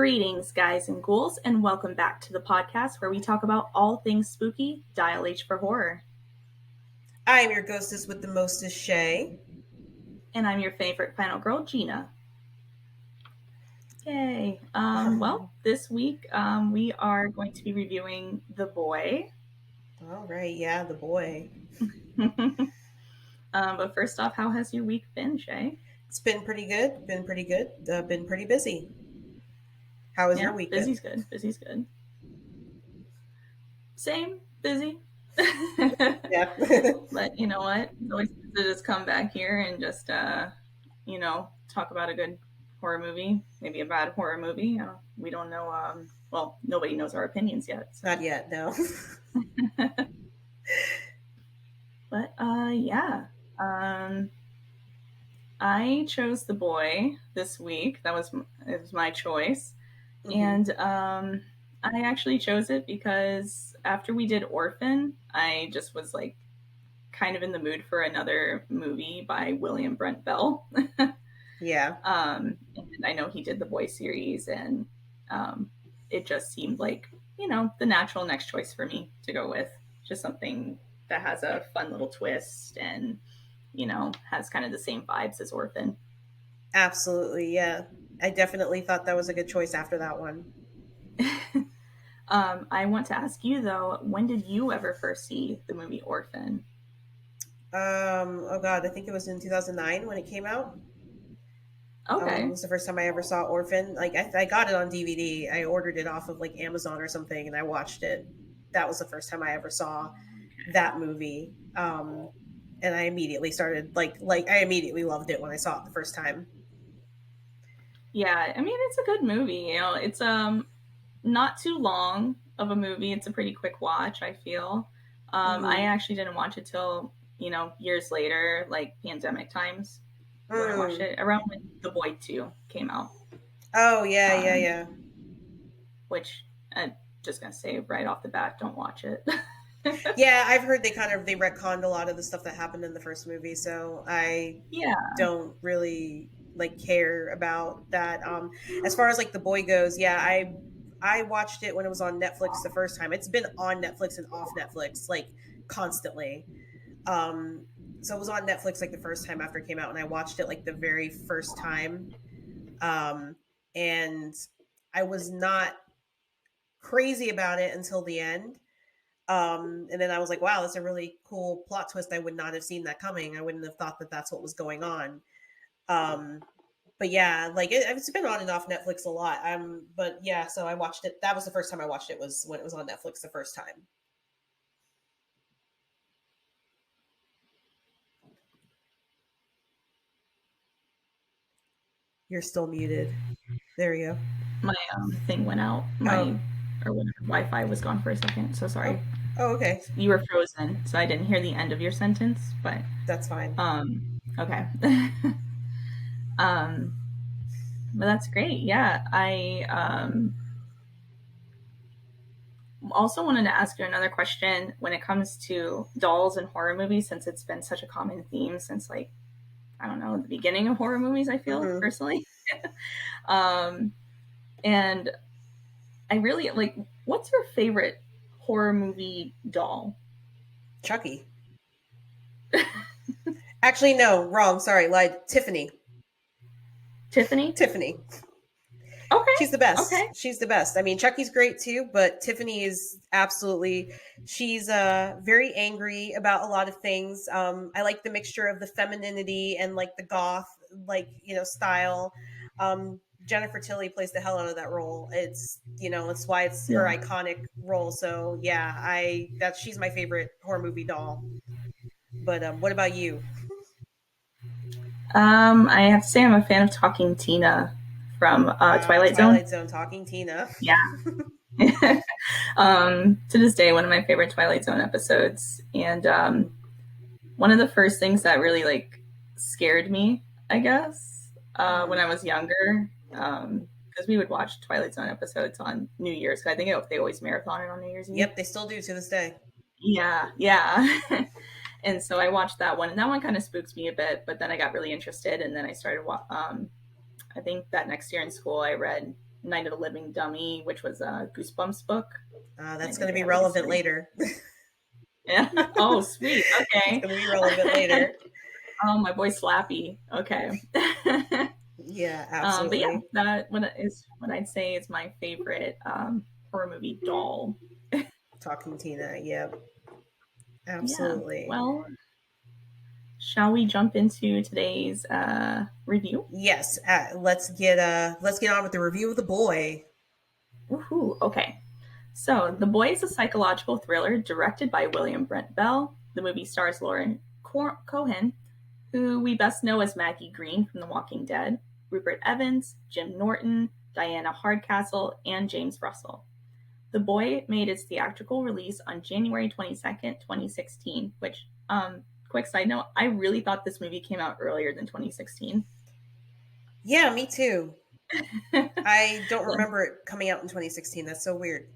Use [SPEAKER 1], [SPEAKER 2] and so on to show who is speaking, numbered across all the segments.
[SPEAKER 1] Greetings, guys and ghouls, and welcome back to the podcast where we talk about all things spooky, dial H for horror.
[SPEAKER 2] I am your ghostess with the mostest, Shay.
[SPEAKER 1] And I'm your favorite final girl, Gina. Yay. Well, this week we are going to be reviewing The Boy.
[SPEAKER 2] All right, yeah, The Boy.
[SPEAKER 1] But first off, how has your week been, Shay?
[SPEAKER 2] It's been pretty good. Been pretty busy. How has your week been?
[SPEAKER 1] Busy's good. Same, busy.
[SPEAKER 2] Yeah.
[SPEAKER 1] But you know what? It's always good to just come back here and just, talk about a good horror movie, maybe a bad horror movie. We don't know. Nobody knows our opinions yet.
[SPEAKER 2] So. Not yet, no.
[SPEAKER 1] But yeah. I chose The Boy this week. It was my choice. Mm-hmm. And I actually chose it because after we did Orphan, I just was like kind of in the mood for another movie by William Brent Bell.
[SPEAKER 2] Yeah.
[SPEAKER 1] And I know he did the Boy series, and it just seemed like, the natural next choice for me to go with. Just something that has a fun little twist and, has kind of the same vibes as Orphan.
[SPEAKER 2] Absolutely, yeah. I definitely thought that was a good choice after that one.
[SPEAKER 1] I want to ask you, though, when did you ever first see the movie Orphan?
[SPEAKER 2] Oh God, I think it was in 2009 when it came out.
[SPEAKER 1] Okay.
[SPEAKER 2] It was the first time I ever saw Orphan. Like I got it on DVD. I ordered it off of like Amazon or something, and I watched it. That was the first time I ever saw that movie. And I immediately started I immediately loved it when I saw it the first time.
[SPEAKER 1] Yeah, I mean, it's a good movie. It's not too long of a movie. It's a pretty quick watch, I feel. I actually didn't watch it till, years later, like pandemic times. When I watched it around when The Boy 2 came out.
[SPEAKER 2] Oh, yeah.
[SPEAKER 1] Which I'm just going to say right off the bat, don't watch it.
[SPEAKER 2] Yeah, I've heard they retconned a lot of the stuff that happened in the first movie, so I don't really care about that. As far as The Boy goes, yeah, I watched it when it was on Netflix the first time. It's been on Netflix and off Netflix constantly. So it was on Netflix the first time after it came out, and I watched it the very first time. And I was not crazy about it until the end. And then I was like, wow, that's a really cool plot twist. I would not have seen that coming. I wouldn't have thought that that's what was going on. But yeah, it's been on and off Netflix a lot. But yeah, so I watched it. That was the first time I watched it, was when it was on Netflix the first time. You're still muted. There we go.
[SPEAKER 1] My thing went out. Or whatever, Wi-Fi was gone for a second. So sorry.
[SPEAKER 2] Oh, okay.
[SPEAKER 1] You were frozen, so I didn't hear the end of your sentence, but
[SPEAKER 2] that's fine.
[SPEAKER 1] Okay. But that's great. Yeah, I also wanted to ask you another question when it comes to dolls and horror movies, since it's been such a common theme since the beginning of horror movies, I feel personally. And I really what's your favorite horror movie doll?
[SPEAKER 2] Chucky. Actually, no, wrong. Sorry, lied. Tiffany.
[SPEAKER 1] Tiffany.
[SPEAKER 2] Okay. She's the best. Okay. She's the best. I mean, Chucky's great too, but Tiffany is absolutely, she's very angry about a lot of things. I like the mixture of the femininity and the goth, style. Jennifer Tilly plays the hell out of that role. It's, it's why it's her iconic role. So yeah, she's my favorite horror movie doll. But what about you?
[SPEAKER 1] I have to say I'm a fan of Talking Tina from Twilight Zone.
[SPEAKER 2] Talking Tina.
[SPEAKER 1] Yeah. To this day, one of my favorite Twilight Zone episodes. And one of the first things that really scared me, I guess, when I was younger, because we would watch Twilight Zone episodes on New Year's. I think they always marathon it on New Year's Eve.
[SPEAKER 2] Yep, they still do to this day.
[SPEAKER 1] Yeah. And so I watched that one, and that one kind of spooked me a bit, but then I got really interested, and then I started, I think that next year in school, I read Night of the Living Dummy, which was a Goosebumps book.
[SPEAKER 2] That's going to be relevant later.
[SPEAKER 1] Yeah. Oh, sweet. Okay.
[SPEAKER 2] It's going to be relevant later.
[SPEAKER 1] Oh, my boy Slappy. Okay.
[SPEAKER 2] Yeah, absolutely.
[SPEAKER 1] But yeah, that what I'd say is my favorite horror movie, Doll.
[SPEAKER 2] Talking Tina, yep. Absolutely.
[SPEAKER 1] Yeah. Well, shall we jump into today's review?
[SPEAKER 2] Yes. Let's get on with the review of The Boy.
[SPEAKER 1] Woohoo! Okay. So, The Boy is a psychological thriller directed by William Brent Bell. The movie stars Lauren Cohan, who we best know as Maggie Green from The Walking Dead, Rupert Evans, Jim Norton, Diana Hardcastle, and James Russell. The Boy made its theatrical release on January 22nd, 2016, which, quick side note, I really thought this movie came out earlier than 2016.
[SPEAKER 2] Yeah, me too. I don't remember it coming out in 2016. That's so weird.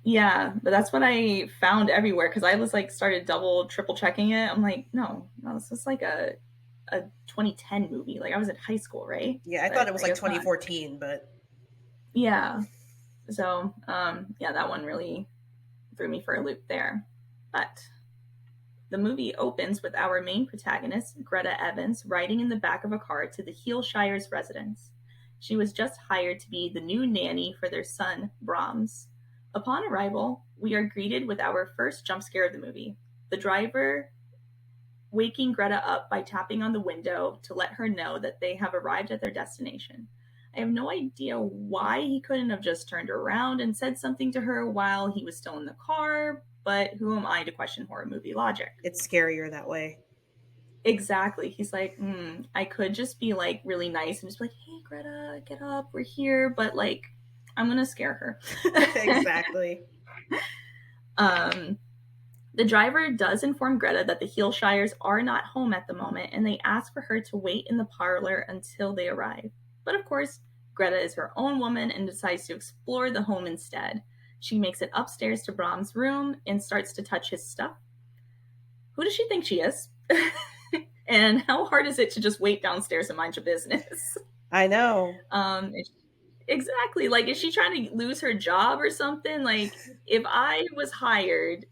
[SPEAKER 1] Yeah, but that's what I found everywhere because I was like started double, triple checking it. I'm like, no, this is like a 2010 movie. Like I was in high school, right?
[SPEAKER 2] Yeah, I thought it was like 2014, not. But
[SPEAKER 1] yeah. So, yeah, that one really threw me for a loop there. But the movie opens with our main protagonist, Greta Evans, riding in the back of a car to the Healshire's residence. She was just hired to be the new nanny for their son, Brahms. Upon arrival, we are greeted with our first jump scare of the movie. The driver waking Greta up by tapping on the window to let her know that they have arrived at their destination. I have no idea why he couldn't have just turned around and said something to her while he was still in the car, but who am I to question horror movie logic?
[SPEAKER 2] It's scarier that way.
[SPEAKER 1] Exactly. He's like, I could just be like really nice and just be like, hey, Greta, get up, we're here, but like, I'm going to scare her.
[SPEAKER 2] Exactly.
[SPEAKER 1] The driver does inform Greta that the Healshires are not home at the moment, and they ask for her to wait in the parlor until they arrive. But of course, Greta is her own woman and decides to explore the home instead. She makes it upstairs to Brahms' room and starts to touch his stuff. Who does she think she is? And how hard is it to just wait downstairs and mind your business?
[SPEAKER 2] I know.
[SPEAKER 1] Exactly. Like, is she trying to lose her job or something? Like, if I was hired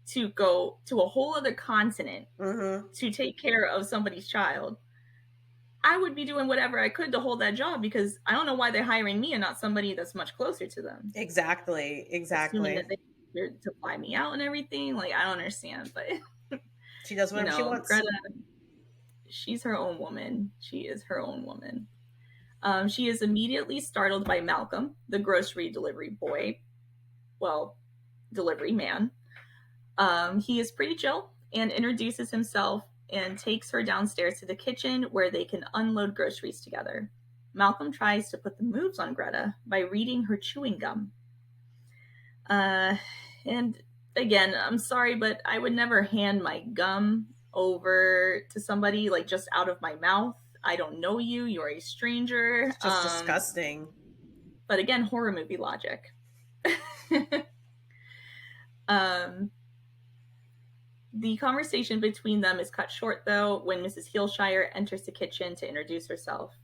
[SPEAKER 1] to go to a whole other continent to take care of somebody's child, I would be doing whatever I could to hold that job because I don't know why they're hiring me and not somebody that's much closer to them.
[SPEAKER 2] Exactly.
[SPEAKER 1] Assuming that they're to fly me out and everything. Like, I don't understand, but
[SPEAKER 2] she does whatever she wants.
[SPEAKER 1] Greta, she's her own woman. She is her own woman. She is immediately startled by Malcolm, the grocery delivery boy. Well, delivery man. He is pretty chill and introduces himself and takes her downstairs to the kitchen where they can unload groceries together. Malcolm tries to put the moves on Greta by reading her chewing gum. And again, I'm sorry, but I would never hand my gum over to somebody like just out of my mouth. I don't know you. You're a stranger.
[SPEAKER 2] It's just disgusting.
[SPEAKER 1] But again, horror movie logic. The conversation between them is cut short, though, when Mrs. Healshire enters the kitchen to introduce herself.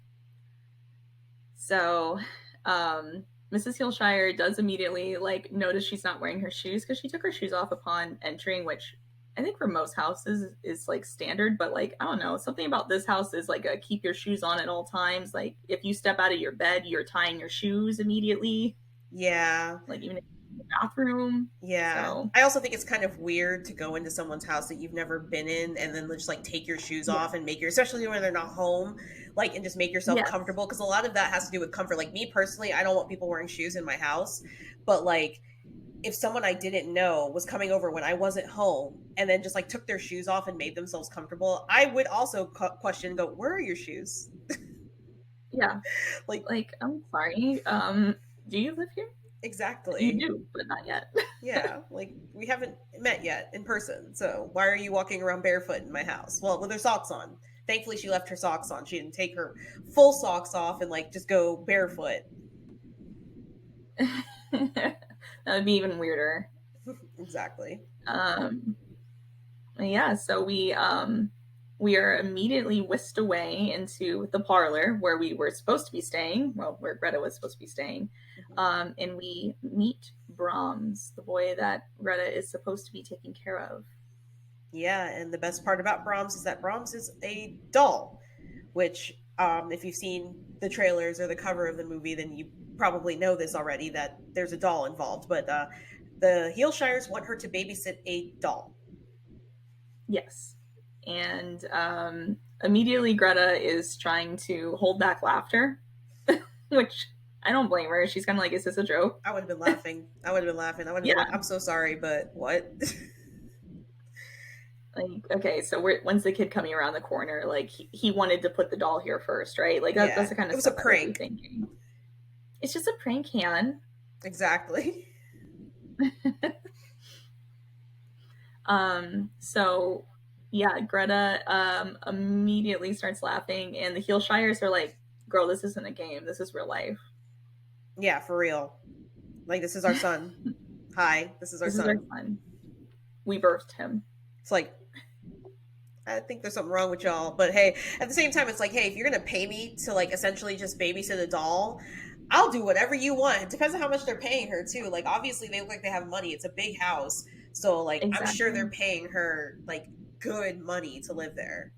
[SPEAKER 1] So, Mrs. Healshire does immediately notice she's not wearing her shoes because she took her shoes off upon entering, which I think for most houses is standard, but I don't know, something about this house is a keep your shoes on at all times. Like if you step out of your bed, you're tying your shoes immediately.
[SPEAKER 2] Yeah.
[SPEAKER 1] Even if you're in the bathroom.
[SPEAKER 2] Yeah. So. I also think it's kind of weird to go into someone's house that you've never been in and then just take your shoes off and especially when they're not home, and just make yourself comfortable. Because a lot of that has to do with comfort. Me personally, I don't want people wearing shoes in my house, but if someone I didn't know was coming over when I wasn't home and then just took their shoes off and made themselves comfortable, I would also question and go, where are your shoes?
[SPEAKER 1] Yeah. I'm sorry. Do you live here?
[SPEAKER 2] Exactly.
[SPEAKER 1] You do, but not yet.
[SPEAKER 2] Yeah. We haven't met yet in person. So why are you walking around barefoot in my house? Well, with her socks on. Thankfully, she left her socks on. She didn't take her full socks off and just go barefoot.
[SPEAKER 1] That would be even weirder.
[SPEAKER 2] Exactly.
[SPEAKER 1] Yeah, so we we are immediately whisked away into the parlor where we were supposed to be staying, well, where Greta was supposed to be staying, and we meet Brahms, the boy that Greta is supposed to be taking care of.
[SPEAKER 2] Yeah, and the best part about Brahms is that Brahms is a doll, which, if you've seen the trailers or the cover of the movie, then you probably know this already, that there's a doll involved. But the Heelshires want her to babysit a doll.
[SPEAKER 1] Yes. And immediately Greta is trying to hold back laughter, which I don't blame her. She's kind of like, is this a joke?
[SPEAKER 2] I would have been laughing. I would have been like, I'm so sorry, but what?
[SPEAKER 1] Like, okay, so when's the kid coming around the corner? Like, he wanted to put the doll here first, right? Like, that's the kind of stuff
[SPEAKER 2] it was a prank.
[SPEAKER 1] Thinking. It's just a prank, Han.
[SPEAKER 2] Exactly.
[SPEAKER 1] So yeah, Greta immediately starts laughing, and the Heelshires are like, girl, this isn't a game, this is real life.
[SPEAKER 2] Yeah, for real. Like, this is our son. Hi, this is our son.
[SPEAKER 1] We birthed him.
[SPEAKER 2] It's like, I think there's something wrong with y'all, but hey, at the same time, it's like, hey, if you're gonna pay me to like essentially just babysit a doll, I'll do whatever you want. It depends on how much they're paying her too. Like, obviously they look like they have money. It's a big house. So like, exactly. I'm sure they're paying her like good money to live there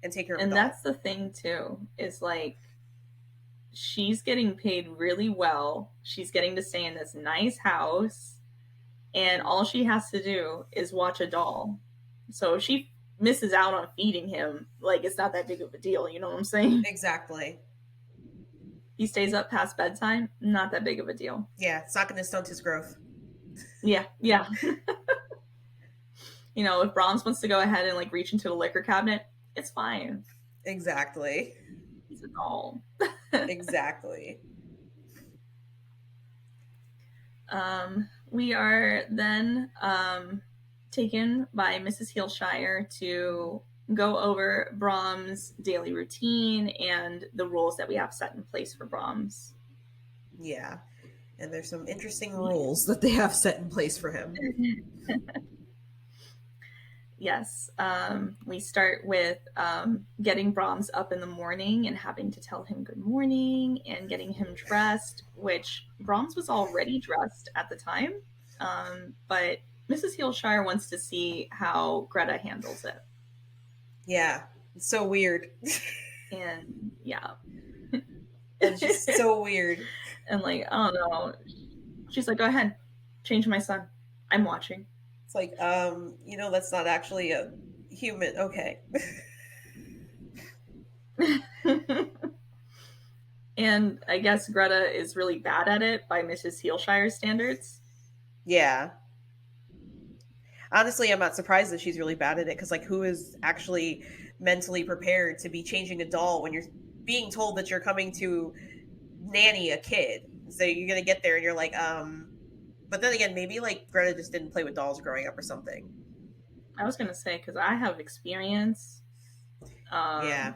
[SPEAKER 2] and take care of.
[SPEAKER 1] And that's the thing too, is like, she's getting paid really well. She's getting to stay in this nice house, and all she has to do is watch a doll. So if she misses out on feeding him, like, it's not that big of a deal. You know what I'm saying?
[SPEAKER 2] Exactly.
[SPEAKER 1] He stays up past bedtime, not that big of a deal.
[SPEAKER 2] Yeah, it's not going to stunt his growth.
[SPEAKER 1] Yeah. You know, if Brahms wants to go ahead and like reach into the liquor cabinet, it's fine.
[SPEAKER 2] Exactly.
[SPEAKER 1] He's a doll.
[SPEAKER 2] Exactly.
[SPEAKER 1] We are then taken by Mrs. Heelshire to go over Brahms' daily routine and the rules that we have set in place for Brahms.
[SPEAKER 2] Yeah. And there's some interesting rules that they have set in place for him.
[SPEAKER 1] Yes. We start with getting Brahms up in the morning and having to tell him good morning and getting him dressed, which Brahms was already dressed at the time. But Mrs. Heelshire wants to see how Greta handles it.
[SPEAKER 2] Yeah. It's so weird.
[SPEAKER 1] And yeah.
[SPEAKER 2] It's just so weird.
[SPEAKER 1] And like, I don't know. She's like, go ahead. Change my son. I'm watching.
[SPEAKER 2] It's like, that's not actually a human. Okay.
[SPEAKER 1] And I guess Greta is really bad at it by Mrs. Heelshire's standards.
[SPEAKER 2] Yeah. Honestly, I'm not surprised that she's really bad at it, because like, who is actually mentally prepared to be changing a doll when you're being told that you're coming to nanny a kid? So you're going to get there and you're like, but then again, maybe like Greta just didn't play with dolls growing up or something.
[SPEAKER 1] I was going to say, because I have experience.
[SPEAKER 2] Yeah.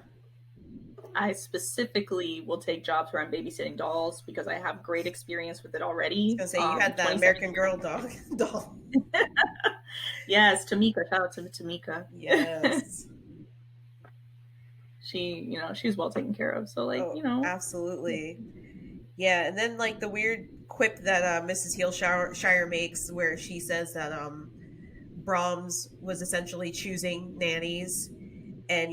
[SPEAKER 1] I specifically will take jobs where I'm babysitting dolls because I have great experience with it already.
[SPEAKER 2] I was going to say, you had that American Girl doll.
[SPEAKER 1] Yes, Tamika. Shout out to Tamika.
[SPEAKER 2] Yes.
[SPEAKER 1] She's well taken care of. So like,
[SPEAKER 2] Absolutely. Yeah, and then like the weird quip that Mrs. Heelshire makes, where she says that Brahms was essentially choosing nannies, and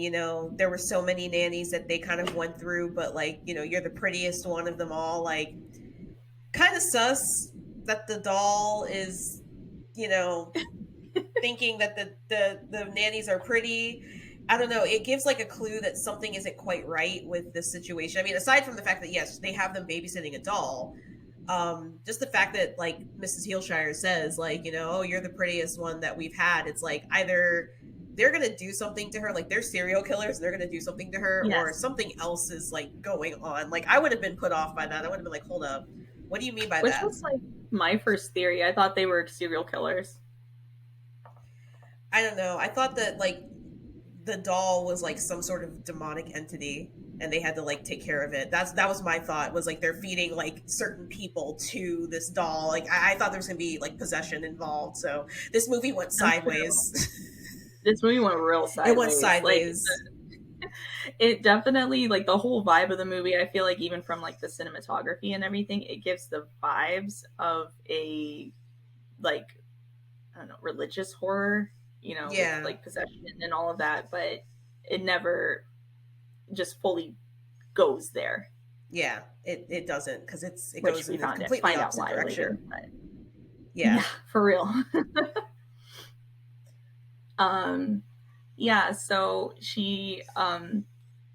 [SPEAKER 2] there were so many nannies that they kind of went through, but like, you're the prettiest one of them all. Like, kind of sus that the doll is, thinking that the nannies are pretty. I don't know. It gives like a clue that something isn't quite right with this situation. I mean, aside from the fact that yes, they have them babysitting a doll, just the fact that like Mrs. Heelshire says like, oh, you're the prettiest one that we've had. It's like either they're gonna do something to her, like they're serial killers, and they're gonna do something to her, yes, or something else is like going on. Like I would have been put off by that. I would have been like, hold up, what do you mean by that?
[SPEAKER 1] Which was like my first theory. I thought they were serial killers.
[SPEAKER 2] I don't know. I thought that like the doll was like some sort of demonic entity and they had to like take care of it. That was my thought, was like they're feeding like certain people to this doll. Like I thought there was gonna be like possession involved. So this movie went sideways.
[SPEAKER 1] This movie went real sideways.
[SPEAKER 2] It went sideways.
[SPEAKER 1] It definitely, like, the whole vibe of the movie, I feel like even from like the cinematography and everything, it gives the vibes of a, like, I don't know, religious horror, you know, with like possession and all of that, but it never just fully goes there.
[SPEAKER 2] Yeah, it doesn't, because it goes in the completely opposite direction.
[SPEAKER 1] Later, yeah, for real. Yeah, so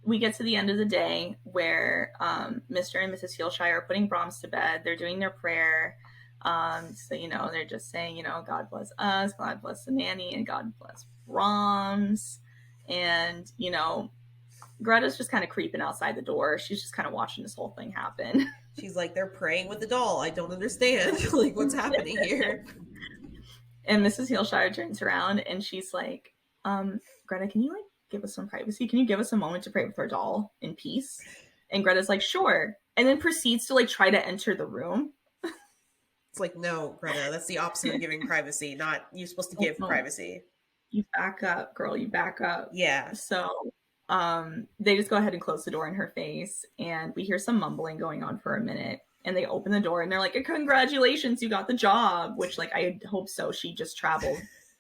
[SPEAKER 1] we get to the end of the day where Mr. and Mrs. Heelshire are putting Brahms to bed. They're doing their prayer. So, you know, they're just saying, you know, God bless us, God bless the nanny, and God bless Brahms. And, you know, Greta's just kind of creeping outside the door. She's just kind of watching this whole thing happen.
[SPEAKER 2] She's like, they're praying with the doll. I don't understand. Like, what's happening here?
[SPEAKER 1] And Mrs. Heelshire turns around and she's like, Greta, can you like give us some privacy? Can you give us a moment to pray with our doll in peace? And Greta's like, sure. And then proceeds to like try to enter the room.
[SPEAKER 2] It's like, no, Greta, that's the opposite of giving privacy. Not, you're supposed to give privacy.
[SPEAKER 1] You back up, girl. You back up.
[SPEAKER 2] Yeah.
[SPEAKER 1] So they just go ahead and close the door in her face. And we hear some mumbling going on for a minute. And they open the door and they're like, congratulations, you got the job. Which, like, I hope so. She just traveled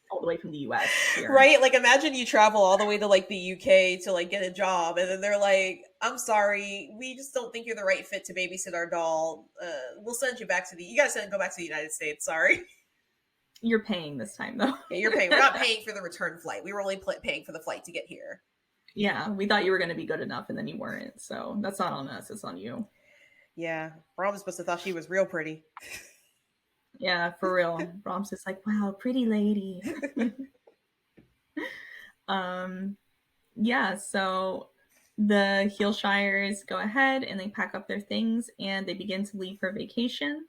[SPEAKER 1] all the way from the US here.
[SPEAKER 2] Right? Like, imagine you travel all the way to like the UK to like get a job, and then they're like, I'm sorry, we just don't think you're the right fit to babysit our doll. We'll send you back to you gotta go back to the United States. Sorry.
[SPEAKER 1] You're paying this time though.
[SPEAKER 2] Yeah, you're paying. We're not paying for the return flight. We were only paying for the flight to get here.
[SPEAKER 1] Yeah, we thought you were going to be good enough and then you weren't. So that's not on us. It's on you.
[SPEAKER 2] Yeah. Brahms must have thought she was real pretty.
[SPEAKER 1] Yeah, for real. Brahms is like, wow, pretty lady. Yeah, so the Heelshires go ahead and they pack up their things and they begin to leave for vacation.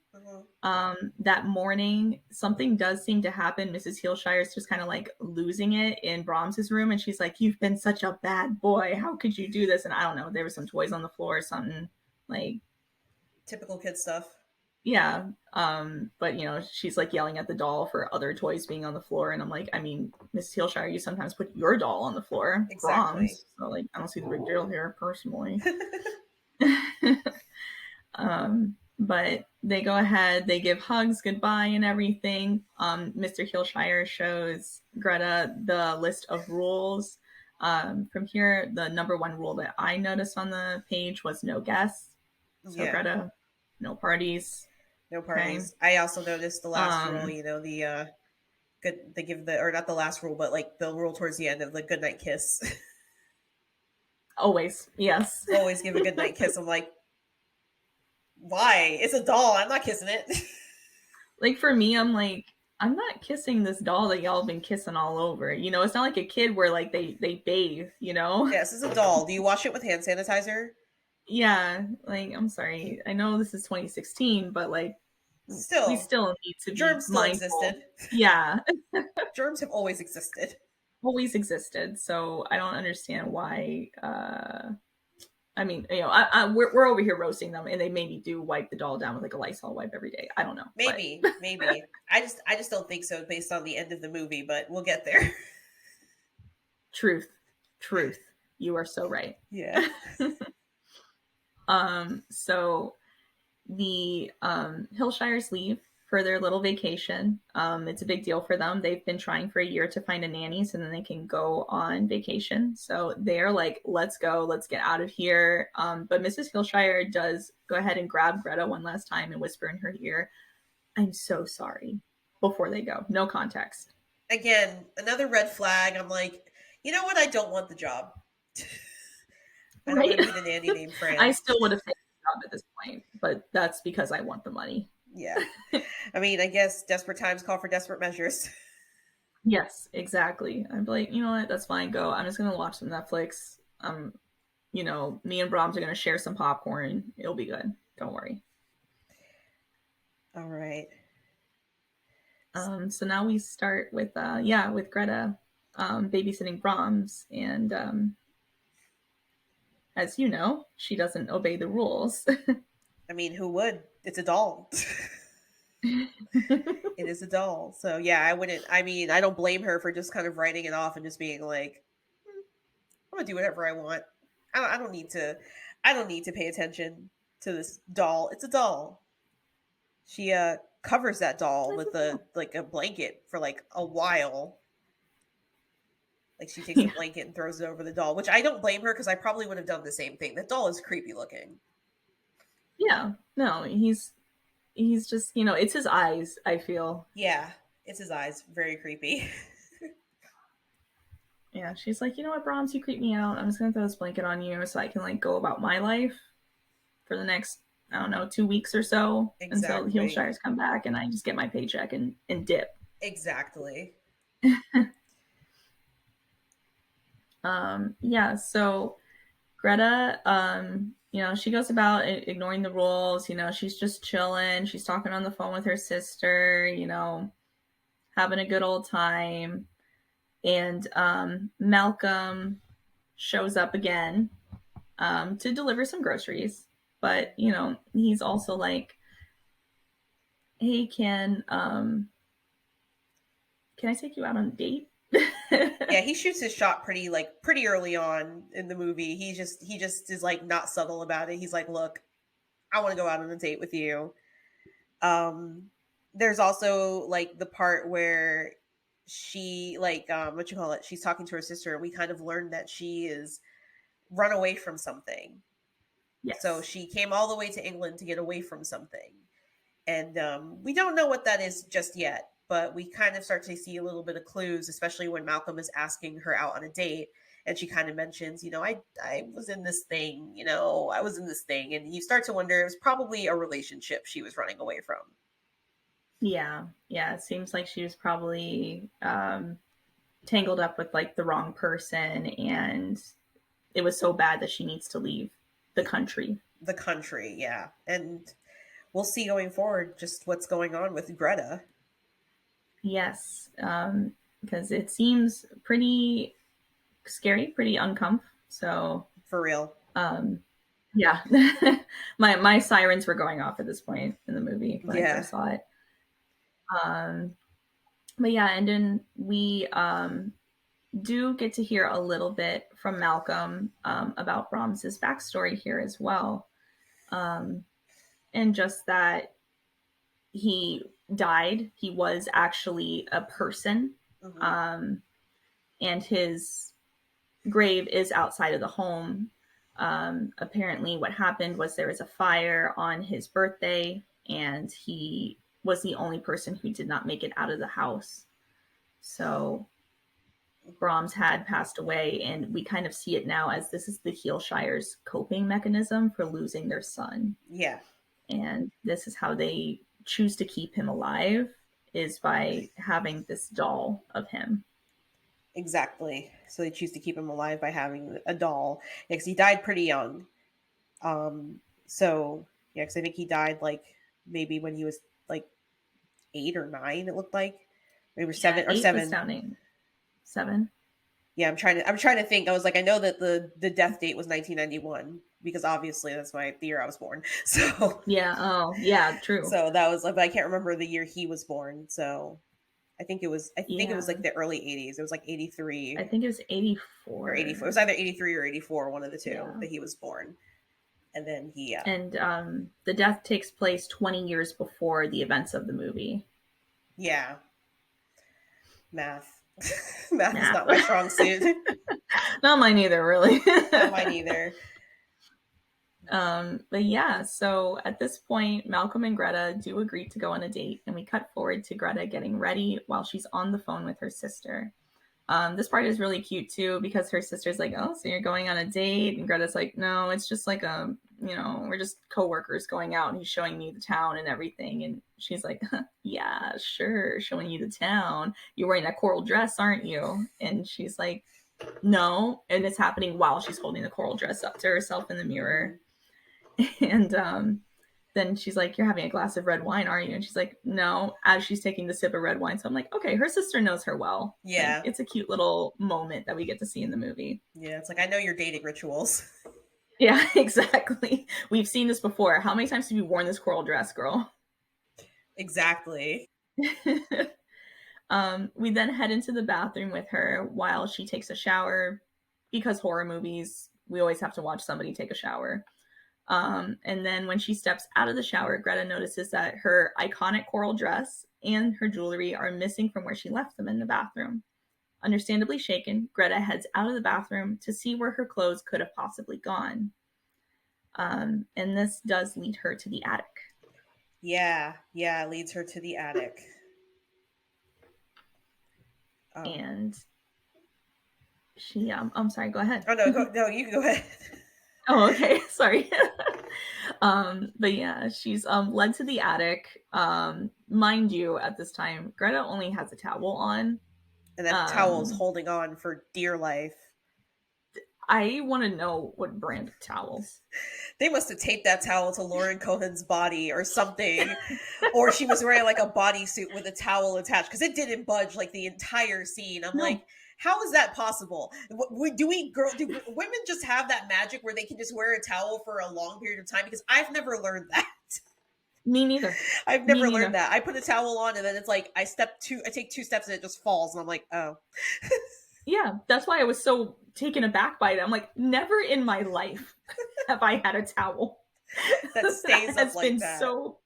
[SPEAKER 1] That morning, something does seem to happen. Mrs. Heelshire's just kind of like losing it in Brahms's room, and she's like, "You've been such a bad boy. How could you do this?" And I don't know, there were some toys on the floor or something, like
[SPEAKER 2] typical kid stuff.
[SPEAKER 1] Yeah, but you know, she's like yelling at the doll for other toys being on the floor, and I'm like, I mean, Mrs. Heelshire, you sometimes put your doll on the floor,
[SPEAKER 2] exactly.
[SPEAKER 1] Brahms, so like, I don't see the big deal here personally. But they go ahead, they give hugs, goodbye, and everything. Mr. Heelshire shows Greta the list of rules. From here, the number one rule that I noticed on the page was no guests. So Greta, no parties.
[SPEAKER 2] No parties. Okay. I also noticed the last rule, you know, the good, they give the, or not the last rule, but like the rule towards the end of the goodnight kiss.
[SPEAKER 1] Always, yes.
[SPEAKER 2] Always give a goodnight kiss. I'm like, why? It's a doll. I'm not kissing it.
[SPEAKER 1] Like, for me, I'm like, I'm not kissing this doll that y'all have been kissing all over. You know, it's not like a kid where like they bathe, you know?
[SPEAKER 2] Yes, it's a doll. Do you wash it with hand sanitizer?
[SPEAKER 1] Yeah, like, I'm sorry. I know this is 2016, but like, we still need to
[SPEAKER 2] germs
[SPEAKER 1] be
[SPEAKER 2] still
[SPEAKER 1] mindful.
[SPEAKER 2] Existed.
[SPEAKER 1] Yeah.
[SPEAKER 2] Germs have always existed.
[SPEAKER 1] Always existed. So I don't understand why. I mean, you know, we're over here roasting them, and they maybe do wipe the doll down with like a Lysol wipe every day. I don't know.
[SPEAKER 2] Maybe. I just don't think so based on the end of the movie, but we'll get there.
[SPEAKER 1] Truth. You are so right.
[SPEAKER 2] Yeah.
[SPEAKER 1] So the Heelshires leave for their little vacation. It's a big deal for them. They've been trying for a year to find a nanny so then they can go on vacation. So they're like, let's go, let's get out of here. But Mrs. Heelshire does go ahead and grab Greta one last time and whisper in her ear, I'm so sorry, before they go. No context.
[SPEAKER 2] Again, another red flag. I'm like, you know what? I don't want the job. I don't want to be the nanny named Fran.
[SPEAKER 1] I still would have taken the job at this point, but that's because I want the money.
[SPEAKER 2] Yeah. I mean, I guess desperate times call for desperate measures.
[SPEAKER 1] Yes, exactly. I'm like, you know what? That's fine. Go. I'm just going to watch some Netflix. You know, me and Brahms are going to share some popcorn. It'll be good. Don't worry.
[SPEAKER 2] All right.
[SPEAKER 1] So now we start with, with Greta babysitting Brahms. And as you know, she doesn't obey the rules.
[SPEAKER 2] I mean, who would? It's a doll. It is a doll. So yeah, I don't blame her for just kind of writing it off and just being like, I'm gonna do whatever I want. I don't need to. I don't need to pay attention to this doll. It's a doll. She covers that doll with a blanket for like a while. Like she takes a blanket and throws it over the doll, which I don't blame her because I probably would have done the same thing. That doll is creepy looking.
[SPEAKER 1] Yeah, no, he's just, it's his eyes, I feel.
[SPEAKER 2] Yeah, it's his eyes. Very creepy.
[SPEAKER 1] Yeah, she's like, you know what, Brahms, you creep me out. I'm just gonna throw this blanket on you so I can like go about my life for the next, I don't know, 2 weeks or so until the Heelshires come back and I just get my paycheck and dip.
[SPEAKER 2] Exactly.
[SPEAKER 1] Yeah, so Greta, she goes about ignoring the rules. She's just chilling. She's talking on the phone with her sister, having a good old time. And Malcolm shows up again to deliver some groceries. But, he's also like, hey, can I take you out on a date?
[SPEAKER 2] Yeah, he shoots his shot pretty early on in the movie. He just is like not subtle about it. He's like, look, I want to go out on a date with you. There's also like the part where she she's talking to her sister, and we kind of learned that she is run away from something.
[SPEAKER 1] Yes.
[SPEAKER 2] So she came all the way to England to get away from something. And we don't know what that is just yet, but we kind of start to see a little bit of clues, especially when Malcolm is asking her out on a date. And she kind of mentions, I was in this thing, I was in this thing. And you start to wonder, it was probably a relationship she was running away from.
[SPEAKER 1] Yeah. It seems like she was probably tangled up with like the wrong person, and it was so bad that she needs to leave the country.
[SPEAKER 2] The country, yeah. And we'll see going forward just what's going on with Greta.
[SPEAKER 1] Yes, because it seems pretty scary, pretty uncomfortable. So
[SPEAKER 2] for real.
[SPEAKER 1] Yeah, my sirens were going off at this point in the movie when I first saw it. But yeah, and then we do get to hear a little bit from Malcolm about Brahms's backstory here as well. And just that he died. He was actually a person. Mm-hmm. And his grave is outside of the home. Apparently what happened was there was a fire on his birthday, and he was the only person who did not make it out of the house. So Brahms had passed away, and we kind of see it now as this is the Heelshire's coping mechanism for losing their son.
[SPEAKER 2] Yeah.
[SPEAKER 1] And this is how they choose to keep him alive, is by having this doll of him.
[SPEAKER 2] Exactly. So they choose to keep him alive by having a doll. Because he died pretty young. So, yeah, because I think he died like maybe when he was like 8 or 9, it looked like. Maybe 7 or 7.
[SPEAKER 1] Was sounding 7.
[SPEAKER 2] Yeah, I'm trying to think. I was like, I know that the death date was 1991 because obviously that's the year I was born. So
[SPEAKER 1] yeah, oh yeah, true.
[SPEAKER 2] So that was like, but I can't remember the year he was born. So I think it was like the early 80s. It was like 83.
[SPEAKER 1] I think it was 84
[SPEAKER 2] or 84. It was either 83 or 84, one of the two that he was born. And then he
[SPEAKER 1] and the death takes place 20 years before the events of the movie.
[SPEAKER 2] Yeah. Math. Math is not my strong suit.
[SPEAKER 1] Not mine either, really.
[SPEAKER 2] Not mine either.
[SPEAKER 1] But yeah, so at this point, Malcolm and Greta do agree to go on a date, and we cut forward to Greta getting ready while she's on the phone with her sister. This part is really cute too, because her sister's like, oh, so you're going on a date? And Greta's like, no, it's just like we're just coworkers going out, and he's showing me the town and everything. And she's like, yeah, sure, showing you the town. You're wearing that coral dress, aren't you? And she's like, no. And it's happening while she's holding the coral dress up to herself in the mirror. And then she's like, you're having a glass of red wine, aren't you? And she's like, no, as she's taking the sip of red wine. So I'm like, okay, her sister knows her well.
[SPEAKER 2] Yeah.
[SPEAKER 1] Like, it's a cute little moment that we get to see in the movie.
[SPEAKER 2] Yeah, it's like, I know your dating rituals.
[SPEAKER 1] Yeah, exactly. We've seen this before. How many times have you worn this coral dress, girl?
[SPEAKER 2] Exactly.
[SPEAKER 1] We then head into the bathroom with her while she takes a shower, because horror movies, we always have to watch somebody take a shower. And then when she steps out of the shower, Greta notices that her iconic coral dress and her jewelry are missing from where she left them in the bathroom. Understandably shaken, Greta heads out of the bathroom to see where her clothes could have possibly gone. And this does lead her to the attic.
[SPEAKER 2] Yeah, leads her to the attic.
[SPEAKER 1] And she, I'm sorry, go ahead.
[SPEAKER 2] Oh, no, you can go ahead.
[SPEAKER 1] Oh, okay, sorry. But yeah, she's led to the attic. Mind you, at this time, Greta only has a towel on.
[SPEAKER 2] And that towel's holding on for dear life.
[SPEAKER 1] I want to know what brand of towels.
[SPEAKER 2] They must have taped that towel to Lauren Cohan's body or something. Or she was wearing like a bodysuit with a towel attached, because it didn't budge like the entire scene. I'm like, how is that possible? Do women just have that magic where they can just wear a towel for a long period of time? Because I've never learned that.
[SPEAKER 1] Me neither.
[SPEAKER 2] I've never learned that. I put a towel on and then it's like I take 2 steps and it just falls, and I'm like, oh.
[SPEAKER 1] Yeah, that's why I was so taken aback by it. I'm like, never in my life have I had a towel
[SPEAKER 2] that stays
[SPEAKER 1] that
[SPEAKER 2] up like
[SPEAKER 1] been
[SPEAKER 2] that.
[SPEAKER 1] So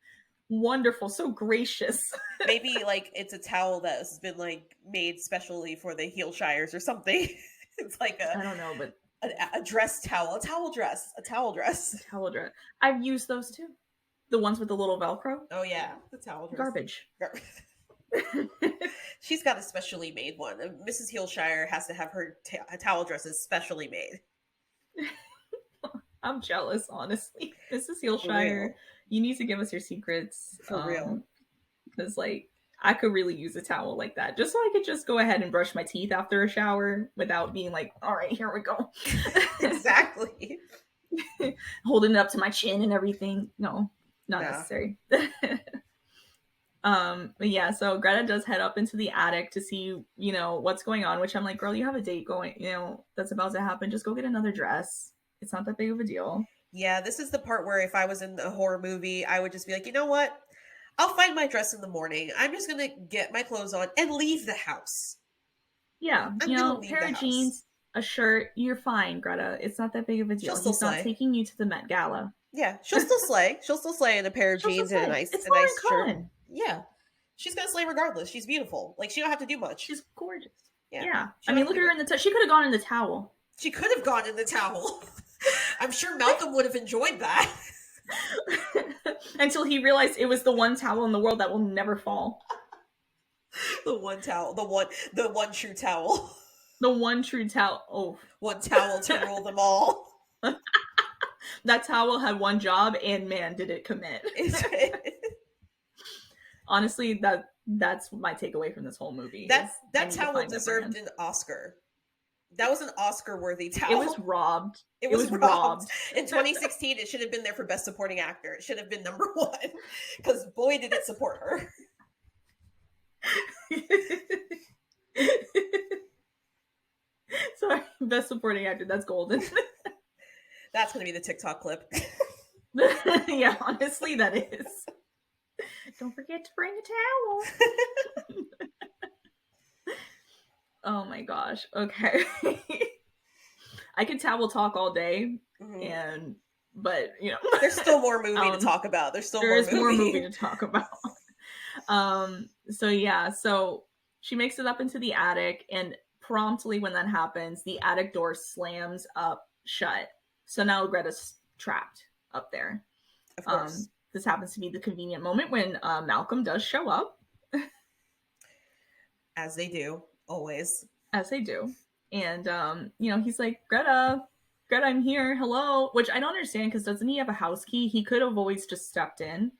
[SPEAKER 1] wonderful, so gracious.
[SPEAKER 2] Maybe like it's a towel that has been like made specially for the Heelshires or something. It's like
[SPEAKER 1] I don't know, but
[SPEAKER 2] a dress towel, a towel dress.
[SPEAKER 1] I've used those too. The ones with the little Velcro.
[SPEAKER 2] Oh yeah, the towel dress.
[SPEAKER 1] Garbage.
[SPEAKER 2] She's got a specially made one. Mrs. Heelshire has to have her towel dresses specially made.
[SPEAKER 1] I'm jealous, honestly. Mrs. Heelshire, you need to give us your secrets.
[SPEAKER 2] For real.
[SPEAKER 1] Because, like, I could really use a towel like that. Just so I could just go ahead and brush my teeth after a shower without being like, all right, here we go.
[SPEAKER 2] Exactly.
[SPEAKER 1] Holding it up to my chin and everything. No, not necessary. But yeah, so Greta does head up into the attic to see, what's going on, which I'm like, girl, you have a date going, that's about to happen. Just go get another dress. It's not that big of a deal.
[SPEAKER 2] Yeah, this is the part where if I was in a horror movie, I would just be like, you know what? I'll find my dress in the morning. I'm just going to get my clothes on and leave the house.
[SPEAKER 1] Yeah, pair of jeans, a shirt, you're fine, Greta. It's not that big of a deal. He's not taking you to the Met Gala.
[SPEAKER 2] Yeah, she'll still slay. She'll still slay in a pair of jeans and a nice shirt. Yeah. She's going to slay regardless. She's beautiful. Like, she don't have to do much.
[SPEAKER 1] She's gorgeous. Yeah. I mean, look at her in the she could have gone in the towel.
[SPEAKER 2] She could have gone in the towel. I'm sure Malcolm would have enjoyed that.
[SPEAKER 1] Until he realized it was the one towel in the world that will never fall.
[SPEAKER 2] The one towel. The one true towel.
[SPEAKER 1] The one true towel. Oh.
[SPEAKER 2] One towel to rule them all.
[SPEAKER 1] That towel had one job, and man, did it commit. Honestly, that's my takeaway from this whole movie.
[SPEAKER 2] That towel deserved an Oscar. That was an Oscar-worthy towel.
[SPEAKER 1] It was robbed. It was robbed.
[SPEAKER 2] In 2016, it should have been there for Best Supporting Actor. It should have been number 1. Because boy, did it support her.
[SPEAKER 1] Sorry, Best Supporting Actor. That's golden.
[SPEAKER 2] That's going to be the TikTok clip.
[SPEAKER 1] Yeah, honestly, that is. Don't forget to bring a towel. Oh my gosh. Okay. I could towel talk all day, but
[SPEAKER 2] there's still more movie to talk about. There's more movie
[SPEAKER 1] to talk about. So she makes it up into the attic, and promptly when that happens, the attic door slams up shut. So now Greta's trapped up there.
[SPEAKER 2] Of course.
[SPEAKER 1] This happens to be the convenient moment when Malcolm does show up.
[SPEAKER 2] As they do. Always.
[SPEAKER 1] As they do. And, he's like, Greta, I'm here. Hello. Which I don't understand, because doesn't he have a house key? He could have always just stepped in.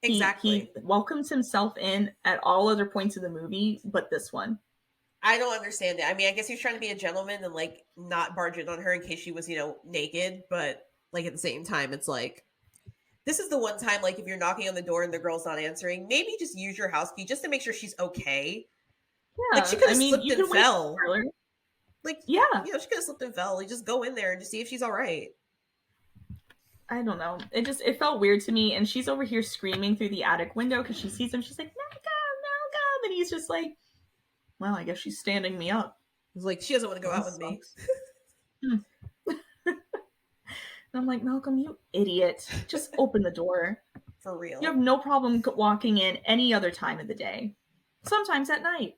[SPEAKER 2] Exactly.
[SPEAKER 1] He welcomes himself in at all other points of the movie, but this one.
[SPEAKER 2] I don't understand it. I mean, I guess he was trying to be a gentleman and, like, not barge in on her in case she was, naked. But, like, at the same time, it's like, this is the one time, like, if you're knocking on the door and the girl's not answering, maybe just use your house key just to make sure she's okay.
[SPEAKER 1] Yeah,
[SPEAKER 2] like she could have slipped and fell. Like,
[SPEAKER 1] she could
[SPEAKER 2] have slipped and fell. Like, just go in there and just see if she's all right.
[SPEAKER 1] I don't know. It felt weird to me. And she's over here screaming through the attic window because she sees him. She's like, Malcolm. And he's just like, well, I guess she's standing me up.
[SPEAKER 2] He's like, she doesn't want to go out with me.
[SPEAKER 1] And I'm like, Malcolm, you idiot. Just open the door.
[SPEAKER 2] For real.
[SPEAKER 1] You have no problem walking in any other time of the day. Sometimes at night.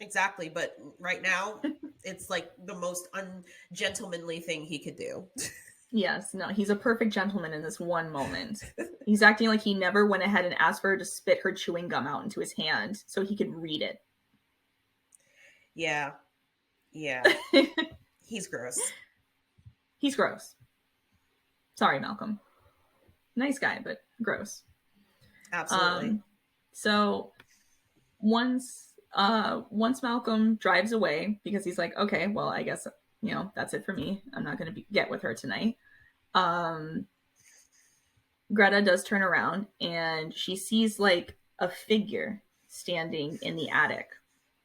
[SPEAKER 2] Exactly. But right now, it's like the most ungentlemanly thing he could do.
[SPEAKER 1] Yes, no, he's a perfect gentleman in this one moment. He's acting like he never went ahead and asked for her to spit her chewing gum out into his hand so he could read it.
[SPEAKER 2] Yeah. Yeah. He's gross.
[SPEAKER 1] He's gross. Sorry, Malcolm. Nice guy, but gross.
[SPEAKER 2] Absolutely.
[SPEAKER 1] So once Malcolm drives away, because he's like, okay, well, I guess, that's it for me. I'm not going to get with her tonight. Greta does turn around and she sees like a figure standing in the attic.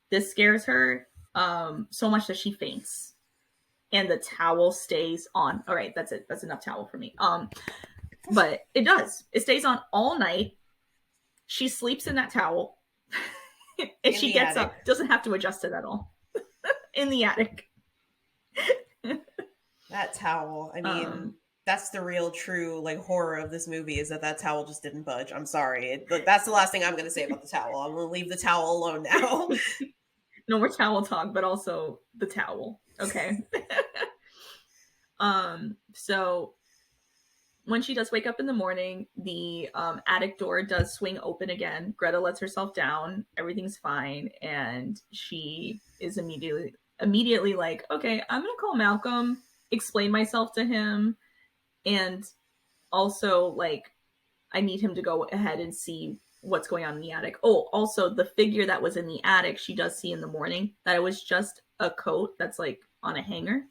[SPEAKER 1] This scares her so much that she faints. And the towel stays on. All right, that's it. That's enough towel for me. But it does. It stays on all night. She sleeps in that towel. And she gets up. Doesn't have to adjust it at all. In the attic.
[SPEAKER 2] That towel. I mean, that's the real true like horror of this movie, is that towel just didn't budge. I'm sorry. That's the last thing I'm going to say about the towel. I'm going to leave the towel alone now.
[SPEAKER 1] No more towel talk, but also the towel. Okay. So when she does wake up in the morning, the attic door does swing open again. Greta lets herself down. Everything's fine. And she is immediately like, okay, I'm going to call Malcolm, explain myself to him. And also, like, I need him to go ahead and see what's going on in the attic. Oh, also, the figure that was in the attic, she does see in the morning that it was just a coat that's, like, on a hanger.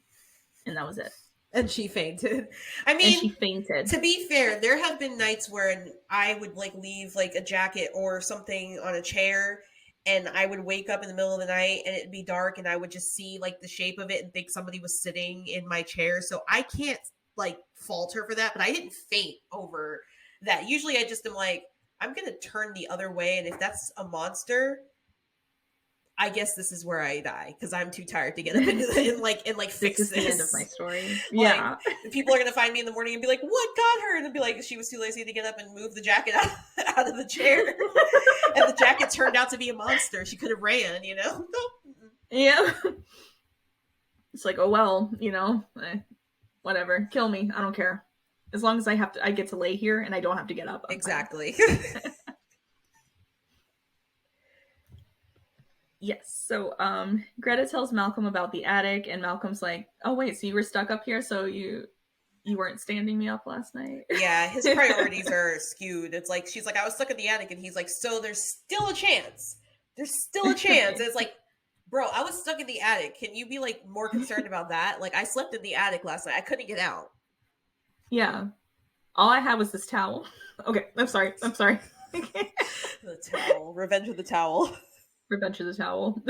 [SPEAKER 1] And that was it.
[SPEAKER 2] And she fainted. I mean,
[SPEAKER 1] she fainted.
[SPEAKER 2] To be fair, there have been nights where I would, like, leave, like, a jacket or something on a chair, and I would wake up in the middle of the night, and it'd be dark, and I would just see, like, the shape of it and think somebody was sitting in my chair. So I can't, like, fault her for that, but I didn't faint over that. Usually I just am like, I'm going to turn the other way, and if that's a monster, I guess this is where I die, because I'm too tired to get up and fix this.
[SPEAKER 1] This is the end of my story. Yeah.
[SPEAKER 2] Like, people are going to find me in the morning and be like, what got her? And I'll be like, she was too lazy to get up and move the jacket out of the chair. And the jacket turned out to be a monster. She could have ran,
[SPEAKER 1] Yeah. It's like, oh, well, whatever. Kill me. I don't care. As long as I get to lay here and I don't have to get up.
[SPEAKER 2] Exactly.
[SPEAKER 1] Yes. So Greta tells Malcolm about the attic, and Malcolm's like, oh, wait, so you were stuck up here, so you weren't standing me up last night?
[SPEAKER 2] Yeah, his priorities are skewed. It's like, she's like, I was stuck in the attic, and he's like, so there's still a chance. There's still a chance. And it's like, bro, I was stuck in the attic. Can you be like more concerned about that? Like, I slept in the attic last night. I couldn't get out.
[SPEAKER 1] Yeah. All I had was this towel. Okay, I'm sorry.
[SPEAKER 2] The towel. Revenge of the towel.
[SPEAKER 1] Revenge of the towel.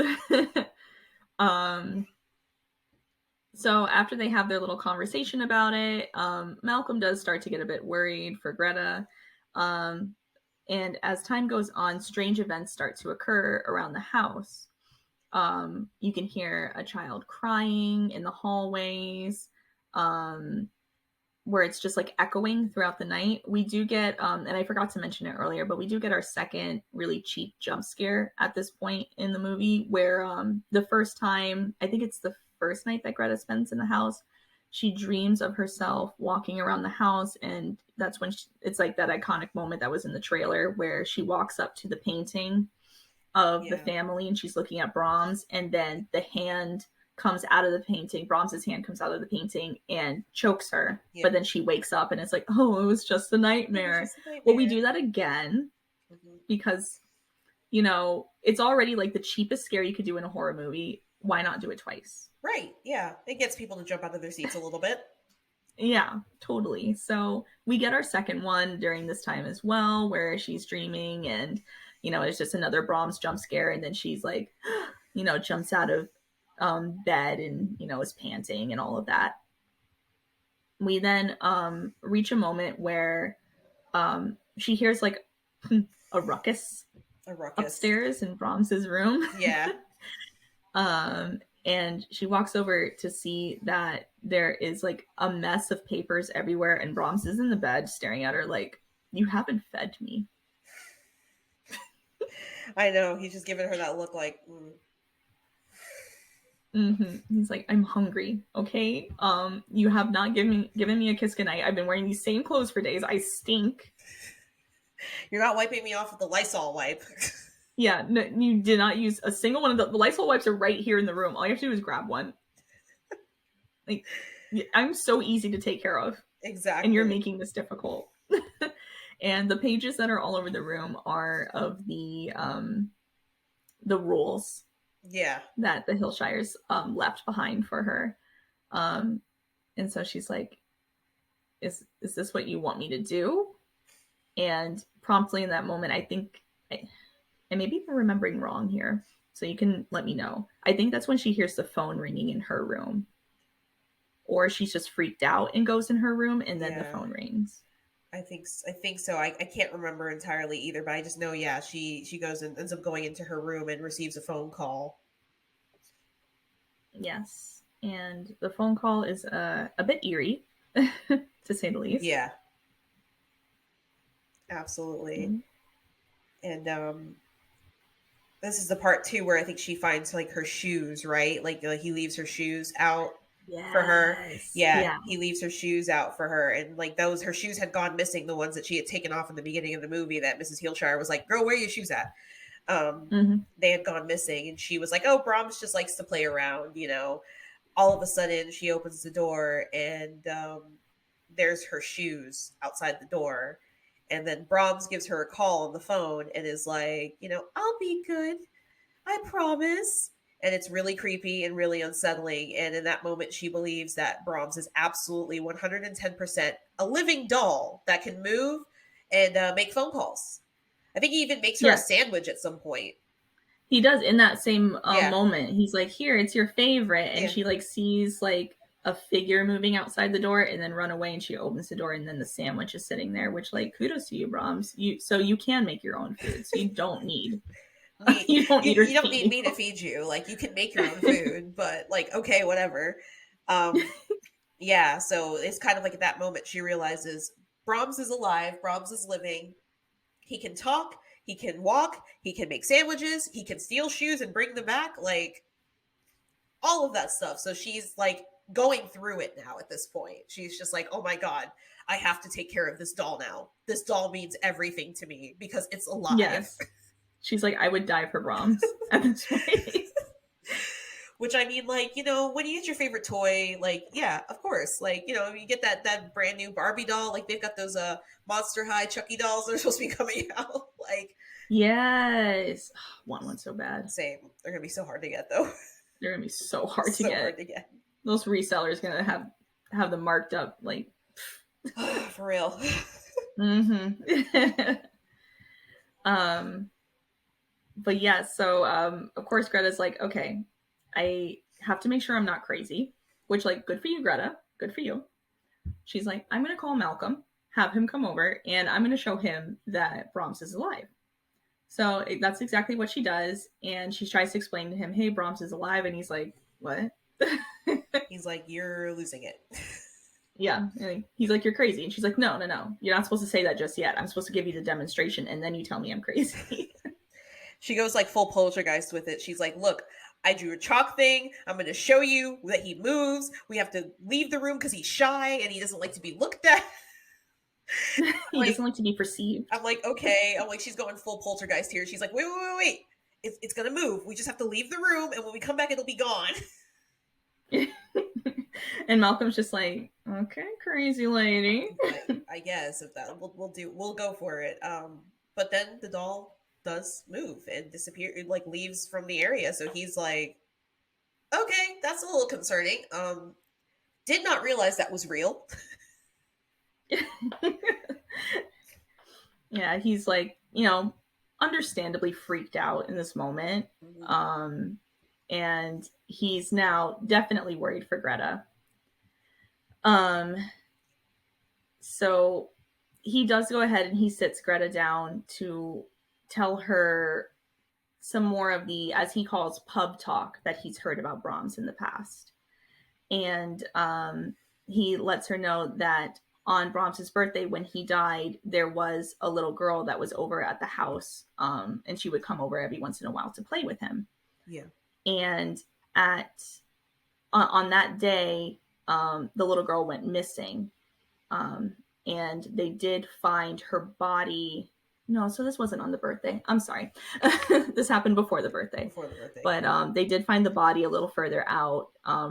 [SPEAKER 1] So after they have their little conversation about it, Malcolm does start to get a bit worried for Greta. And as time goes on, strange events start to occur around the house. You can hear a child crying in the hallways, where it's just like echoing throughout the night. We do get, and I forgot to mention it earlier, but we do get our second really cheap jump scare at this point in the movie, where the first time, I think it's the first night that Greta spends in the house, she dreams of herself walking around the house, and that's when it's like that iconic moment that was in the trailer where she walks up to the painting of the family and she's looking at Brahms, and then the hand comes out of the painting, Brahms's hand comes out of the painting and chokes her. Yeah. But then she wakes up and it's like, oh, it was just a nightmare. Well, we do that again because, it's already like the cheapest scare you could do in a horror movie. Why not do it twice?
[SPEAKER 2] Right. Yeah. It gets people to jump out of their seats a little bit.
[SPEAKER 1] Yeah, totally. So we get our second one during this time as well, where she's dreaming and, it's just another Brahms jump scare. And then she's like, jumps out of bed and, is panting and all of that. we then reach a moment where she hears like a ruckus upstairs in Brahms's room.
[SPEAKER 2] Yeah.
[SPEAKER 1] And she walks over to see that there is like a mess of papers everywhere, and Brahms is in the bed staring at her like, you haven't fed me.
[SPEAKER 2] I know, he's just giving her that look like,
[SPEAKER 1] He's like, I'm hungry, okay? You have not given me a kiss goodnight. I've been wearing these same clothes for days. I stink.
[SPEAKER 2] You're not wiping me off with the Lysol wipe.
[SPEAKER 1] Yeah, no, you did not use a single one of the Lysol wipes are right here in the room. All you have to do is grab one. Like, I'm so easy to take care of.
[SPEAKER 2] Exactly.
[SPEAKER 1] And you're making this difficult. And the pages that are all over the room are of the rules.
[SPEAKER 2] Yeah.
[SPEAKER 1] That the Hillshires left behind for her. And so she's like, is this what you want me to do? And promptly in that moment, I think, and maybe I'm remembering wrong here, so you can let me know. I think that's when she hears the phone ringing in her room. Or she's just freaked out and goes in her room, and then the phone rings.
[SPEAKER 2] I think so. I can't remember entirely either, but I just know, yeah, she goes and ends up going into her room and receives a phone call.
[SPEAKER 1] Yes. And the phone call is a bit eerie, to say the least.
[SPEAKER 2] Yeah. Absolutely. Mm-hmm. And this is the part too where I think she finds like her shoes, right? Like he leaves her shoes out for her. Yeah, he leaves her shoes out for her, and like her shoes had gone missing, the ones that she had taken off in the beginning of the movie that Mrs. Hillshire was like, girl, where are your shoes at? They had gone missing, and she was like, oh, Brahms just likes to play around, you know. All of a sudden she opens the door, and there's her shoes outside the door. And then Brahms gives her a call on the phone and is like, you know, I'll be good, I promise. And it's really creepy and really unsettling. And in that moment, she believes that Brahms is absolutely 110% a living doll that can move and make phone calls. I think he even makes her a sandwich at some point.
[SPEAKER 1] He does in that same moment. He's like, here, it's your favorite. And she like sees like a figure moving outside the door and then run away, and she opens the door, and then the sandwich is sitting there, which like, kudos to you, Brahms. You can make your own food, so you don't need
[SPEAKER 2] you don't need me to feed you. Like, you can make your own food, but like, okay, whatever. Yeah, so it's kind of like at that moment she realizes Brahms is alive, Brahms is living. He can talk, he can walk, he can make sandwiches, he can steal shoes and bring them back, like all of that stuff. So she's like going through it now at this point. She's just like, oh my God, I have to take care of this doll now. This doll means everything to me because it's alive.
[SPEAKER 1] Yes. She's like, I would die for Brahms at this point.
[SPEAKER 2] Which, I mean, like, you know, when you get your favorite toy, like, yeah, of course. Like, you know, you get that brand new Barbie doll. Like, they've got those Monster High Chucky dolls that are supposed to be coming out. Like,
[SPEAKER 1] yes. Want one so bad.
[SPEAKER 2] Same. They're going to be so hard to get, though.
[SPEAKER 1] They're going to be so hard to get. Those resellers going to have them marked up, like.
[SPEAKER 2] For real.
[SPEAKER 1] But yeah, so of course Greta's like, okay, I have to make sure I'm not crazy, which, like, good for you, Greta. Good for you. She's like, I'm going to call Malcolm, have him come over, and I'm going to show him that Brahms is alive. So that's exactly what she does. And she tries to explain to him, hey, Brahms is alive. And he's like, what?
[SPEAKER 2] He's like, you're losing it.
[SPEAKER 1] Yeah. He's like, you're crazy. And she's like, no. You're not supposed to say that just yet. I'm supposed to give you the demonstration, and then you tell me I'm crazy.
[SPEAKER 2] She goes like full poltergeist with it. She's like, look, I drew a chalk thing. I'm going to show you that he moves. We have to leave the room because he's shy and he doesn't like to be looked at.
[SPEAKER 1] He doesn't like to be perceived.
[SPEAKER 2] I'm like, okay. I'm like, she's going full poltergeist here. She's like, wait. It's going to move. We just have to leave the room, and when we come back, it'll be gone.
[SPEAKER 1] And Malcolm's just like, okay, crazy lady.
[SPEAKER 2] I guess if that we'll go for it. But then the doll does move and disappear. It like leaves from the area. So he's like, okay, that's a little concerning. Did not realize that was real.
[SPEAKER 1] Yeah, he's like, you know, understandably freaked out in this moment. Mm-hmm. And he's now definitely worried for Greta. So he does go ahead and he sits Greta down to tell her some more of the, as he calls, pub talk that he's heard about Brahms in the past. And he lets her know that on Brahms's birthday, when he died, there was a little girl that was over at the house, and she would come over every once in a while to play with him.
[SPEAKER 2] Yeah.
[SPEAKER 1] And on that day, the little girl went missing, and they did find her body. No, so this wasn't on the birthday. I'm sorry. This happened before the birthday.
[SPEAKER 2] Before the birthday.
[SPEAKER 1] But they did find the body a little further out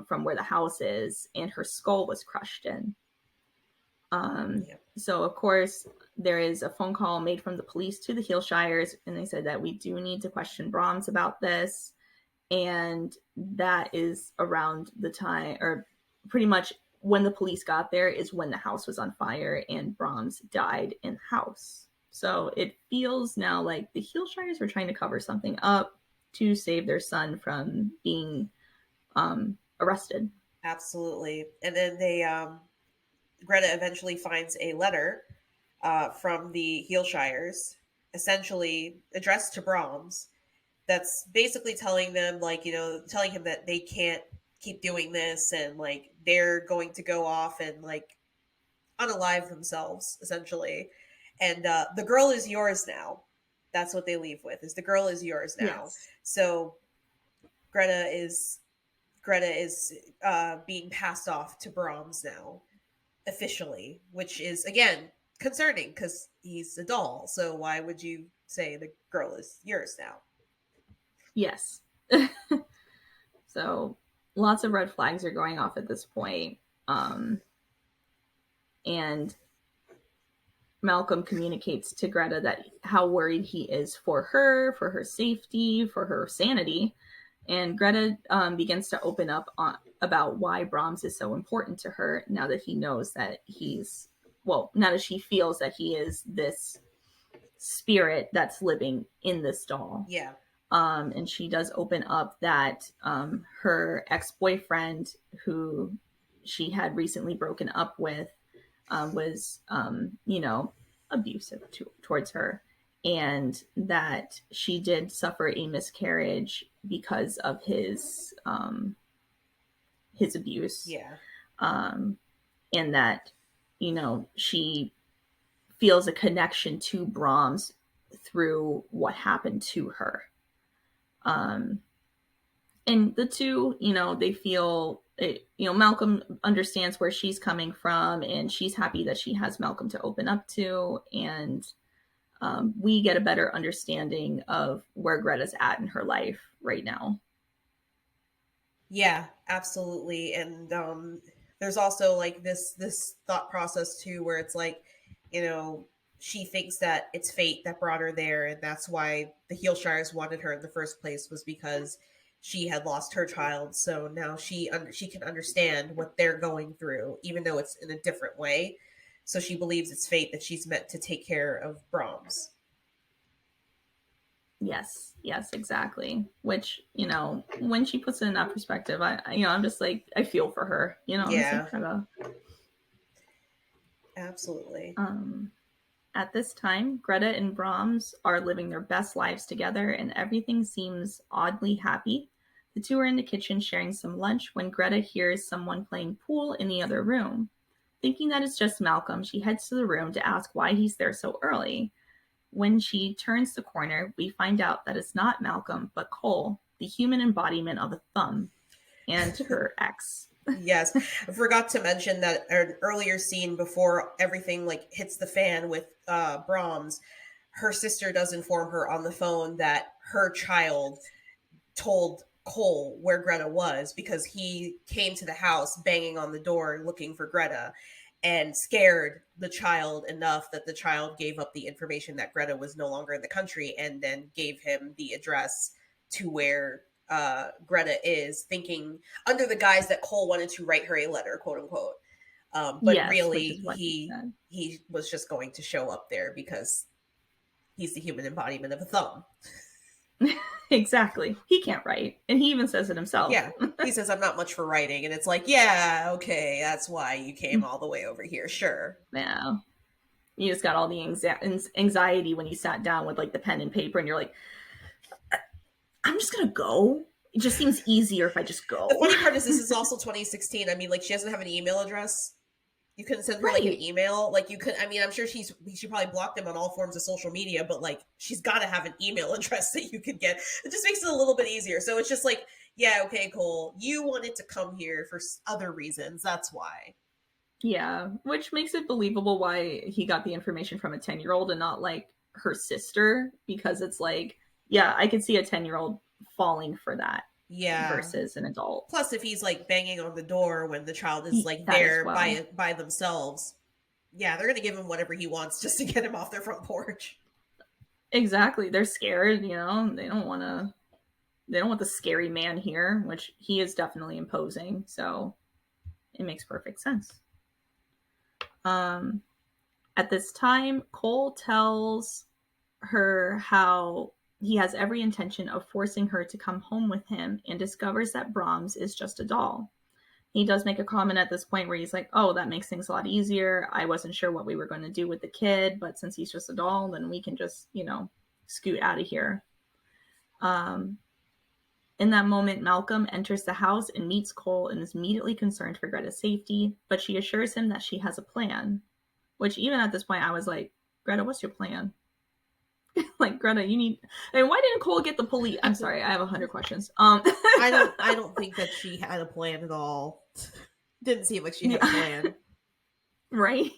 [SPEAKER 1] from where the house is, and her skull was crushed in. So, of course, there is a phone call made from the police to the Heelshires, and they said that we do need to question Brahms about this. And that is around the time, or pretty much when the police got there, is when the house was on fire and Brahms died in the house. So it feels now like the Heelshires were trying to cover something up to save their son from being arrested.
[SPEAKER 2] Absolutely. And then Greta eventually finds a letter from the Heelshires, essentially addressed to Brahms, that's basically telling them, like, telling him that they can't keep doing this, and like they're going to go off and like unalive themselves, essentially. And the girl is yours now. That's what they leave with, is the girl is yours now. Yes. So Greta is being passed off to Brahms now, officially, which is, again, concerning because he's a doll. So why would you say the girl is yours now?
[SPEAKER 1] Yes. So lots of red flags are going off at this point. And Malcolm communicates to Greta that how worried he is for her safety, for her sanity. And Greta begins to open up about why Brahms is so important to her now that he knows that now that she feels that he is this spirit that's living in this doll.
[SPEAKER 2] Yeah.
[SPEAKER 1] And she does open up that her ex-boyfriend, who she had recently broken up with, was, abusive towards her, and that she did suffer a miscarriage because of his abuse.
[SPEAKER 2] Yeah.
[SPEAKER 1] And that, she feels a connection to Brahms through what happened to her. And the two, they feel, Malcolm understands where she's coming from, and she's happy that she has Malcolm to open up to. And we get a better understanding of where Greta's at in her life right now.
[SPEAKER 2] Yeah, absolutely. And there's also like this thought process too, where it's like, she thinks that it's fate that brought her there, and that's why the Heelshires wanted her in the first place, was because she had lost her child. So now she can understand what they're going through, even though it's in a different way. So she believes it's fate that she's meant to take care of Brahms.
[SPEAKER 1] Yes, exactly. Which, when she puts it in that perspective, I'm just like, I feel for her,
[SPEAKER 2] Yeah.
[SPEAKER 1] Absolutely. At this time, Greta and Brahms are living their best lives together, and everything seems oddly happy. The two are in the kitchen sharing some lunch when Greta hears someone playing pool in the other room. Thinking that it's just Malcolm, she heads to the room to ask why he's there so early. When she turns the corner, we find out that it's not Malcolm, but Cole, the human embodiment of a thumb, and her ex.
[SPEAKER 2] Yes. I forgot to mention that an earlier scene before everything like hits the fan with Brahms, her sister does inform her on the phone that her child told Cole where Greta was, because he came to the house banging on the door looking for Greta, and scared the child enough that the child gave up the information that Greta was no longer in the country, and then gave him the address to where Greta is, thinking under the guise that Cole wanted to write her a letter, quote unquote. But yes, really he was just going to show up there because he's the human embodiment of a thumb.
[SPEAKER 1] Exactly. He can't write. And he even says it himself.
[SPEAKER 2] Yeah. He says, I'm not much for writing. And it's like, yeah, okay, that's why you came all the way over here. Sure.
[SPEAKER 1] Yeah. You just got all the anxiety when you sat down with like the pen and paper and you're like, I'm just going to go. It just seems easier if I just go.
[SPEAKER 2] The funny part is this is also 2016. I mean, like, she doesn't have an email address. You couldn't send her like an email. Like, you could, I mean, I'm sure she probably blocked him on all forms of social media, but like, she's got to have an email address that you could get. It just makes it a little bit easier. So it's just like, yeah, okay, Cole, you wanted to come here for other reasons. That's why.
[SPEAKER 1] Yeah, which makes it believable why he got the information from a 10-year-old and not like her sister, because it's like, yeah, I could see a 10-year-old falling for that.
[SPEAKER 2] Yeah.
[SPEAKER 1] Versus an adult.
[SPEAKER 2] Plus, if he's like banging on the door when the child is like there by themselves, yeah, they're going to give him whatever he wants just to get him off their front porch.
[SPEAKER 1] Exactly. They're scared, you know, they don't want the scary man here, which he is definitely imposing. So it makes perfect sense. At this time, Cole tells her how he has every intention of forcing her to come home with him and discovers that Brahms is just a doll. He does make a comment at this point where he's like, oh, that makes things a lot easier. I wasn't sure what we were going to do with the kid, but since he's just a doll, then we can just, you know, scoot out of here. In that moment, Malcolm enters the house and meets Cole and is immediately concerned for Greta's safety, but she assures him that she has a plan, which even at this point, I was like, Greta, what's your plan? Like, Greta, you need. And why didn't Cole get the police? I'm sorry, I have 100 questions.
[SPEAKER 2] I don't think that she had a plan at all. Didn't seem like she had a plan.
[SPEAKER 1] Right?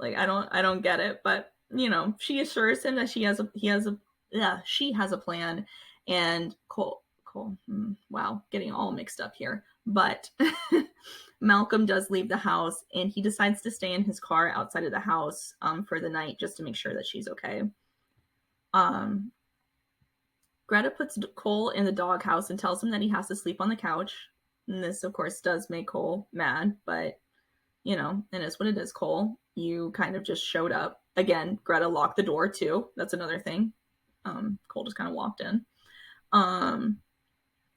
[SPEAKER 1] Like, I don't get it, but you know, she assures him that she has a plan, and Cole, wow, getting all mixed up here. But Malcolm does leave the house, and he decides to stay in his car outside of the house for the night just to make sure that she's okay. Greta puts Cole in the doghouse and tells him that he has to sleep on the couch. And this, of course, does make Cole mad, but, you know, it is what it is, Cole. You kind of just showed up. Again, Greta locked the door, too. That's another thing. Cole just kind of walked in.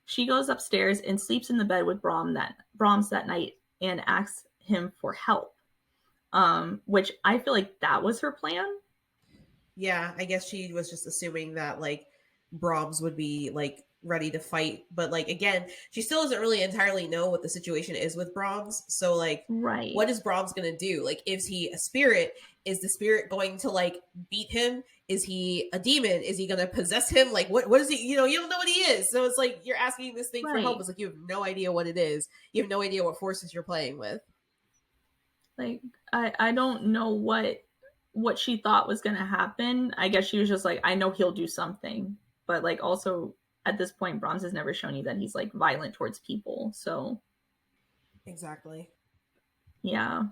[SPEAKER 1] She goes upstairs and sleeps in the bed with Brahms that night and asks him for help, which I feel like that was her plan.
[SPEAKER 2] Yeah, I guess she was just assuming that, like, Brahms would be, like, ready to fight. But, like, again, she still doesn't really entirely know what the situation is with Brahms. So, like,
[SPEAKER 1] right.
[SPEAKER 2] What is Brahms going to do? Like, is he a spirit? Is the spirit going to, like, beat him? Is he a demon? Is he going to possess him? Like, what is he? You know, you don't know what he is. So it's like you're asking this thing for help. It's like you have no idea what it is. You have no idea what forces you're playing with.
[SPEAKER 1] Like, I don't know what she thought was going to happen. I guess she was just like, I know he'll do something. But, like, also, at this point, Brahms has never shown you that he's, like, violent towards people. So.
[SPEAKER 2] Exactly.
[SPEAKER 1] Yeah.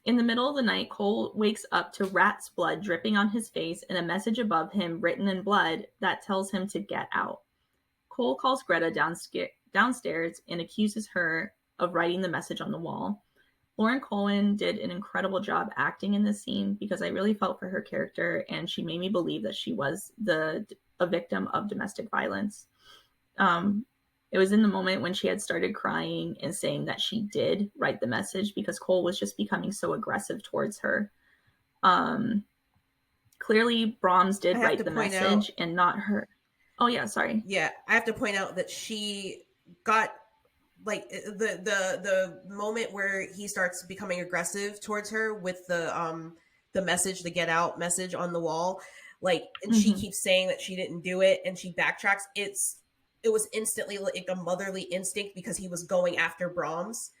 [SPEAKER 1] In the middle of the night, Cole wakes up to rat's blood dripping on his face and a message above him written in blood that tells him to get out. Cole calls Greta downstairs and accuses her of writing the message on the wall. Lauren Cohen did an incredible job acting in this scene because I really felt for her character, and she made me believe that she was a victim of domestic violence. It was in the moment when she had started crying and saying that she did write the message because Cole was just becoming so aggressive towards her. Clearly, Brahms did write the message and not her. Oh, yeah, sorry.
[SPEAKER 2] Yeah, I have to point out that she got, like, the moment where he starts becoming aggressive towards her with the message, the get out message on the wall, like, and she keeps saying that she didn't do it and she backtracks. It was instantly like a motherly instinct because he was going after Brahms,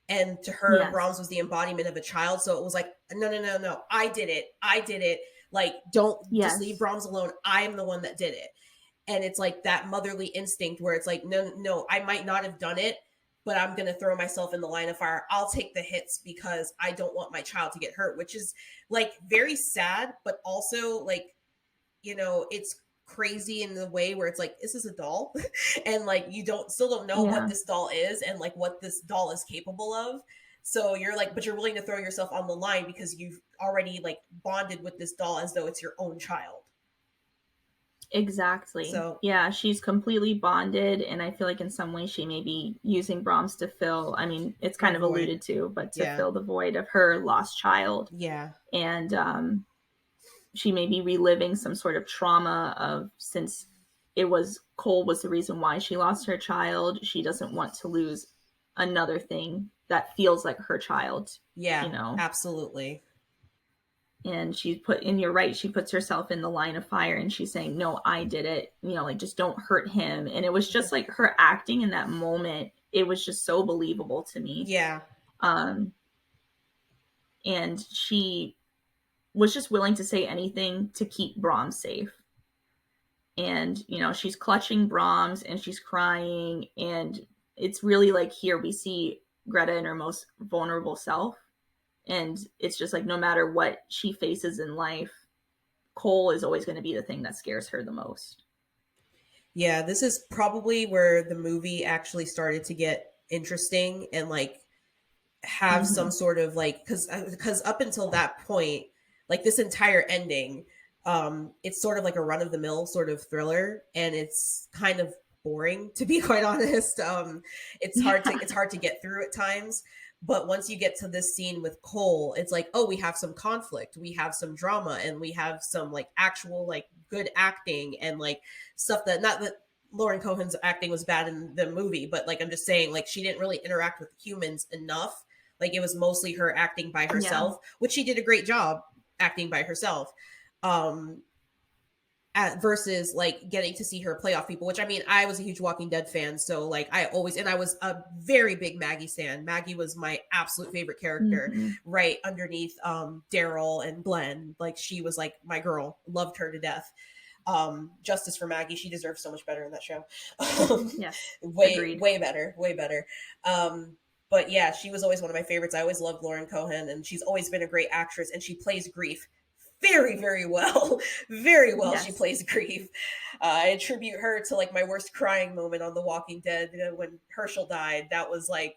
[SPEAKER 2] and to her, Brahms was the embodiment of a child. So it was like, no, I did it. Like, don't just leave Brahms alone. I am the one that did it. And it's like that motherly instinct where it's like, no, I might not have done it, but I'm going to throw myself in the line of fire. I'll take the hits because I don't want my child to get hurt, which is, like, very sad, but also, like, you know, it's crazy in the way where it's like, this is a doll and, like, you still don't know what this doll is and, like, what this doll is capable of. So you're like, but you're willing to throw yourself on the line because you've already like bonded with this doll as though it's your own child.
[SPEAKER 1] Exactly.
[SPEAKER 2] So
[SPEAKER 1] yeah, she's completely bonded, and I feel like in some way she may be using Brahms to fill, I mean, it's kind of alluded to, but to fill the void of her lost child.
[SPEAKER 2] Yeah.
[SPEAKER 1] And she may be reliving some sort of trauma of, since Cole was the reason why she lost her child, she doesn't want to lose another thing that feels like her child.
[SPEAKER 2] Yeah, absolutely.
[SPEAKER 1] And you're right, she puts herself in the line of fire, and she's saying, no, I did it, like, just don't hurt him. And it was just like her acting in that moment, it was just so believable to me.
[SPEAKER 2] Yeah.
[SPEAKER 1] And she was just willing to say anything to keep Brahms safe. And she's clutching Brahms and she's crying, and it's really like, here we see Greta in her most vulnerable self. And it's just like, no matter what she faces in life, Cole is always going to be the thing that scares her the most.
[SPEAKER 2] Yeah, this is probably where the movie actually started to get interesting and like have some sort of like, because up until that point, like this entire ending, it's sort of like a run of the mill sort of thriller, and it's kind of boring, to be quite honest. It's hard to get through at times. But once you get to this scene with Cole, it's like, oh, we have some conflict, we have some drama, and we have some like actual like good acting and like stuff that, not that Lauren Cohan's acting was bad in the movie, but like, I'm just saying, like, she didn't really interact with humans enough. Like, it was mostly her acting by herself, which she did a great job acting by herself. Versus like getting to see her play off people, which, I mean, I was a huge Walking Dead fan, so like I was a very big Maggie stan. Maggie was my absolute favorite character, right underneath Daryl and Glenn. Like, she was like my girl, loved her to death. Justice for Maggie, she deserves so much better in that show.
[SPEAKER 1] Yes,
[SPEAKER 2] way better. But yeah, she was always one of my favorites. I always loved Lauren Cohan, and she's always been a great actress, and she plays grief very, very well. Very well. Yes. She plays grief. I attribute her to like my worst crying moment on The Walking Dead when Herschel died. That was like,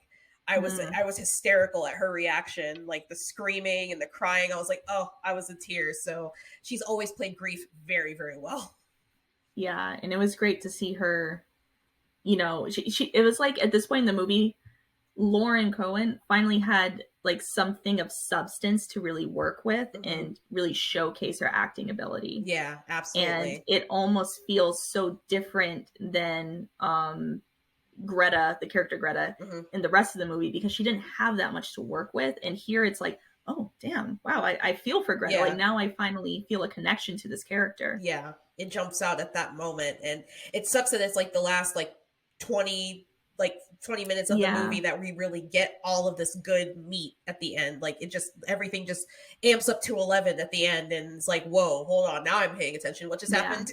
[SPEAKER 2] I was hysterical at her reaction, like the screaming and the crying. I was like, oh, I was in tears. So she's always played grief very, very well.
[SPEAKER 1] Yeah, and it was great to see her. It was like, at this point in the movie, Lauren Cohan finally had like something of substance to really work with and really showcase her acting ability.
[SPEAKER 2] Yeah, absolutely.
[SPEAKER 1] And it almost feels so different than Greta, the character Greta, in the rest of the movie, because she didn't have that much to work with. And here it's like, oh, damn, wow, I feel for Greta. Yeah. Like, now I finally feel a connection to this character.
[SPEAKER 2] Yeah, it jumps out at that moment. And it sucks that it's like the last like 20 minutes of the movie that we really get all of this good meat at the end. Like, everything just amps up to 11 at the end, and it's like, whoa, hold on, now I'm paying attention. What just happened?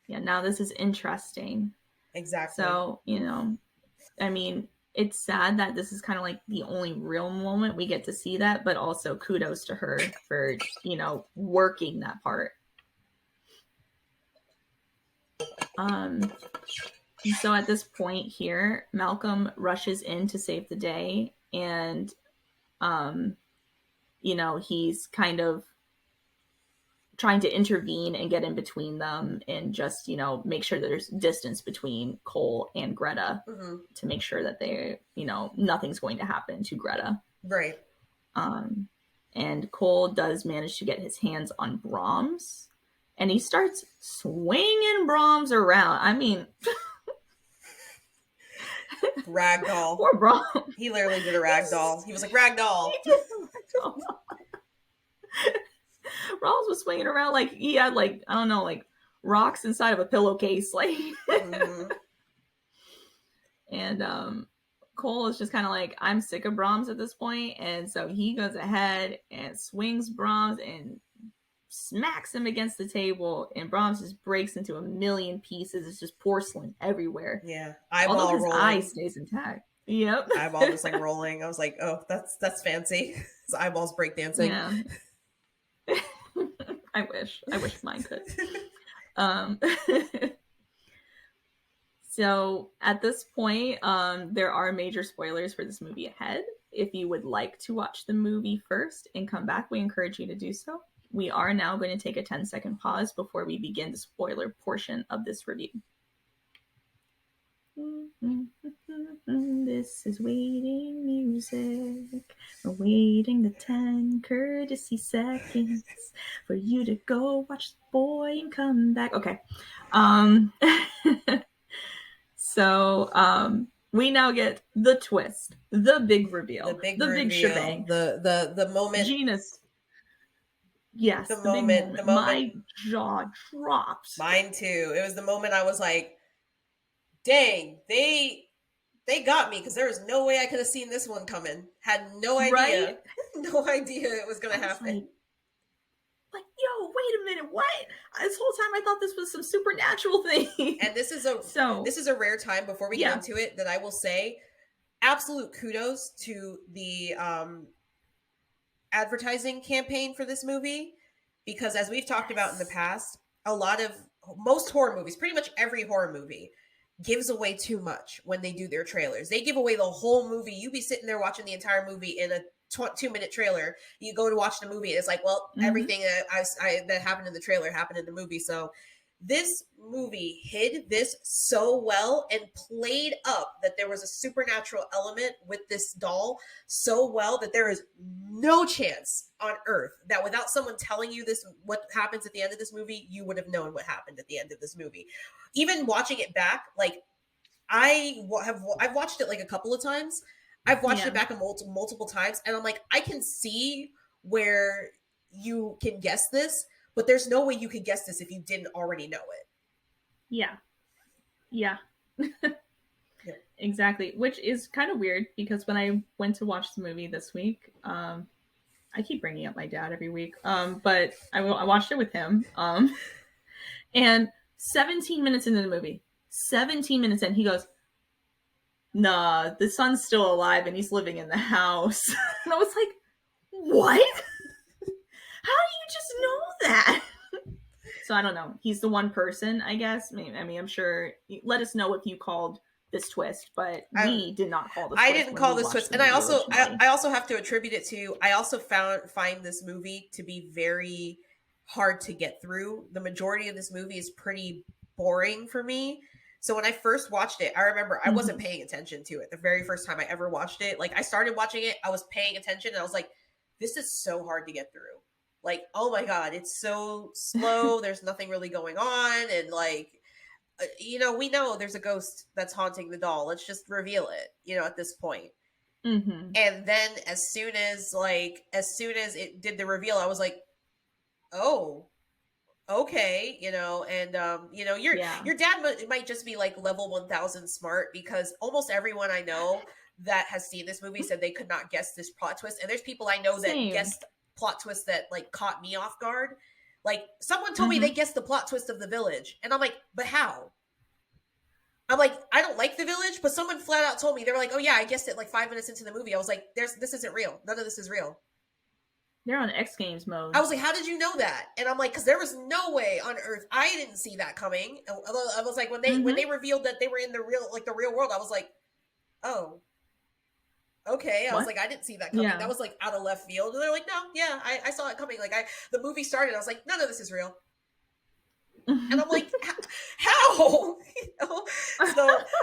[SPEAKER 1] Yeah, now this is interesting.
[SPEAKER 2] Exactly.
[SPEAKER 1] So, I mean, it's sad that this is kind of like the only real moment we get to see that, but also kudos to her for, working that part. So at this point here, Malcolm rushes in to save the day, and, he's kind of trying to intervene and get in between them and just, make sure that there's distance between Cole and Greta to make sure that they, nothing's going to happen to Greta.
[SPEAKER 2] Right.
[SPEAKER 1] And Cole does manage to get his hands on Brahms, and he starts swinging Brahms around. I mean...
[SPEAKER 2] Ragdoll.
[SPEAKER 1] Poor Brahms.
[SPEAKER 2] He literally did a ragdoll. He was like, ragdoll.
[SPEAKER 1] Brahms was swinging around like he had, like, I don't know, like rocks inside of a pillowcase. Like, and Cole is just kind of like, I'm sick of Brahms at this point. And so he goes ahead and swings Brahms and smacks him against the table, and Brahms just breaks into a million pieces. It's just porcelain everywhere.
[SPEAKER 2] Yeah.
[SPEAKER 1] Although his eye stays intact. Yep.
[SPEAKER 2] Eyeball was like rolling. I was like, oh, that's fancy. His eyeballs break dancing.
[SPEAKER 1] Yeah. I wish mine could. So at this point, there are major spoilers for this movie ahead. if you would like to watch the movie first and come back, we encourage you to do so. We are now going to take a 10-second pause before we begin the spoiler portion of this review. This is waiting music. We're waiting the 10 courtesy seconds for you to go watch the boy and come back. Okay. So we now get the twist, the big reveal, the big shebang,
[SPEAKER 2] the moment.
[SPEAKER 1] Genus. Yes, the moment. My jaw drops.
[SPEAKER 2] Mine too. It was the moment I was like, dang, they got me, because there was no way I could have seen this one coming. Had no idea. Right? No idea it was going to happen.
[SPEAKER 1] Like, yo, wait a minute, what? This whole time I thought this was some supernatural thing.
[SPEAKER 2] And this is a rare time, before we get into it, that I will say absolute kudos to the advertising campaign for this movie, because as we've talked about in the past, most horror movies, pretty much every horror movie, gives away too much when they do their trailers. They give away the whole movie. You be sitting there watching the entire movie in a 2-minute trailer. You go to watch the movie, and it's like, well, everything that happened in the trailer happened in the movie. So this movie hid this so well and played up that there was a supernatural element with this doll so well that there is no chance on earth that without someone telling you this, what happens at the end of this movie, you would have known what happened at the end of this movie. Even watching it back, like I've watched it like a couple of times. I've watched it back multiple times, and I'm like, I can see where you can guess this, but there's no way you could guess this if you didn't already know it.
[SPEAKER 1] Yeah. Exactly. Which is kind of weird, because when I went to watch the movie this week, I keep bringing up my dad every week, but I watched it with him, and 17 minutes into the movie, 17 minutes in, he goes, nah, the son's still alive and he's living in the house. And I was like, what? How do you just know that? So I don't know. He's the one person, I guess. I mean, I'm sure. Let us know if you called this twist, but we did not call this twist.
[SPEAKER 2] I didn't call this twist. And I also have to attribute it to, I also find this movie to be very hard to get through. The majority of this movie is pretty boring for me. So when I first watched it, I remember I wasn't paying attention to it. The very first time I ever watched it, like I started watching it, I was paying attention, and I was like, this is so hard to get through. Like, oh my God, it's so slow. There's nothing really going on. And like, we know there's a ghost that's haunting the doll. Let's just reveal it, at this point. And then as soon as it did the reveal, I was like, oh, okay, and your dad might just be like level 1000 smart, because almost everyone I know that has seen this movie said they could not guess this plot twist. And there's people I know that guessed plot twists that like caught me off guard. Like someone told me they guessed the plot twist of The Village, and I'm like, but how? I'm like, I don't like The Village, but someone flat out told me, they were like, oh yeah, I guessed it like 5 minutes into the movie. I was like, this isn't real. None of this is real.
[SPEAKER 1] They're on X Games mode.
[SPEAKER 2] I was like, how did you know that? And I'm like, because there was no way on earth. I didn't see that coming. I was like, when they revealed that they were in the real world, I was like, oh, okay. I was like, I didn't see that coming. That was like out of left field. And they're like, no, yeah, I saw it coming. Like the movie started, I was like, none of this is real. And I'm like, how?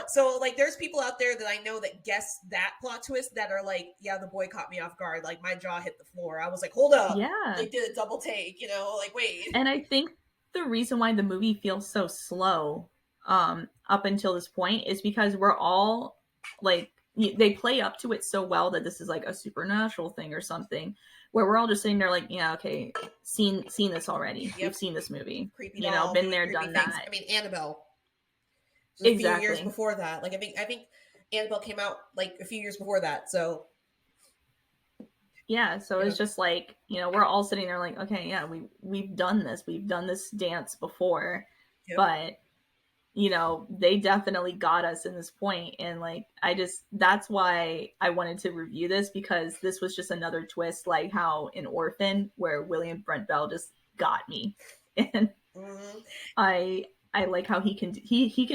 [SPEAKER 2] So like there's people out there that I know that guess that plot twist that are like, yeah, the boy caught me off guard. Like my jaw hit the floor. I was like, hold up.
[SPEAKER 1] Yeah.
[SPEAKER 2] They did a double take, like wait.
[SPEAKER 1] And I think the reason why the movie feels so slow up until this point is because we're all like, they play up to it so well that this is like a supernatural thing or something, where we're all just sitting there like, yeah, okay, seen this already. Yep. We've seen this movie.
[SPEAKER 2] Creepy doll,
[SPEAKER 1] been there, done things.
[SPEAKER 2] That. I mean, Annabelle. A few years before that. Like I think Annabelle came out like a few years before that. So
[SPEAKER 1] yeah, so it's just like, we're all sitting there like, okay, yeah, we've done this. We've done this dance before. Yep. But they definitely got us in this point. And like, that's why I wanted to review this, because this was just another twist, like how in Orphan, where William Brent Bell just got me. And I I like how he can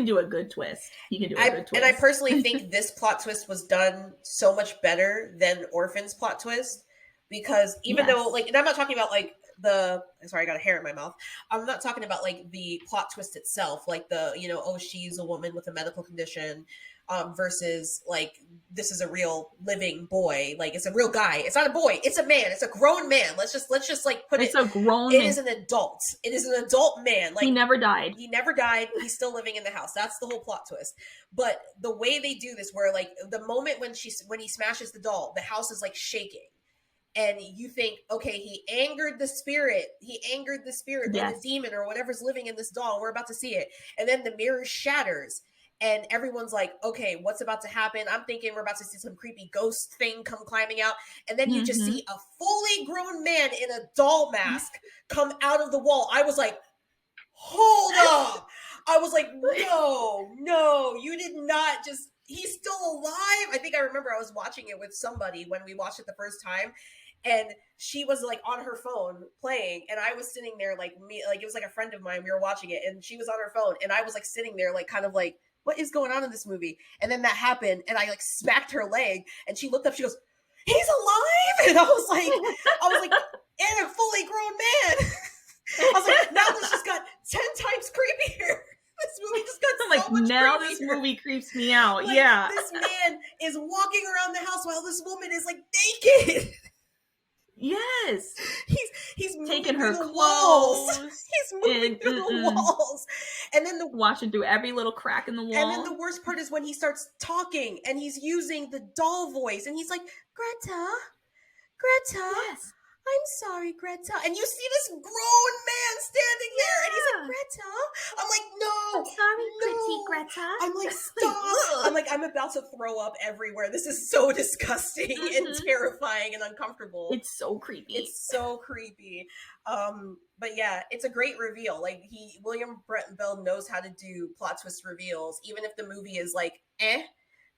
[SPEAKER 1] do a good twist. He can do a good twist.
[SPEAKER 2] And I personally think this plot twist was done so much better than Orphan's plot twist, because even though, like, and I'm not talking about like sorry, I got a hair in my mouth. I'm not talking about like the plot twist itself, like the, you know, oh, she's a woman with a medical condition, versus like this is a real living boy, like it's a real guy. It's not a boy, it's a man, it's a grown man. Let's just like put
[SPEAKER 1] it's a grown
[SPEAKER 2] it
[SPEAKER 1] man.
[SPEAKER 2] Is an adult. It is an adult man. Like
[SPEAKER 1] he never died.
[SPEAKER 2] He's still living in the house. That's the whole plot twist. But the way they do this, where like the moment when he smashes the doll, the house is like shaking. And you think, okay, he angered the spirit. Or the demon or whatever's living in this doll. We're about to see it. And then the mirror shatters. And everyone's like, okay, what's about to happen? I'm thinking we're about to see some creepy ghost thing come climbing out. And then you just see a fully grown man in a doll mask come out of the wall. I was like, hold up. I was like, no, you did not just, he's still alive. I think I remember I was watching it with somebody when we watched it the first time. And she was like on her phone playing, and I was sitting there like it was like a friend of mine. We were watching it, and she was on her phone, and I was like sitting there like kind of like, what is going on in this movie? And then that happened, and I like smacked her leg, and she looked up. She goes, "He's alive!" And I was like, and a fully grown man. I was like, now this just got 10 times creepier. This movie just got so much
[SPEAKER 1] now
[SPEAKER 2] creepier.
[SPEAKER 1] This movie creeps me out.
[SPEAKER 2] Like,
[SPEAKER 1] yeah,
[SPEAKER 2] this man is walking around the house while this woman is like naked.
[SPEAKER 1] Yes,
[SPEAKER 2] he's
[SPEAKER 1] taking her
[SPEAKER 2] the
[SPEAKER 1] clothes.
[SPEAKER 2] Walls. He's moving through the walls, and then
[SPEAKER 1] watching through every little crack in the wall.
[SPEAKER 2] And then the worst part is when he starts talking and he's using the doll voice, and he's like, Greta, yes. I'm sorry, Greta. And you see this grown man standing there, and he's like, Greta. I'm like, no.
[SPEAKER 1] I'm sorry, pretty Greta.
[SPEAKER 2] I'm like, stop. I'm like, I'm about to throw up everywhere. This is so disgusting and terrifying and uncomfortable.
[SPEAKER 1] It's so creepy.
[SPEAKER 2] But yeah, it's a great reveal. Like William Brent Bell knows how to do plot twist reveals, even if the movie is like,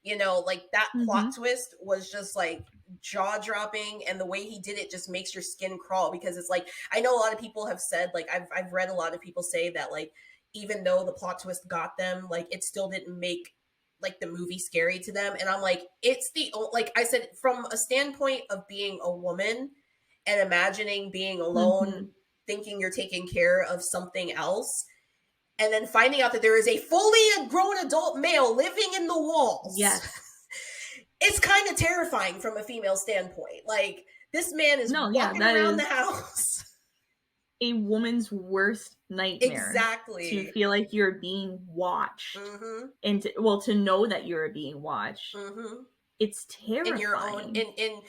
[SPEAKER 2] you know, like that plot twist was just like jaw-dropping, and the way he did it just makes your skin crawl, because it's like, I know a lot of people have said, like I've read a lot of people say that like even though the plot twist got them, like it still didn't make like the movie scary to them. And I'm like, it's like I said, from a standpoint of being a woman and imagining being alone, thinking you're taking care of something else, and then finding out that there is a fully grown adult male living in the walls.
[SPEAKER 1] Yes.
[SPEAKER 2] It's kind of terrifying from a female standpoint. Like, this man is walking around the house.
[SPEAKER 1] A woman's worst nightmare.
[SPEAKER 2] Exactly.
[SPEAKER 1] To feel like you're being watched. And to know that you're being watched. It's terrifying.
[SPEAKER 2] In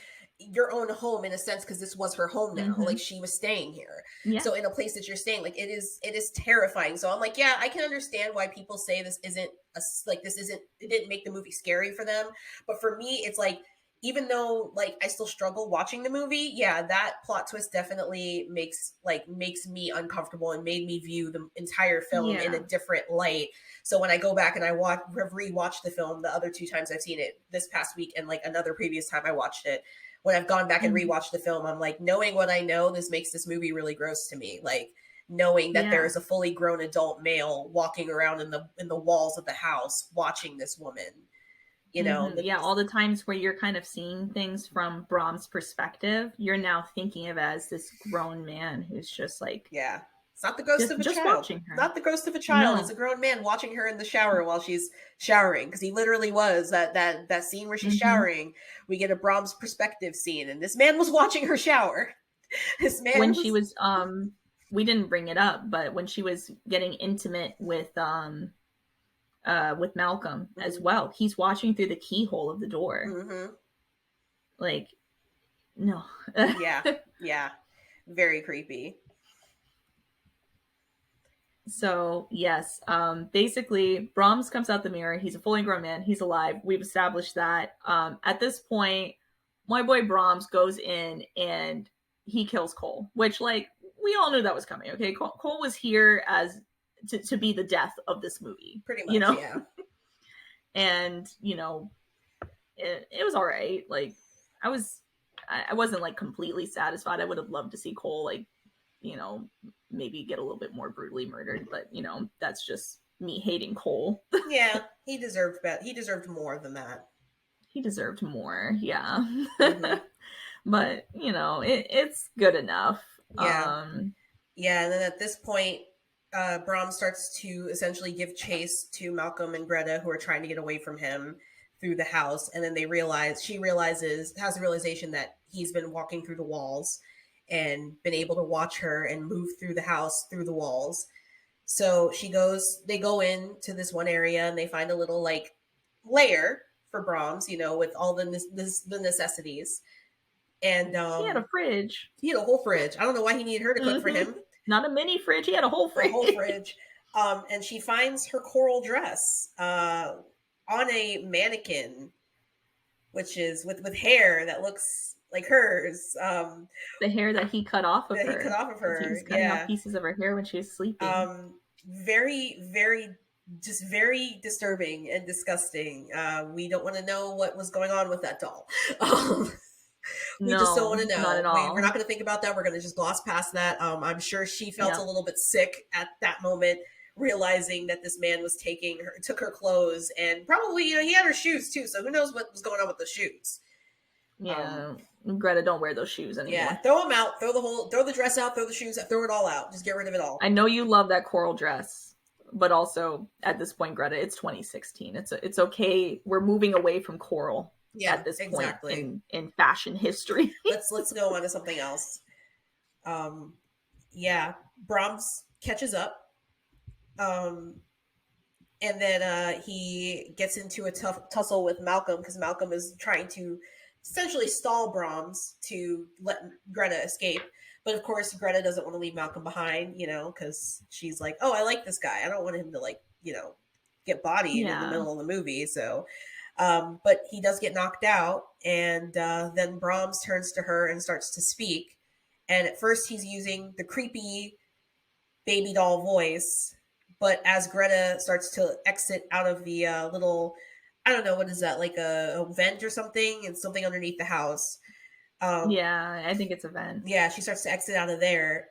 [SPEAKER 2] your own home, in a sense, because this was her home now. Like, she was staying here. Yeah. So in a place that you're staying, like, it is terrifying. So I'm like, yeah, I can understand why people say this isn't it didn't make the movie scary for them. But for me, it's like, even though like I still struggle watching the movie, yeah, that plot twist definitely makes me uncomfortable and made me view the entire film in a different light. So when I go back and I rewatch the film the other 2 times I've seen it this past week, and like another previous time I watched it, when I've gone back and rewatched the film, I'm like, knowing what I know, this makes this movie really gross to me. Like, knowing that there is a fully grown adult male walking around in the walls of the house watching this woman. You know,
[SPEAKER 1] all the times where you're kind of seeing things from Brahms' perspective, you're now thinking of as this grown man who's just like,
[SPEAKER 2] it's not the ghost of a child. Not the ghost of a child. No. It's a grown man watching her in the shower while she's showering, because he literally was that scene where she's showering. We get a Brahms perspective scene, and this man was watching her shower. This man
[SPEAKER 1] she was we didn't bring it up, but when she was getting intimate with Malcolm as well, he's watching through the keyhole of the door. Like, no.
[SPEAKER 2] yeah, very creepy.
[SPEAKER 1] So yes, basically Brahms comes out the mirror. He's a fully grown man. He's alive. We've established that. At this point, my boy Brahms goes in and he kills Cole, which, like, we all knew that was coming. Okay, Cole was here as to be the death of this movie,
[SPEAKER 2] pretty much. Yeah.
[SPEAKER 1] And it was all right. Like, I wasn't like completely satisfied. I would have loved to see Cole like you know, maybe get a little bit more brutally murdered. But, you know, that's just me hating Cole.
[SPEAKER 2] Yeah, he deserved more than that.
[SPEAKER 1] He deserved more, yeah. Mm-hmm. But, you know, it's good enough.
[SPEAKER 2] Yeah. Yeah, and then at this point, Brom starts to essentially give chase to Malcolm and Greta, who are trying to get away from him through the house. And then has a realization that he's been walking through the walls and been able to watch her and move through the house through the walls. So they go into this one area and they find a little like lair for Brahms, you know, with all the necessities. And
[SPEAKER 1] he had a fridge.
[SPEAKER 2] He had a whole fridge. I don't know why he needed her to cook for him.
[SPEAKER 1] Not a mini fridge. He had a whole fridge.
[SPEAKER 2] A whole fridge. And she finds her coral dress on a mannequin, which is with hair that looks like hers.
[SPEAKER 1] The hair that he cut off of her.
[SPEAKER 2] He cut off of her.
[SPEAKER 1] He was cutting off pieces of her hair when she was sleeping.
[SPEAKER 2] Very, very, just very disturbing and disgusting. We don't want to know what was going on with that doll. We just don't want to know.
[SPEAKER 1] Not at all.
[SPEAKER 2] We're not going to think about that. We're going to just gloss past that. I'm sure she felt a little bit sick at that moment, realizing that this man took her clothes, and probably, you know, he had her shoes too. So who knows what was going on with the shoes?
[SPEAKER 1] Yeah, Greta, don't wear those shoes anymore.
[SPEAKER 2] Yeah, throw them out. Throw the dress out. Throw the shoes out. Throw it all out. Just get rid of it all.
[SPEAKER 1] I know you love that coral dress, but also at this point, Greta, it's 2016. It's okay. We're moving away from coral. Yeah, at this point in fashion history.
[SPEAKER 2] let's go on to something else. Yeah, Brahms catches up. And then he gets into a tussle with Malcolm, because Malcolm is trying to essentially stall Brahms to let Greta escape. But of course, Greta doesn't want to leave Malcolm behind, you know, because she's like, oh, I like this guy. I don't want him to, like, you know, get bodied in the middle of the movie. So, but he does get knocked out. And then Brahms turns to her and starts to speak. And at first he's using the creepy baby doll voice. But as Greta starts to exit out of the little, I don't know, what is that, like a vent or something? It's something underneath the house.
[SPEAKER 1] Yeah, I think it's a vent.
[SPEAKER 2] Yeah, she starts to exit out of there.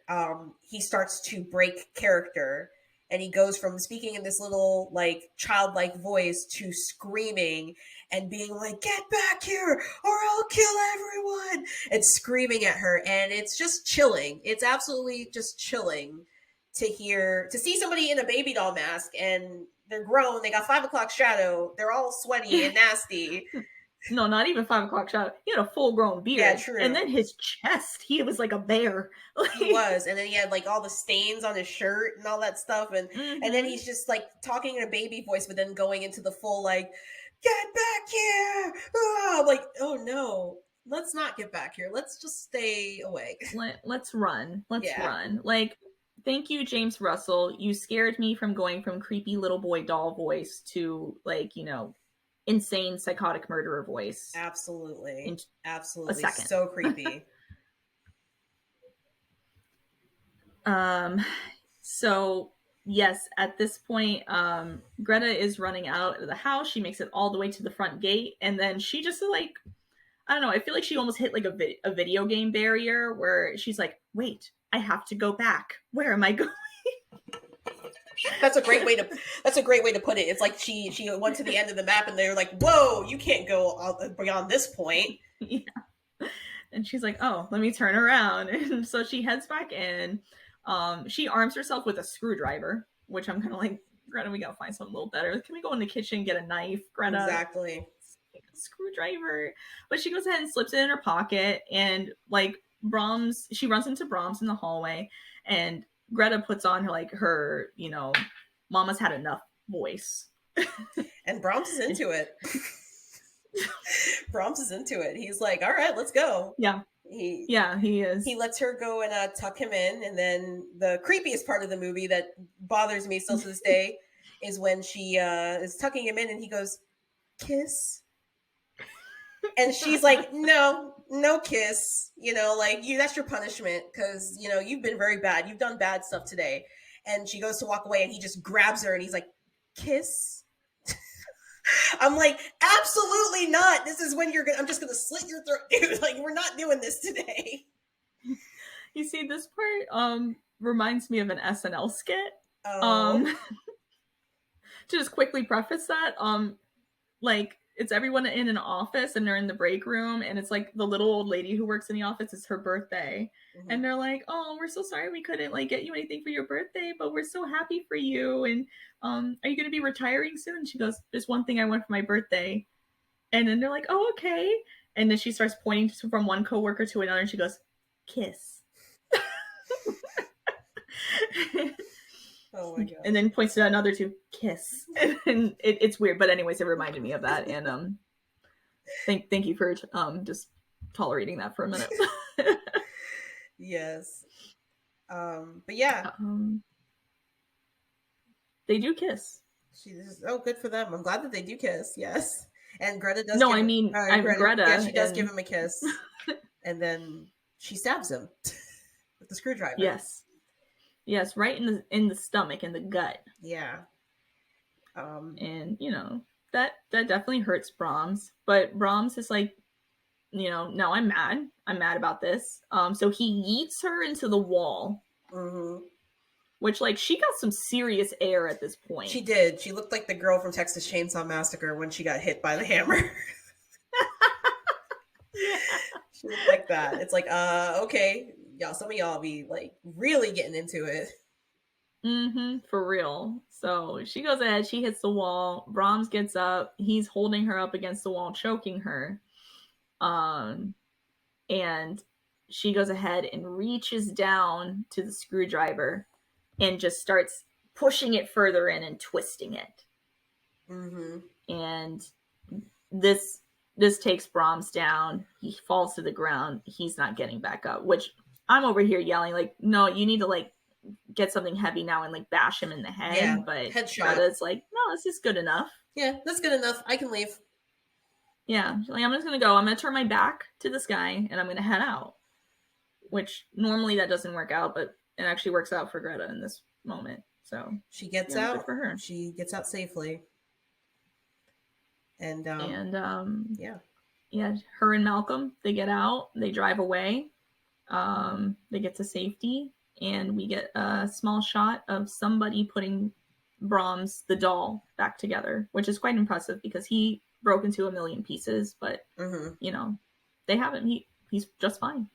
[SPEAKER 2] He starts to break character, and he goes from speaking in this little, like, childlike voice to screaming and being like, get back here or I'll kill everyone, and screaming at her. And it's just chilling. It's absolutely just chilling to see somebody in a baby doll mask, and they're grown. They got 5 o'clock shadow. They're all sweaty and nasty.
[SPEAKER 1] No, not even 5 o'clock shadow. He had a full-grown beard.
[SPEAKER 2] Yeah, true.
[SPEAKER 1] And then his chest, he was like a bear.
[SPEAKER 2] He was. And then he had, like, all the stains on his shirt and all that stuff. And and then he's just, like, talking in a baby voice, but then going into the full, like, get back here. I'm like, oh, no. Let's not get back here. Let's just stay away.
[SPEAKER 1] Let's run. Let's run. Like, thank you, James Russell. You scared me from going from creepy little boy doll voice to, like, you know, insane psychotic murderer voice.
[SPEAKER 2] Absolutely. Absolutely. A second. So creepy.
[SPEAKER 1] So yes, at this point, Greta is running out of the house. She makes it all the way to the front gate, and then she just, like, I don't know, I feel like she almost hit like a video game barrier where she's like, wait, I have to go back. Where am I going?
[SPEAKER 2] That's a great way to put it. It's like she went to the end of the map and they were like, whoa, you can't go beyond this point.
[SPEAKER 1] Yeah. And she's like, oh, let me turn around. And so she heads back in. She arms herself with a screwdriver, which I'm kind of like, Greta, we gotta find something a little better. Can we go in the kitchen, get a knife, Greta?
[SPEAKER 2] Exactly.
[SPEAKER 1] A screwdriver. But she goes ahead and slips it in her pocket, and, like, she runs into Brahms in the hallway, and Greta puts on her, you know, mama's had enough voice.
[SPEAKER 2] And Brahms is into it. Brahms is into it. He's like, all right, let's go.
[SPEAKER 1] Yeah. He is.
[SPEAKER 2] He lets her go and tuck him in. And then the creepiest part of the movie that bothers me still to this day is when she is tucking him in and he goes, kiss. And she's like, no kiss, you know, like, that's your punishment, because, you know, you've been very bad. You've done bad stuff today. And she goes to walk away and he just grabs her and he's like, kiss. I'm like, absolutely not. This is when I'm just going to slit your throat. Dude, like, we're not doing this today.
[SPEAKER 1] He see, this part reminds me of an SNL skit.
[SPEAKER 2] Oh.
[SPEAKER 1] To just quickly preface that, like it's everyone in an office and they're in the break room, and it's like the little old lady who works in the office, it's her birthday, and they're like, oh, we're so sorry we couldn't like get you anything for your birthday, but we're so happy for you, and are you going to be retiring soon? And she goes, there's one thing I want for my birthday. And then they're like, oh, okay. And then she starts pointing from one coworker to another, and she goes, kiss.
[SPEAKER 2] Oh my god!
[SPEAKER 1] And then points to another to kiss, and it's weird. But anyways, it reminded me of that, and thank you for just tolerating that for a minute.
[SPEAKER 2] Yes, but yeah,
[SPEAKER 1] they do kiss.
[SPEAKER 2] Good for them. I'm glad that they do kiss. Yes, and Greta does.
[SPEAKER 1] No, I mean Greta.
[SPEAKER 2] Yeah, she does give him a kiss, and then she stabs him with the screwdriver.
[SPEAKER 1] Yes, right in the stomach, in the gut.
[SPEAKER 2] Yeah.
[SPEAKER 1] And you know that definitely hurts Brahms, but Brahms is like, you know, no, I'm mad about this. So he yeets her into the wall, which like she got some serious air at this point.
[SPEAKER 2] She did. She looked like the girl from Texas Chainsaw Massacre when she got hit by the hammer. Yeah. She looked like that. It's like, okay. Y'all, some of y'all be like really getting into it.
[SPEAKER 1] For real. So she goes ahead, she hits the wall. Brahms gets up. He's holding her up against the wall, choking her. And she goes ahead and reaches down to the screwdriver and just starts pushing it further in and twisting it. And this takes Brahms down. He falls to the ground. He's not getting back up, which I'm over here yelling like, no, you need to like get something heavy now and like bash him in the head.
[SPEAKER 2] Yeah,
[SPEAKER 1] but
[SPEAKER 2] headshot.
[SPEAKER 1] Greta's like, no, this is good enough.
[SPEAKER 2] Yeah, that's good enough. I can leave.
[SPEAKER 1] Yeah, like, I'm just gonna go. I'm gonna turn my back to this guy and I'm gonna head out. Which normally that doesn't work out, but it actually works out for Greta in this moment. So
[SPEAKER 2] she gets out. Good for her. She gets out safely. And
[SPEAKER 1] yeah, her and Malcolm, they get out. They drive away. They get to safety, and we get a small shot of somebody putting Brahms, the doll, back together, which is quite impressive because he broke into a million pieces, but you know, they haven't. He's just fine.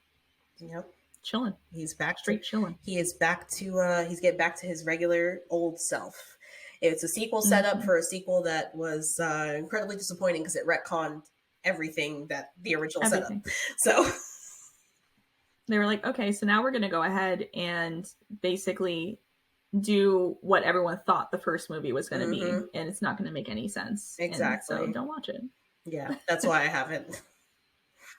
[SPEAKER 2] Yep,
[SPEAKER 1] chilling.
[SPEAKER 2] He's back
[SPEAKER 1] straight chilling.
[SPEAKER 2] He is back to. He's getting back to his regular old self. It's a sequel set up for a sequel that was incredibly disappointing because it retconned everything that the original set up. So
[SPEAKER 1] they were like, okay, so now we're going to go ahead and basically do what everyone thought the first movie was going to be, and it's not going to make any sense.
[SPEAKER 2] Exactly.
[SPEAKER 1] And so don't watch it.
[SPEAKER 2] Yeah, that's why I haven't.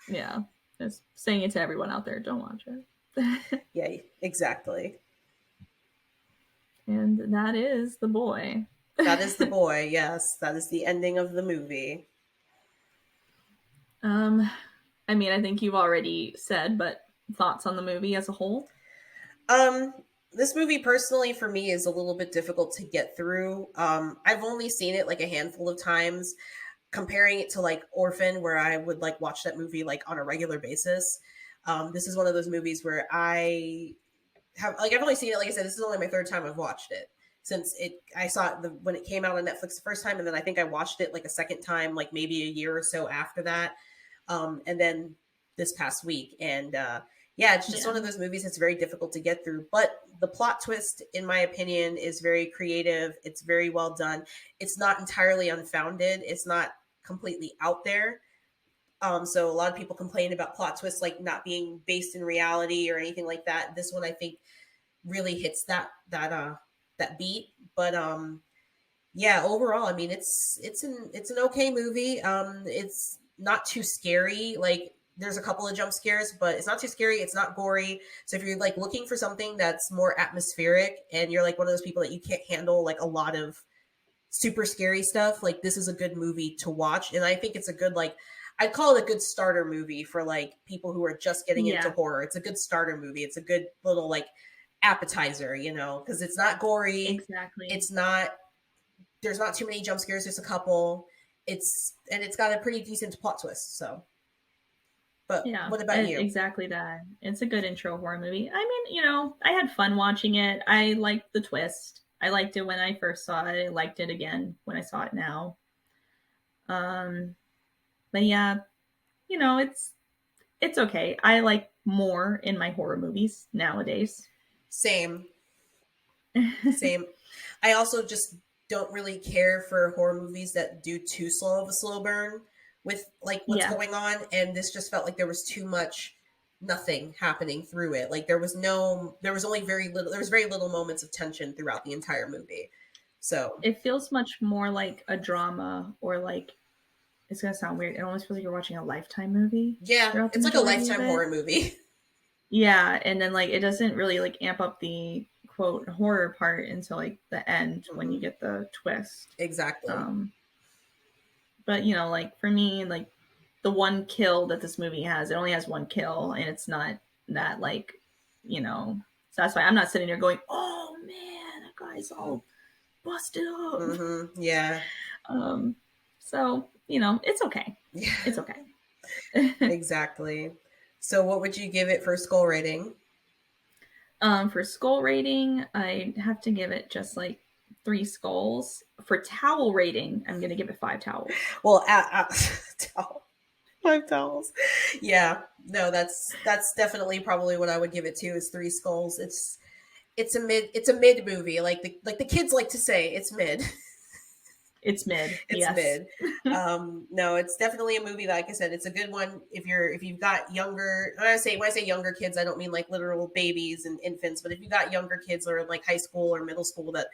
[SPEAKER 1] Yeah, just saying it to everyone out there, don't watch it.
[SPEAKER 2] Yeah, exactly.
[SPEAKER 1] And that is The Boy.
[SPEAKER 2] That is The Boy, yes. That is the ending of the movie.
[SPEAKER 1] I mean, I think you've already said, but thoughts on the movie as a whole?
[SPEAKER 2] This movie personally for me is a little bit difficult to get through. I've only seen it like a handful of times. Comparing it to like Orphan, where I would like watch that movie like on a regular basis. This is one of those movies where I have like I've only seen it, like I said, this is only my third time I've watched it since I saw it when it came out on Netflix the first time, and then I think I watched it like a second time, like maybe a year or so after that, and then this past week. And yeah, it's just one of those movies that's very difficult to get through. But the plot twist, in my opinion, is very creative. It's very well done. It's not entirely unfounded. It's not completely out there. So a lot of people complain about plot twists like not being based in reality or anything like that. This one I think really hits that beat. But yeah, overall, I mean it's an okay movie. It's not too scary. Like there's a couple of jump scares, but it's not too scary. It's not gory. So if you're like looking for something that's more atmospheric and you're like one of those people that you can't handle like a lot of super scary stuff, like this is a good movie to watch. And I think it's a good, like, I'd call it a good starter movie for like people who are just getting into horror. It's a good starter movie. It's a good little like appetizer, you know, because it's not gory.
[SPEAKER 1] Exactly.
[SPEAKER 2] It's not, there's not too many jump scares. There's a couple. It's got a pretty decent plot twist. So But what about you?
[SPEAKER 1] Exactly that. It's a good intro horror movie. I mean, I had fun watching it. I liked the twist. I liked it when I first saw it. I liked it again when I saw it now. But yeah, it's okay. I like more in my horror movies nowadays.
[SPEAKER 2] Same. I also just don't really care for horror movies that do too slow of a slow burn with like what's going on. And this just felt like there was too much nothing happening through it. Like there was very little moments of tension throughout the entire movie. So
[SPEAKER 1] it feels much more like a drama, or like, it's gonna sound weird, it almost feels like you're watching a Lifetime movie.
[SPEAKER 2] Yeah, it's like a Lifetime horror movie.
[SPEAKER 1] Yeah, and then like it doesn't really like amp up the quote horror part until like the end when you get the twist.
[SPEAKER 2] Exactly.
[SPEAKER 1] But like for me, like the one kill that this movie has, it only has one kill, and it's not that like, so that's why I'm not sitting there going, oh man, that guy's all busted up.
[SPEAKER 2] Mm-hmm. Yeah.
[SPEAKER 1] So it's okay.
[SPEAKER 2] Yeah.
[SPEAKER 1] It's okay.
[SPEAKER 2] Exactly. So what would you give it for skull rating?
[SPEAKER 1] For skull rating, I have to give it just like 3 skulls. For towel rating, I'm gonna give it 5 towels.
[SPEAKER 2] Well, 5 towels. Yeah, no, that's definitely probably what I would give it to, is 3 skulls. It's a mid movie. Like the kids like to say, it's mid.
[SPEAKER 1] It's mid.
[SPEAKER 2] It's mid. No, it's definitely a movie that, like I said, it's a good one if you've got younger. When I say younger kids, I don't mean like literal babies and infants, but if you've got younger kids or like high school or middle school that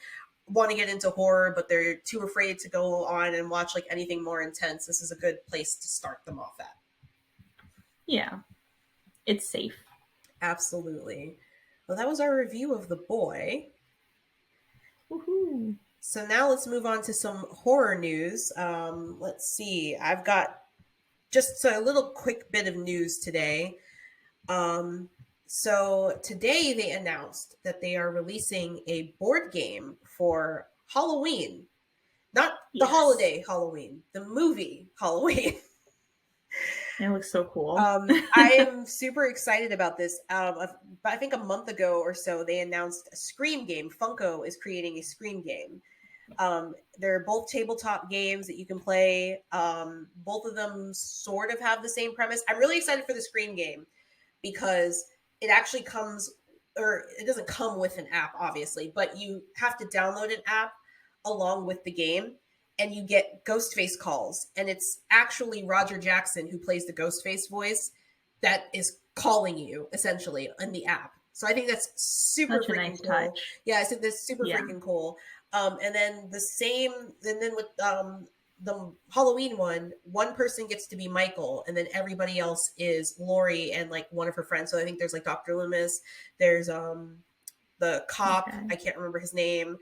[SPEAKER 2] want to get into horror, but they're too afraid to go on and watch like anything more intense, this is a good place to start them off at.
[SPEAKER 1] Yeah, it's safe.
[SPEAKER 2] Absolutely. Well, that was our review of The Boy.
[SPEAKER 1] Woohoo!
[SPEAKER 2] So now let's move on to some horror news. Let's see. I've got just a little quick bit of news today. So today they announced that they are releasing a board game for Halloween. Not the holiday Halloween, the movie Halloween.
[SPEAKER 1] It looks so cool.
[SPEAKER 2] I am super excited about this. I think a month ago or so, they announced a Scream game. Funko is creating a Scream game. They're both tabletop games that you can play. Both of them sort of have the same premise. I'm really excited for the Scream game because it actually comes, or it doesn't come with an app, obviously, but you have to download an app along with the game, and you get Ghostface calls. And it's actually Roger Jackson, who plays the Ghostface voice, that is calling you essentially in the app. So I think that's super freaking cool. Touch. Yeah, I think that's super freaking cool. And then with the Halloween one person gets to be Michael, and then everybody else is Laurie and like one of her friends. So I think there's like Dr. Loomis, there's the cop, I can't remember his name,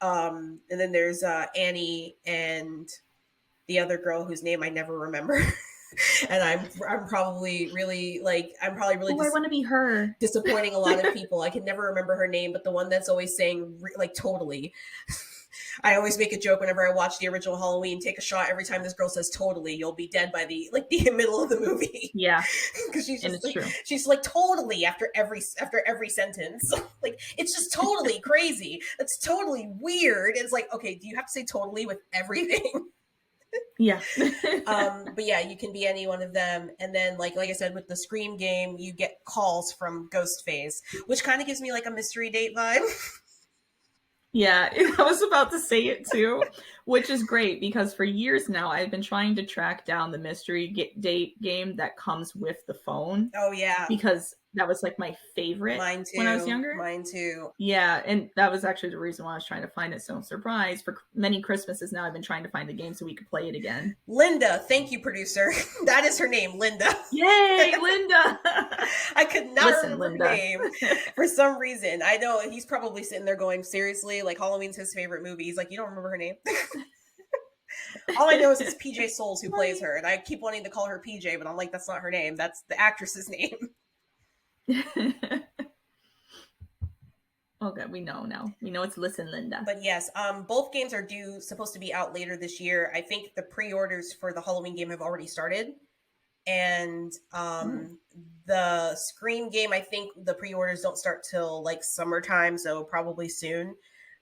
[SPEAKER 2] and then there's Annie and the other girl whose name I never remember. And I'm probably really I want
[SPEAKER 1] to be her.
[SPEAKER 2] Disappointing a lot of people. I can never remember her name, but the one that's always saying like totally. I always make a joke whenever I watch the original Halloween, take a shot every time this girl says totally, you'll be dead by the middle of the movie.
[SPEAKER 1] Yeah.
[SPEAKER 2] Because she's like totally after every sentence. Like, it's just totally crazy. It's totally weird. It's like, okay, do you have to say totally with everything?
[SPEAKER 1] Yeah.
[SPEAKER 2] But yeah, you can be any one of them. And then like I said, with the Scream game, you get calls from Ghostface, which kind of gives me like a Mystery Date vibe.
[SPEAKER 1] Yeah, I was about to say it too, which is great because for years now I've been trying to track down the Mystery Date game that comes with the phone.
[SPEAKER 2] Oh yeah,
[SPEAKER 1] because that was like my favorite.
[SPEAKER 2] Mine too.
[SPEAKER 1] When I was younger.
[SPEAKER 2] Mine too.
[SPEAKER 1] Yeah, and that was actually the reason why I was trying to find it. So surprise, for many Christmases now I've been trying to find the game so we could play it again.
[SPEAKER 2] Linda, thank you, producer. That is her name, Linda.
[SPEAKER 1] Yay, Linda.
[SPEAKER 2] I could not remember her name for some reason. I know he's probably sitting there going, seriously, like Halloween's his favorite movie. He's like, you don't remember her name? All I know is it's PJ Souls who plays her, and I keep wanting to call her PJ, but I'm like, that's not her name. That's the actress's name.
[SPEAKER 1] Okay, we know now. We know it's Listen Linda.
[SPEAKER 2] But yes, both games are supposed to be out later this year. I think the pre-orders for the Halloween game have already started, And the Scream game, I think the pre-orders don't start till like summertime, so probably soon.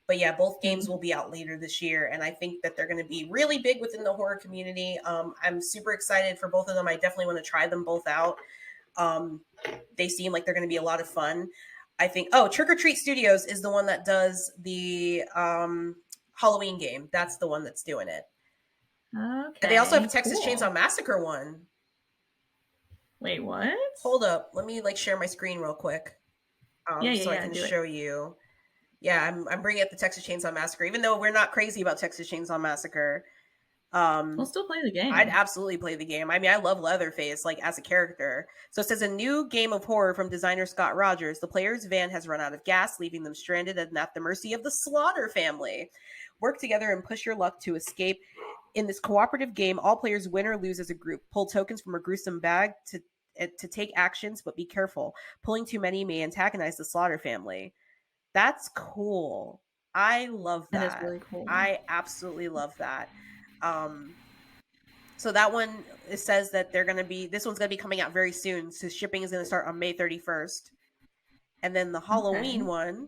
[SPEAKER 2] But yeah, both games will be out later this year, and I think that they're going to be really big within the horror community. I'm super excited for both of them. I definitely want to try them both out. They seem like they're going to be a lot of fun. I think, Trick or Treat Studios is the one that does the Halloween game. That's the one that's doing it.
[SPEAKER 1] Okay.
[SPEAKER 2] And they also have a Texas Chainsaw Massacre one.
[SPEAKER 1] Wait, what?
[SPEAKER 2] Hold up. Let me share my screen real quick. So I can show you. Yeah, I'm bringing up the Texas Chainsaw Massacre, even though we're not crazy about Texas Chainsaw Massacre.
[SPEAKER 1] We'll still play the game.
[SPEAKER 2] I'd absolutely play the game. I mean, I love Leatherface, as a character. So it says, a new game of horror from designer Scott Rogers. The player's van has run out of gas, leaving them stranded and at the mercy of the Slaughter family. Work together and push your luck to escape. In this cooperative game, all players win or lose as a group. Pull tokens from a gruesome bag to take actions, but be careful. Pulling too many may antagonize the Slaughter family. That's cool. I love that.
[SPEAKER 1] That is really cool.
[SPEAKER 2] I absolutely love that. So that one, it says that this one's going to be coming out very soon. So shipping is going to start on May 31st. And then the Halloween one,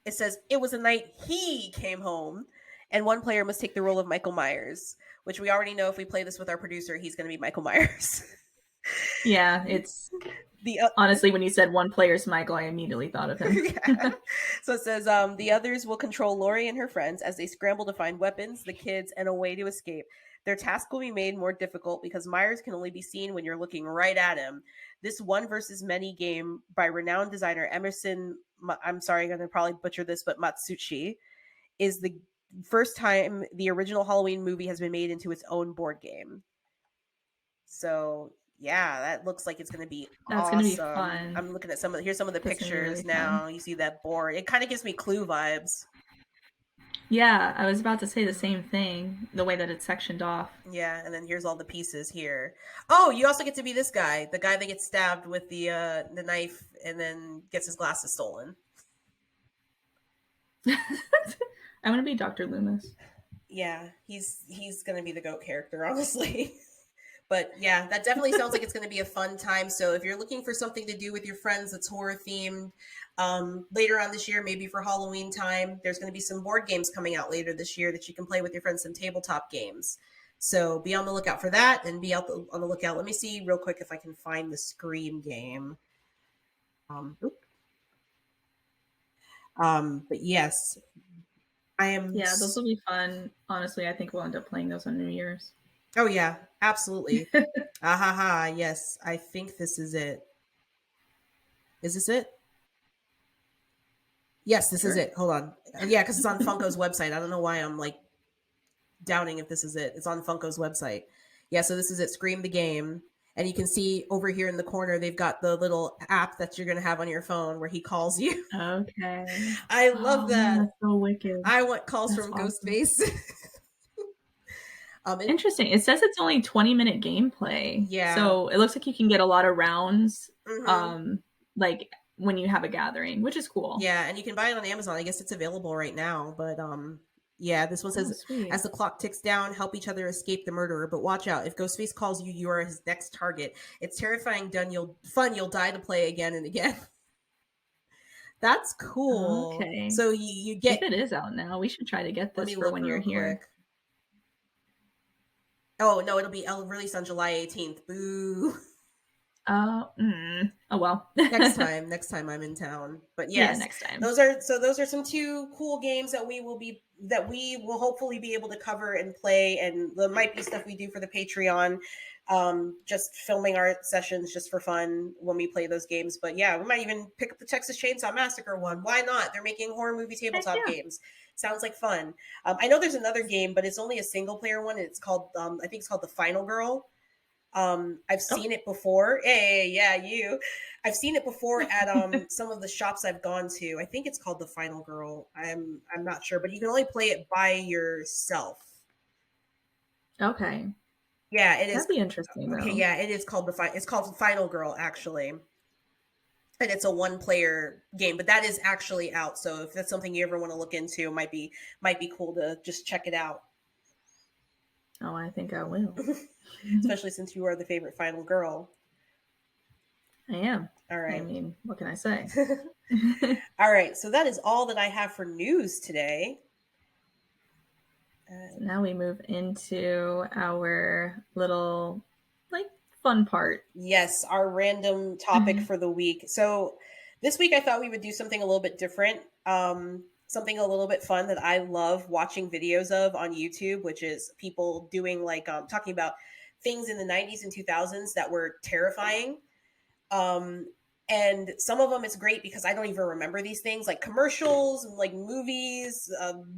[SPEAKER 2] it says, it was a night he came home, and one player must take the role of Michael Myers, which we already know if we play this with our producer, he's going to be Michael Myers.
[SPEAKER 1] Yeah, it's honestly, when you said one player's Michael, I immediately thought of him.
[SPEAKER 2] Yeah. So it says, the others will control Lori and her friends as they scramble to find weapons, the kids, and a way to escape. Their task will be made more difficult because Myers can only be seen when you're looking right at him. This one versus many game by renowned designer Emerson, I'm sorry, I'm going to probably butcher this, but Matsuchi, is the first time the original Halloween movie has been made into its own board game. So yeah, that looks like it's going to be
[SPEAKER 1] That's
[SPEAKER 2] awesome.
[SPEAKER 1] Gonna be fun.
[SPEAKER 2] I'm looking at here's some of the pictures really now. Fun. You see that board. It kind of gives me Clue vibes.
[SPEAKER 1] Yeah, I was about to say the same thing, the way that it's sectioned off.
[SPEAKER 2] Yeah, and then here's all the pieces here. Oh, you also get to be this guy, the guy that gets stabbed with the knife and then gets his glasses stolen.
[SPEAKER 1] I want to be Dr. Loomis.
[SPEAKER 2] Yeah, he's going to be the GOAT character, honestly. But yeah, that definitely sounds like it's going to be a fun time. So if you're looking for something to do with your friends that's horror themed, later on this year, maybe for Halloween time, there's going to be some board games coming out later this year that you can play with your friends, some tabletop games. So be on the lookout for that and be on the lookout. Let me see real quick if I can find the Scream game. But yes, I am.
[SPEAKER 1] Yeah, those will be fun. Honestly, I think we'll end up playing those on New Year's.
[SPEAKER 2] Oh yeah, absolutely. Yes, I think this is it. Is this it? Yes, this is it. Hold on. Yeah, because it's on Funko's website. I don't know why I'm doubting if this is it. It's on Funko's website. Yeah, so this is it. Scream the game. And you can see over here in the corner, they've got the little app that you're going to have on your phone where he calls you.
[SPEAKER 1] Okay.
[SPEAKER 2] I love that.
[SPEAKER 1] That's so wicked.
[SPEAKER 2] I want calls from awesome. Ghostface.
[SPEAKER 1] Interesting. It says it's only 20-minute gameplay.
[SPEAKER 2] Yeah.
[SPEAKER 1] So it looks like you can get a lot of rounds, like when you have a gathering, which is cool.
[SPEAKER 2] Yeah, and you can buy it on Amazon. I guess it's available right now. But yeah, this one says, as the clock ticks down, help each other escape the murderer. But watch out. If Ghostface calls you, you are his next target. It's terrifying, fun. You'll die to play again and again. That's cool.
[SPEAKER 1] Okay.
[SPEAKER 2] So you get...
[SPEAKER 1] If it is out now, we should try to get this for when you're here.
[SPEAKER 2] Quick. Oh, no, it'll be released on July 18th. Boo.
[SPEAKER 1] Oh well.
[SPEAKER 2] next time I'm in town. But yes,
[SPEAKER 1] next time.
[SPEAKER 2] Those are some two cool games that we will hopefully be able to cover and play, and there might be stuff we do for the Patreon. Just filming our sessions just for fun when we play those games. But yeah, we might even pick up the Texas Chainsaw Massacre one. Why not? They're making horror movie tabletop games. Sounds like fun. I know there's another game, but it's only a single player one. It's called I think it's called The Final Girl. I've seen it before. I've seen it before at some of the shops I've gone to. I think it's called The Final Girl. I'm not sure, but you can only play it by yourself.
[SPEAKER 1] Okay.
[SPEAKER 2] Yeah, it is.
[SPEAKER 1] That'd be interesting.
[SPEAKER 2] Okay,
[SPEAKER 1] though.
[SPEAKER 2] Yeah, it is called it's called Final Girl actually. And it's a one-player game, but that is actually out. So if that's something you ever want to look into, might be cool to just check it out.
[SPEAKER 1] Oh, I think I will.
[SPEAKER 2] Especially since you are the favorite final girl.
[SPEAKER 1] I am.
[SPEAKER 2] All right.
[SPEAKER 1] I mean, what can I say?
[SPEAKER 2] All right. So that is all that I have for news today.
[SPEAKER 1] So now we move into our little, like, fun part.
[SPEAKER 2] Yes, our random topic for the week. So this week I thought we would do something a little bit different. Something a little bit fun that I love watching videos of on YouTube, which is people doing like talking about things in the 90s and 2000s that were terrifying. And some of them it's great because I don't even remember these things, like commercials, like movies,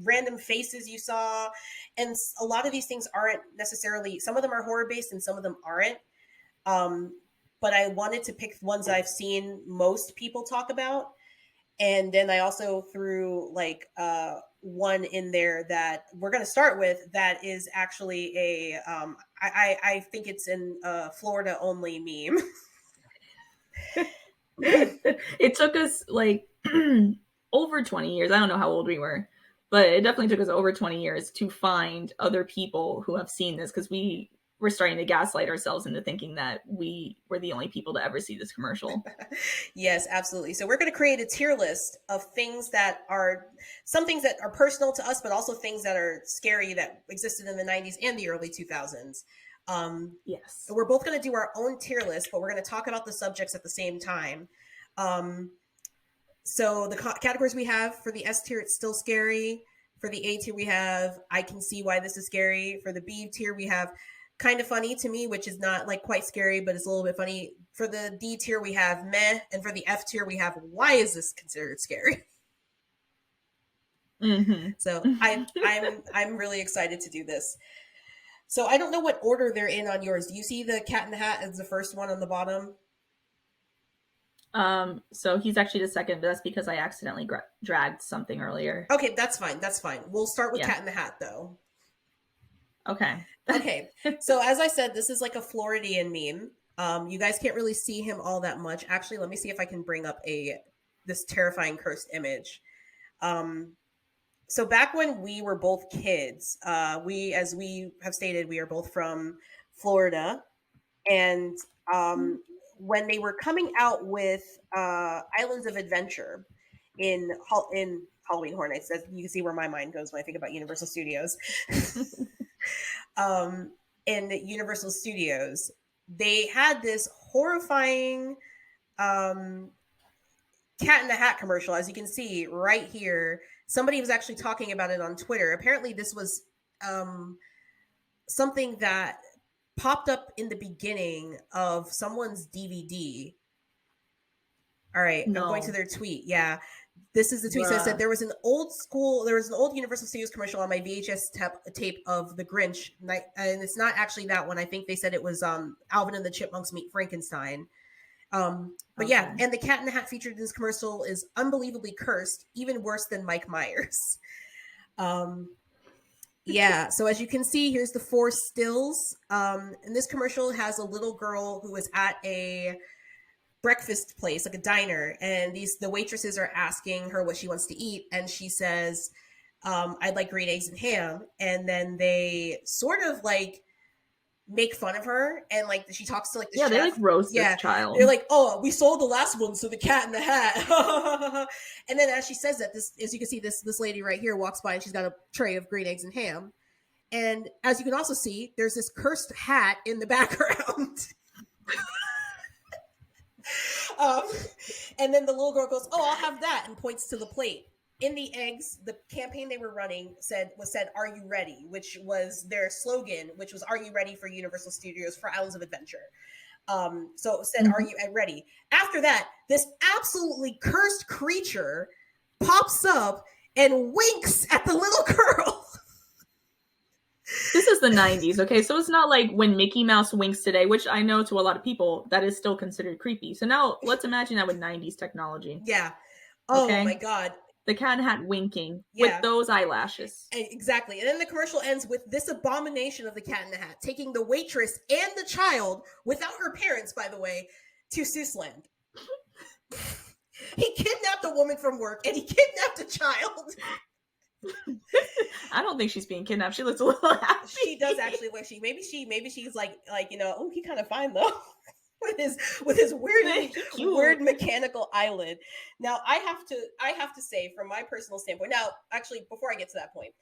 [SPEAKER 2] random faces you saw. And a lot of these things aren't necessarily, some of them are horror based and some of them aren't. But I wanted to pick ones I've seen most people talk about. And then I also threw like one in there that we're going to start with that is actually a, I think it's in Florida only meme.
[SPEAKER 1] It took us like over 20 years. I don't know how old we were, but it definitely took us over 20 years to find other people who have seen this, because we were starting to gaslight ourselves into thinking that we were the only people to ever see this commercial.
[SPEAKER 2] Yes, absolutely. So we're going to create a tier list of things that are, some things that are personal to us, but also things that are scary that existed in the 90s and the early 2000s.
[SPEAKER 1] Yes.
[SPEAKER 2] We're both going to do our own tier list, but we're going to talk about the subjects at the same time. So the categories we have for the S tier, it's still scary. For the A tier, we have I can see why this is scary. For the B tier, we have kind of funny to me, which is not like quite scary, but it's a little bit funny. For the D tier, we have meh, and for the F tier, we have why is this considered scary?
[SPEAKER 1] Mm-hmm.
[SPEAKER 2] So I'm really excited to do this. So I don't know what order they're in on yours. Do you see the Cat in the Hat as the first one on the bottom?
[SPEAKER 1] So he's actually the second, but that's because I accidentally dragged something earlier.
[SPEAKER 2] Okay, that's fine. That's fine. We'll start with Cat in the Hat, though.
[SPEAKER 1] Okay.
[SPEAKER 2] Okay. So as I said, this is like a Floridian meme. You guys can't really see him all that much. Actually, let me see if I can bring up this terrifying cursed image. So back when we were both kids, as we have stated, we are both from Florida, and when they were coming out with Islands of Adventure in Halloween Horror Nights, you can see where my mind goes when I think about Universal Studios. In Universal Studios, they had this horrifying Cat in the Hat commercial. As you can see right here, somebody was actually talking about it on Twitter. Apparently, this was something that popped up in the beginning of someone's DVD. All right, no. I'm going to their tweet. Yeah, this is the tweet that said there was an old Universal Studios commercial on my VHS tape of The Grinch, and it's not actually that one. I think they said it was Alvin and the Chipmunks Meet Frankenstein. But yeah, and the Cat in the Hat featured in this commercial is unbelievably cursed, even worse than Mike Myers. Yeah, so as you can see, here's the 4 stills. And this commercial has a little girl who is at a breakfast place, like a diner, and the waitresses are asking her what she wants to eat, and she says, I'd like green eggs and ham. And then they sort of like make fun of her, and like she talks to like the chef.
[SPEAKER 1] They like roast this child.
[SPEAKER 2] They're like, oh, we sold the last one, so the Cat in the Hat. And then as she says that, as you can see, this lady right here walks by and she's got a tray of green eggs and ham. And as you can also see, there's this cursed hat in the background. And then the little girl goes, oh, I'll have that, and points to the plate. In the eggs, the campaign they were running said, "Are you ready?" which was their slogan, which was, "Are you ready for Universal Studios for Islands of Adventure?" So it said, "Are you ready?" After that, this absolutely cursed creature pops up and winks at the little girl.
[SPEAKER 1] This is the 90s, okay? So it's not like when Mickey Mouse winks today, which I know to a lot of people, that is still considered creepy. So now let's imagine that with 90s technology.
[SPEAKER 2] Yeah. Oh, okay? My God.
[SPEAKER 1] The Cat in the Hat winking with those eyelashes.
[SPEAKER 2] Exactly. And then the commercial ends with this abomination of the Cat in the Hat taking the waitress and the child, without her parents, by the way, to Seussland. He kidnapped a woman from work and he kidnapped a child.
[SPEAKER 1] I don't think she's being kidnapped. She looks a little happy.
[SPEAKER 2] She does actually look. Maybe she's like oh, he kind of fine though. with his weird mechanical eyelid. Now I have to say, from my personal standpoint. Now, actually, before I get to that point,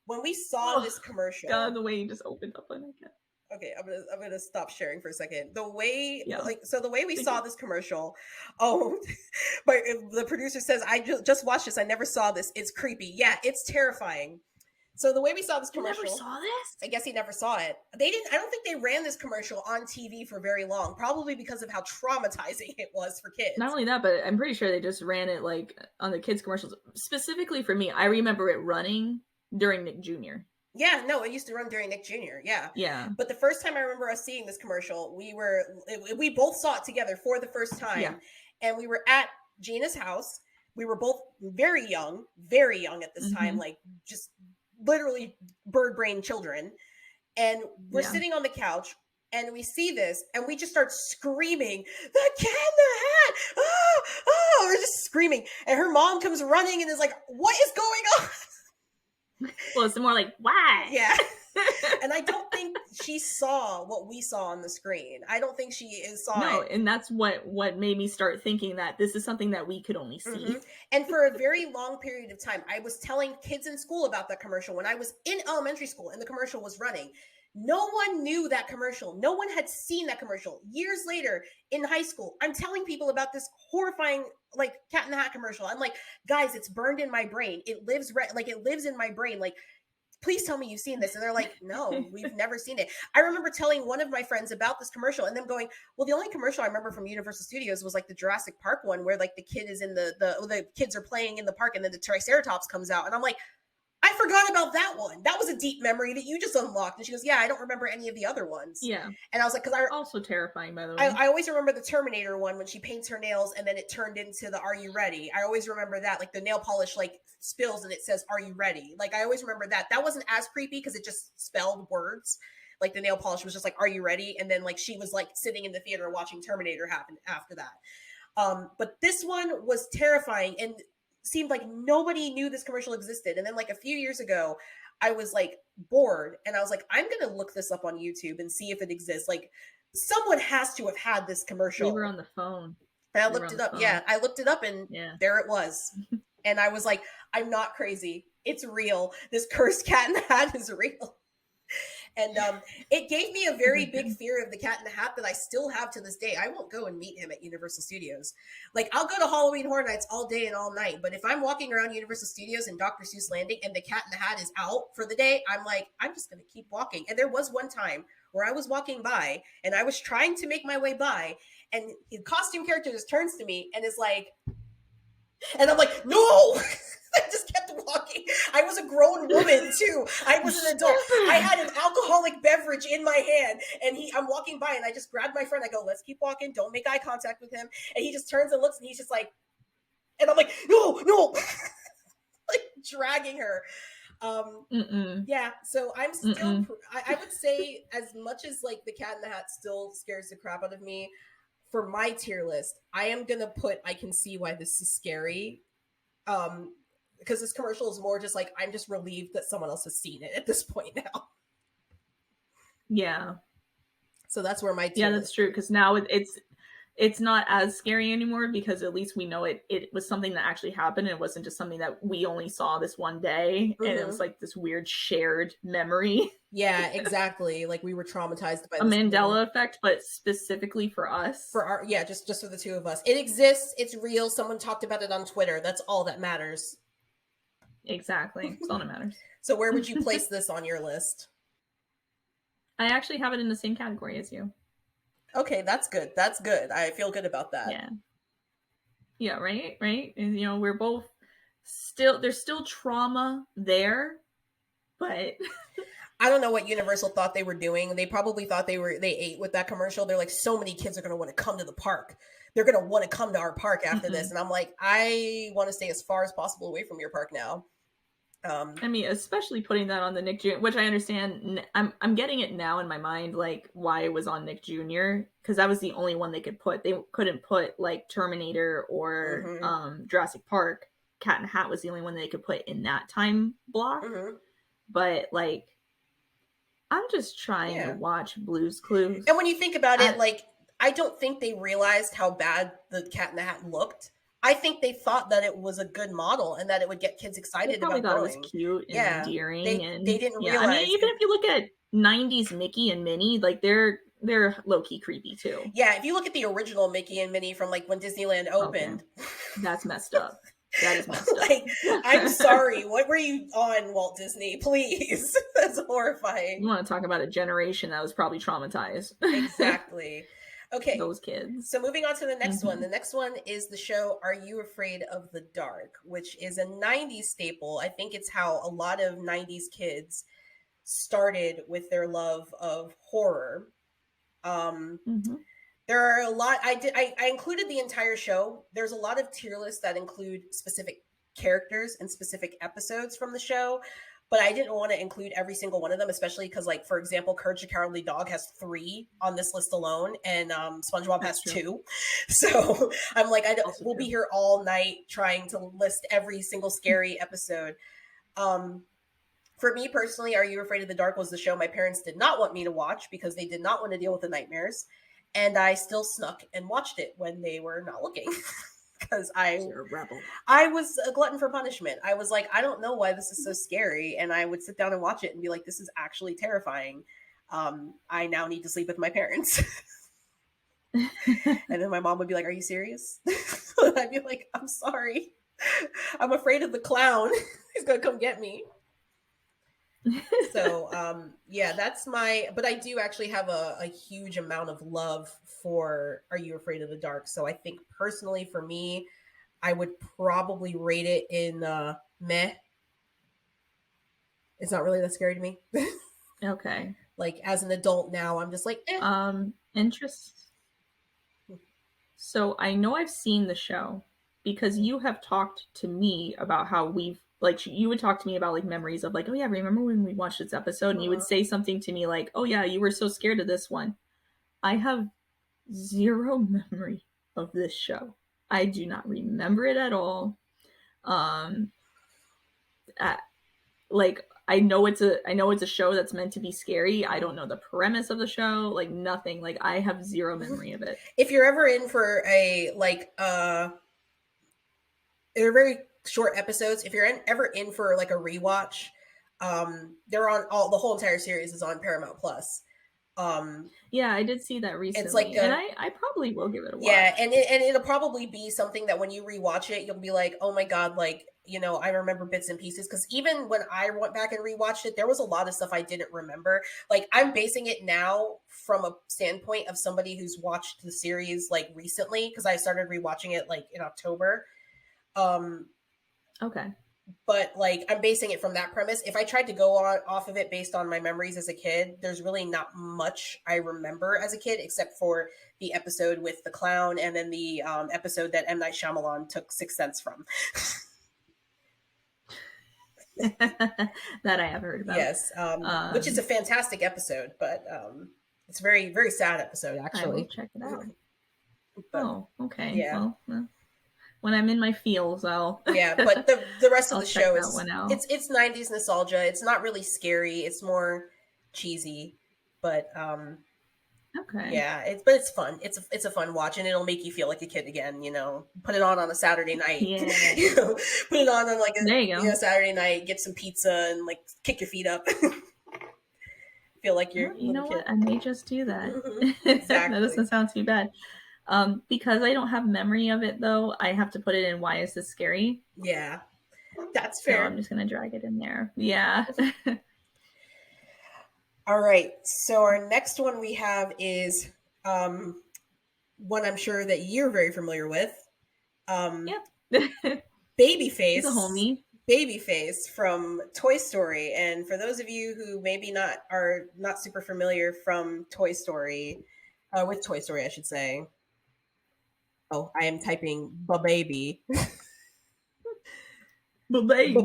[SPEAKER 2] when we saw this commercial,
[SPEAKER 1] God, the way you just opened up on it.
[SPEAKER 2] Okay, I'm gonna stop sharing for a second. The way, the way we saw this commercial. Oh, but the producer says, "I just watched this. I never saw this. It's creepy. Yeah, it's terrifying." So the way we saw this commercial,
[SPEAKER 1] you never saw this?
[SPEAKER 2] I guess he never saw it. They didn't. I don't think they ran this commercial on TV for very long, probably because of how traumatizing it was for kids.
[SPEAKER 1] Not only that, but I'm pretty sure they just ran it like on the kids' commercials. Specifically for me, I remember it running during Nick Jr.
[SPEAKER 2] Yeah, no, it used to run during Nick Jr. Yeah. But the first time I remember us seeing this commercial, we both saw it together for the first time, and we were at Gina's house. We were both very young at this time, like just literally bird brain children, and we're sitting on the couch and we see this and we just start screaming, "The Cat in the Hat!" Oh, we're just screaming, and her mom comes running and is like, "What is going on?"
[SPEAKER 1] Well, it's more like, why?
[SPEAKER 2] Yeah. And I don't think she saw what we saw on the screen. I don't think she saw
[SPEAKER 1] No, and that's what made me start thinking that this is something that we could only see.
[SPEAKER 2] And for a very long period of time, I was telling kids in school about that commercial when I was in elementary school and the commercial was running. No one knew that commercial. No one had seen that commercial. Years later in high school, I'm telling people about this horrifying like Cat in the Hat commercial. I'm like, guys, it's burned in my brain. It lives in my brain. Like, please tell me you've seen this. And they're like, no, we've never seen it. I remember telling one of my friends about this commercial and them going, well, the only commercial I remember from Universal Studios was like the Jurassic Park one where like the kid is in the kids are playing in the park and then the Triceratops comes out. And I'm like, I forgot about that one. That was a deep memory that you just unlocked. And she goes, yeah, I don't remember any of the other ones.
[SPEAKER 1] Yeah.
[SPEAKER 2] And I was like, because
[SPEAKER 1] also terrifying, by the way.
[SPEAKER 2] I always remember the Terminator one when she paints her nails and then it turned into the Are You Ready? I always remember that, like the nail polish like spills and it says, Are you ready? Like I always remember that. That wasn't as creepy because it just spelled words. Like the nail polish was just like, Are you ready? And then like she was like sitting in the theater watching Terminator happen after that. But this one was terrifying and seemed like nobody knew this commercial existed. And then like a few years ago, I was like bored and I was like, I'm going to look this up on YouTube and see if it exists. Like someone has to have had this commercial.
[SPEAKER 1] We were on the phone.
[SPEAKER 2] And I looked it up. Yeah. I looked it up and there it was. And I was like, I'm not crazy. It's real. This cursed Cat in the Hat is real. And it gave me a very big fear of the Cat in the Hat that I still have to this day. I won't go and meet him at Universal Studios. Like, I'll go to Halloween Horror Nights all day and all night. But if I'm walking around Universal Studios and Dr. Seuss Landing and the Cat in the Hat is out for the day, I'm like, I'm just going to keep walking. And there was one time where I was walking by and I was trying to make my way by and the costume character just turns to me and is like, and I'm like, no! I just kept walking. I was a grown woman too. I was an adult. I had an alcoholic beverage in my hand and I'm walking by and I just grabbed my friend. I go, let's keep walking. Don't make eye contact with him. And he just turns and looks and he's just like, and I'm like, no, like dragging her. Yeah. So I'm still, I would say as much as like the Cat in the Hat still scares the crap out of me, for my tier list, I am going to put, I can see why this is scary. Because this commercial is more just like, I'm just relieved that someone else has seen it at this point now.
[SPEAKER 1] Yeah.
[SPEAKER 2] So that's where my tier
[SPEAKER 1] that's true. Because now it's not as scary anymore because at least we know it was something that actually happened. And it wasn't just something that we only saw this one day. And it was like this weird shared memory.
[SPEAKER 2] Yeah, exactly. Like we were traumatized by
[SPEAKER 1] a Mandela effect, but specifically for us.
[SPEAKER 2] Just for the two of us. It exists. It's real. Someone talked about it on Twitter. That's all that matters.
[SPEAKER 1] Exactly. That's all that matters.
[SPEAKER 2] So where would you place this on your list? I
[SPEAKER 1] actually have it in the same category as you.
[SPEAKER 2] Okay, that's good. That's good. I feel good about that.
[SPEAKER 1] Yeah. Yeah, right? And, you know, we're both there's still trauma there, but
[SPEAKER 2] I don't know what Universal thought they were doing. They probably thought they ate with that commercial. They're like, so many kids are going to want to come to the park. They're going to want to come to our park after this. And I'm like, I want to stay as far as possible away from your park now.
[SPEAKER 1] I mean, especially putting that on the Nick Jr., which I understand. I'm getting it now in my mind, like why it was on Nick Jr. because that was the only one they could put. They couldn't put like Terminator or Jurassic Park Cat in the Hat was the only one they could put in that time block. Mm-hmm. But like, I'm just trying to watch Blue's Clues.
[SPEAKER 2] And when you think about it, like, I don't think they realized how bad the Cat in the Hat looked. I think they thought that it was a good model and that it would get kids excited about going.
[SPEAKER 1] It was cute and endearing.
[SPEAKER 2] They didn't realize. I mean,
[SPEAKER 1] even if you look at 90s Mickey and Minnie, like they're low-key creepy too.
[SPEAKER 2] Yeah, if you look at the original Mickey and Minnie from like when Disneyland opened.
[SPEAKER 1] Okay. That's messed up. That is messed up.
[SPEAKER 2] Like, I'm sorry. What were you on, Walt Disney? Please. That's horrifying.
[SPEAKER 1] You want to talk about a generation that was probably traumatized.
[SPEAKER 2] Exactly. Okay.
[SPEAKER 1] Those kids.
[SPEAKER 2] So moving on to the next one. The next one is the show Are You Afraid of the Dark, which is a 90s staple. I think it's how a lot of 90s kids started with their love of horror. There are a lot. I included the entire show. There's a lot of tier lists that include specific characters and specific episodes from the show, but I didn't want to include every single one of them, especially because, like, for example, Courage the Cowardly Dog has 3 on this list alone, and SpongeBob has 2. So I'm like, we'll be here all night trying to list every single scary episode. For me personally, Are You Afraid of the Dark was the show my parents did not want me to watch because they did not want to deal with the nightmares. And I still snuck and watched it when they were not looking because
[SPEAKER 1] You're a rebel.
[SPEAKER 2] I was a glutton for punishment. I was like, I don't know why this is so scary. And I would sit down and watch it and be like, this is actually terrifying. I now need to sleep with my parents. And then my mom would be like, are you serious? And I'd be like, I'm sorry. I'm afraid of the clown. He's going to come get me. So that's but I do actually have a huge amount of love for Are You Afraid of the Dark? So I think personally for me, I would probably rate it in meh. It's not really that scary to me.
[SPEAKER 1] Okay.
[SPEAKER 2] Like as an adult now, I'm just like,
[SPEAKER 1] interest. So I know I've seen the show because you have talked to me about how you would talk to me about like memories of like, oh yeah, remember when we watched this episode? And you would say something to me like, oh yeah, you were so scared of this one. I have zero memory of this show. I do not remember it at all. I know it's a show that's meant to be scary. I don't know the premise of the show, like nothing. Like I have zero memory of it.
[SPEAKER 2] If you're ever in for they're very short episodes. If you're ever in for like a rewatch, they're on the whole entire series is on Paramount Plus.
[SPEAKER 1] Yeah, I did see that recently. It's like and I probably will give it a watch.
[SPEAKER 2] Yeah, and it'll probably be something that when you rewatch it, you'll be like, oh my god, like, you know, I remember bits and pieces. Because even when I went back and rewatched it, there was a lot of stuff I didn't remember. Like, I'm basing it now from a standpoint of somebody who's watched the series like recently, because I started rewatching it like in October.
[SPEAKER 1] Okay.
[SPEAKER 2] But like I'm basing it from that premise. If I tried to go off of it based on my memories as a kid, there's really not much I remember as a kid except for the episode with the clown and then the episode that M. Night Shyamalan took Sixth Sense from.
[SPEAKER 1] That I have heard about.
[SPEAKER 2] Yes, which is a fantastic episode, but it's a very, very sad episode actually. I
[SPEAKER 1] will check it out.
[SPEAKER 2] But,
[SPEAKER 1] okay.
[SPEAKER 2] Yeah.
[SPEAKER 1] Well, when I'm in my feels, I'll
[SPEAKER 2] but the rest of the show is it's 90s nostalgia. It's not really scary. It's more cheesy, but
[SPEAKER 1] okay.
[SPEAKER 2] Yeah, it's fun. It's a fun watch, and it'll make you feel like a kid again. You know, put it on a Saturday night.
[SPEAKER 1] Yeah.
[SPEAKER 2] You know, put it on like
[SPEAKER 1] there you go.
[SPEAKER 2] Saturday night. Get some pizza and like kick your feet up. Feel like you're.
[SPEAKER 1] You know what? I may just do that.
[SPEAKER 2] Mm-hmm. Exactly.
[SPEAKER 1] That doesn't sound too bad. Because I don't have memory of it though, I have to put it in Why Is This Scary?
[SPEAKER 2] Yeah, that's fair.
[SPEAKER 1] So I'm just gonna drag it in there. Yeah.
[SPEAKER 2] All right. So our next one we have is one I'm sure that you're very familiar with.
[SPEAKER 1] Yeah.
[SPEAKER 2] Babyface.
[SPEAKER 1] He's a homie.
[SPEAKER 2] Babyface from Toy Story. And for those of you who maybe are not super familiar from Toy Story, with Toy Story, I should say. Oh, I am typing baby. Baby.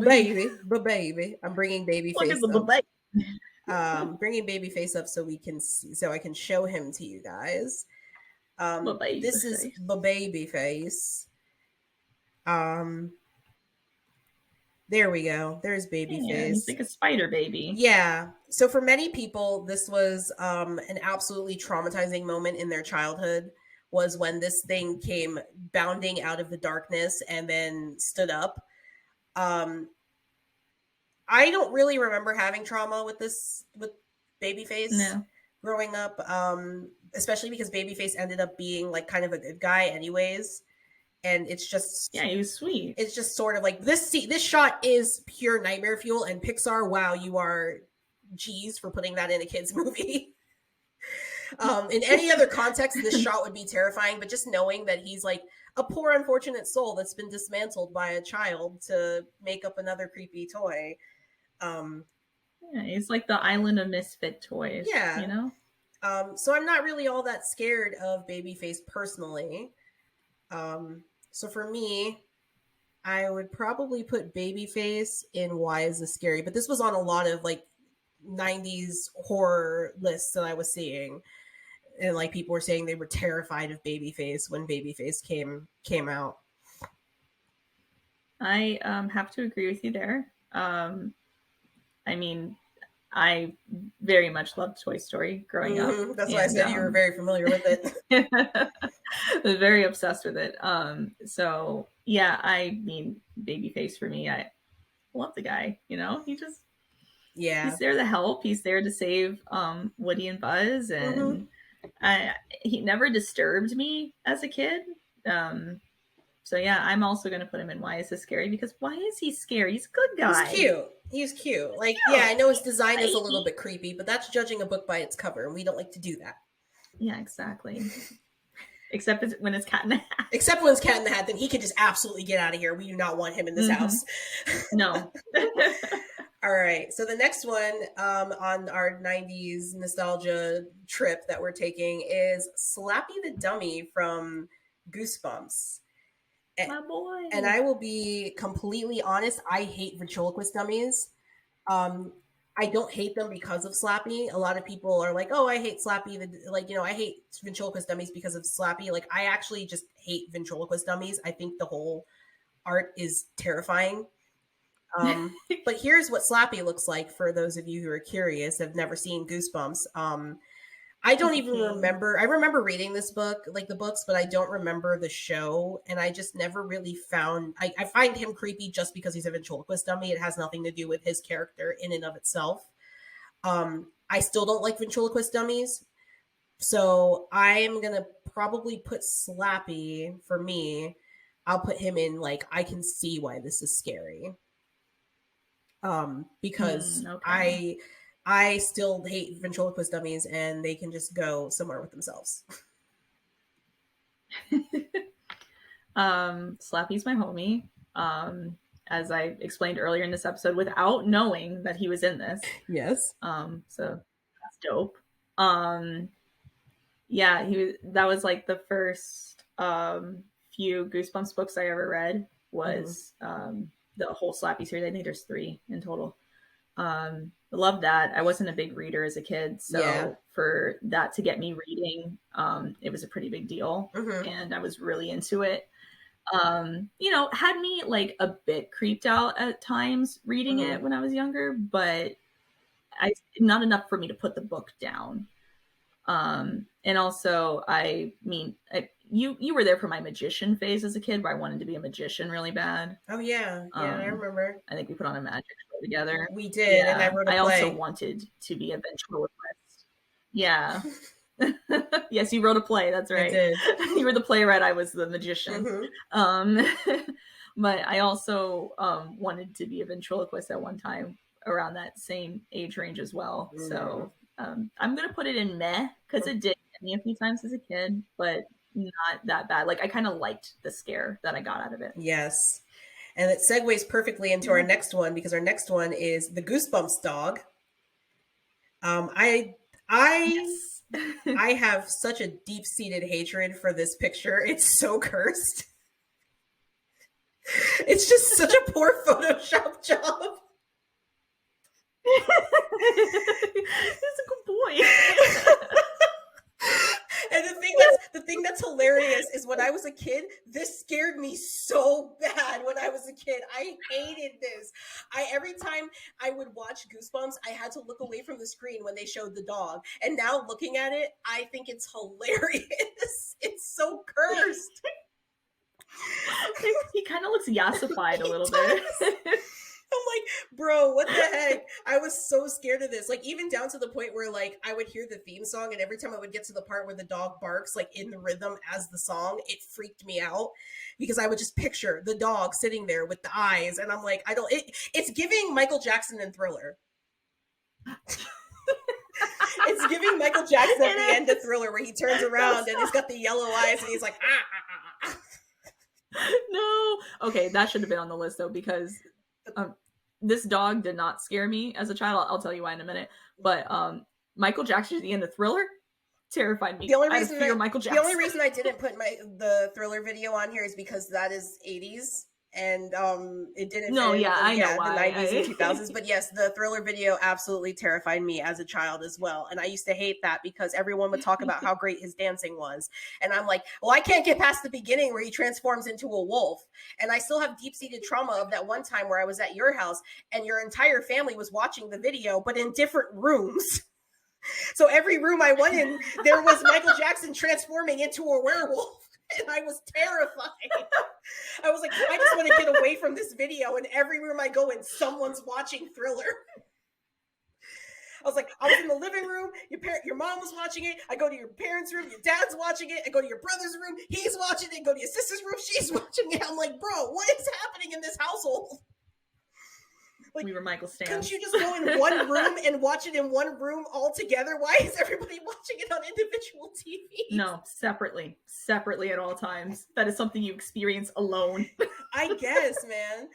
[SPEAKER 2] I'm bringing Babyface up. Bringing Babyface up so I can show him to you guys. This is Babyface. There we go. There's Babyface.
[SPEAKER 1] Yeah, he's like a spider baby.
[SPEAKER 2] Yeah. So for many people, this was an absolutely traumatizing moment in their childhood. Was when this thing came bounding out of the darkness and then stood up. I don't really remember having trauma with Babyface growing up, especially because Babyface ended up being like kind of a good guy anyways. And it's just,
[SPEAKER 1] yeah, he was sweet.
[SPEAKER 2] It's just sort of like this shot is pure nightmare fuel, and Pixar, wow, you are G's for putting that in a kid's movie. In any other context, this shot would be terrifying, but just knowing that he's like a poor, unfortunate soul that's been dismantled by a child to make up another creepy toy.
[SPEAKER 1] Yeah, he's like the island of misfit toys. Yeah, you know.
[SPEAKER 2] So I'm not really all that scared of Babyface personally. So for me, I would probably put Babyface in Why Is This Scary? But this was on a lot of like 90s horror lists that I was seeing. And like people were saying they were terrified of Babyface when Babyface came out.
[SPEAKER 1] I have to agree with you there. I mean, I very much loved Toy Story growing up.
[SPEAKER 2] That's why I said you were very familiar with it.
[SPEAKER 1] I was very obsessed with it. So yeah, I mean, Babyface for me, I love the guy. You know, he's there to help. He's there to save Woody and Buzz, and he never disturbed me as a kid. So yeah, I'm also going to put him in Why Is This Scary? Because why is he scary? He's a good guy.
[SPEAKER 2] He's cute. Like, yeah, I know his design is a little bit creepy, but that's judging a book by its cover, and we don't like to do that.
[SPEAKER 1] Yeah, exactly. Except when it's Cat in the Hat.
[SPEAKER 2] Except when it's Cat in the Hat, then he can just absolutely get out of here. We do not want him in this house.
[SPEAKER 1] No.
[SPEAKER 2] All right. So the next one on our 90s nostalgia trip that we're taking is Slappy the Dummy from Goosebumps.
[SPEAKER 1] My boy.
[SPEAKER 2] And I will be completely honest. I hate ventriloquist dummies. I don't hate them because of Slappy. A lot of people are like, "Oh, I hate Slappy." I hate ventriloquist dummies because of Slappy. Like, I actually just hate ventriloquist dummies. I think the whole art is terrifying. But here's what Slappy looks like for those of you who are curious, have never seen Goosebumps. I don't even remember. I remember reading this book, like the books, but I don't remember the show. And I just never really found, I find him creepy just because he's a ventriloquist dummy. It has nothing to do with his character in and of itself. I still don't like ventriloquist dummies. So I'm going to probably put Slappy, for me, I'll put him in, like, I can see why this is scary. Because I still hate ventriloquist dummies, and they can just go somewhere with themselves.
[SPEAKER 1] Slappy's my homie. As I explained earlier in this episode, without knowing that he was in this.
[SPEAKER 2] Yes.
[SPEAKER 1] So that's dope. Yeah, that was like the first few Goosebumps books I ever read was the whole Slappy series. I think there's 3 in total. I love that. I wasn't a big reader as a kid, so for that to get me reading, it was a pretty big deal, and I was really into it. Had me like a bit creeped out at times reading it when I was younger, but not enough for me to put the book down. And also, I mean, you were there for my magician phase as a kid, where I wanted to be a magician really bad.
[SPEAKER 2] Oh yeah, I remember.
[SPEAKER 1] I think we put on a magic show together.
[SPEAKER 2] We did, and I wrote a play.
[SPEAKER 1] I also wanted to be a ventriloquist. Yeah. Yes, you wrote a play. That's right. I did. You were the playwright. I was the magician. But I also wanted to be a ventriloquist at one time around that same age range as well. So I'm gonna put it in meh, because it did get me a few times as a kid, but not that bad. Like, I kind of liked the scare that I got out of it.
[SPEAKER 2] Yes. And it segues perfectly into our next one, because our next one is the Goosebumps dog. I have such a deep-seated hatred for this picture. It's so cursed. It's just such a poor Photoshop job. He's
[SPEAKER 1] a good boy.
[SPEAKER 2] And The thing that's hilarious is when I was a kid, this scared me so bad when I was a kid. I hated this. Every time I would watch Goosebumps, I had to look away from the screen when they showed the dog. And now looking at it, I think it's hilarious. It's so cursed.
[SPEAKER 1] He kind of looks yassified a little bit.
[SPEAKER 2] I'm like, bro, what the heck? I was so scared of this. Like, even down to the point where, like, I would hear the theme song, and every time I would get to the part where the dog barks, like, in the rhythm as the song, it freaked me out because I would just picture the dog sitting there with the eyes, and I'm like, it's giving Michael Jackson and Thriller. It's giving Michael Jackson at the end of Thriller where he turns around and he's got the yellow eyes and he's like,
[SPEAKER 1] No. Okay, that should have been on the list, though, because this dog did not scare me as a child. I'll tell you why in a minute. But Michael Jackson at the end of Thriller terrified me.
[SPEAKER 2] The only reason
[SPEAKER 1] The
[SPEAKER 2] only reason I didn't put the Thriller video on here is because that is 80s. And it didn't.
[SPEAKER 1] No, yeah, I know why.
[SPEAKER 2] The 90s and 2000s. But yes, the Thriller video absolutely terrified me as a child as well. And I used to hate that because everyone would talk about how great his dancing was. And I'm like, well, I can't get past the beginning where he transforms into a wolf. And I still have deep-seated trauma of that one time where I was at your house and your entire family was watching the video, but in different rooms. So every room I went in, there was Michael Jackson transforming into a werewolf. And I was terrified. I was like, I just want to get away from this video. And every room I go in, someone's watching Thriller. I was like, I was in the living room. Your mom was watching it. I go to your parents' room. Your dad's watching it. I go to your brother's room. He's watching it. Go to your sister's room. She's watching it. I'm like, bro, what is happening in this household?
[SPEAKER 1] Like, we were Michael Stans.
[SPEAKER 2] Couldn't you just go in one room and watch it in one room all together? Why is everybody watching it on individual TVs?
[SPEAKER 1] No, separately at all times. That is something you experience alone.
[SPEAKER 2] I guess, man.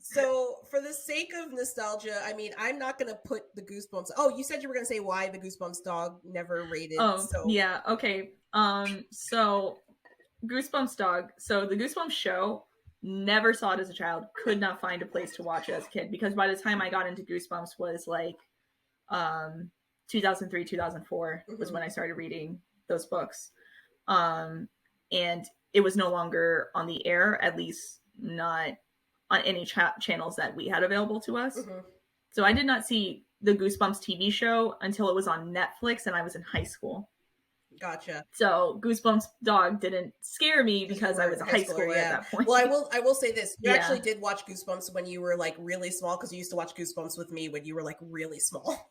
[SPEAKER 2] So for the sake of nostalgia, I mean, I'm not going to put the Goosebumps. Oh, you said you were going to say why the Goosebumps dog never rated.
[SPEAKER 1] Oh, so. Yeah. Okay. So Goosebumps dog. So the Goosebumps show, never saw it as a child, could not find a place to watch it as a kid, because by the time I got into Goosebumps was like 2003, 2004 was when I started reading those books. And it was no longer on the air, at least not on any channels that we had available to us. So I did not see the Goosebumps TV show until it was on Netflix and I was in high school.
[SPEAKER 2] Gotcha.
[SPEAKER 1] So Goosebumps dog didn't scare me because I was a high schooler at that point.
[SPEAKER 2] Well, I will say this. You actually did watch Goosebumps when you were like really small, because you used to watch Goosebumps with me when you were like really small.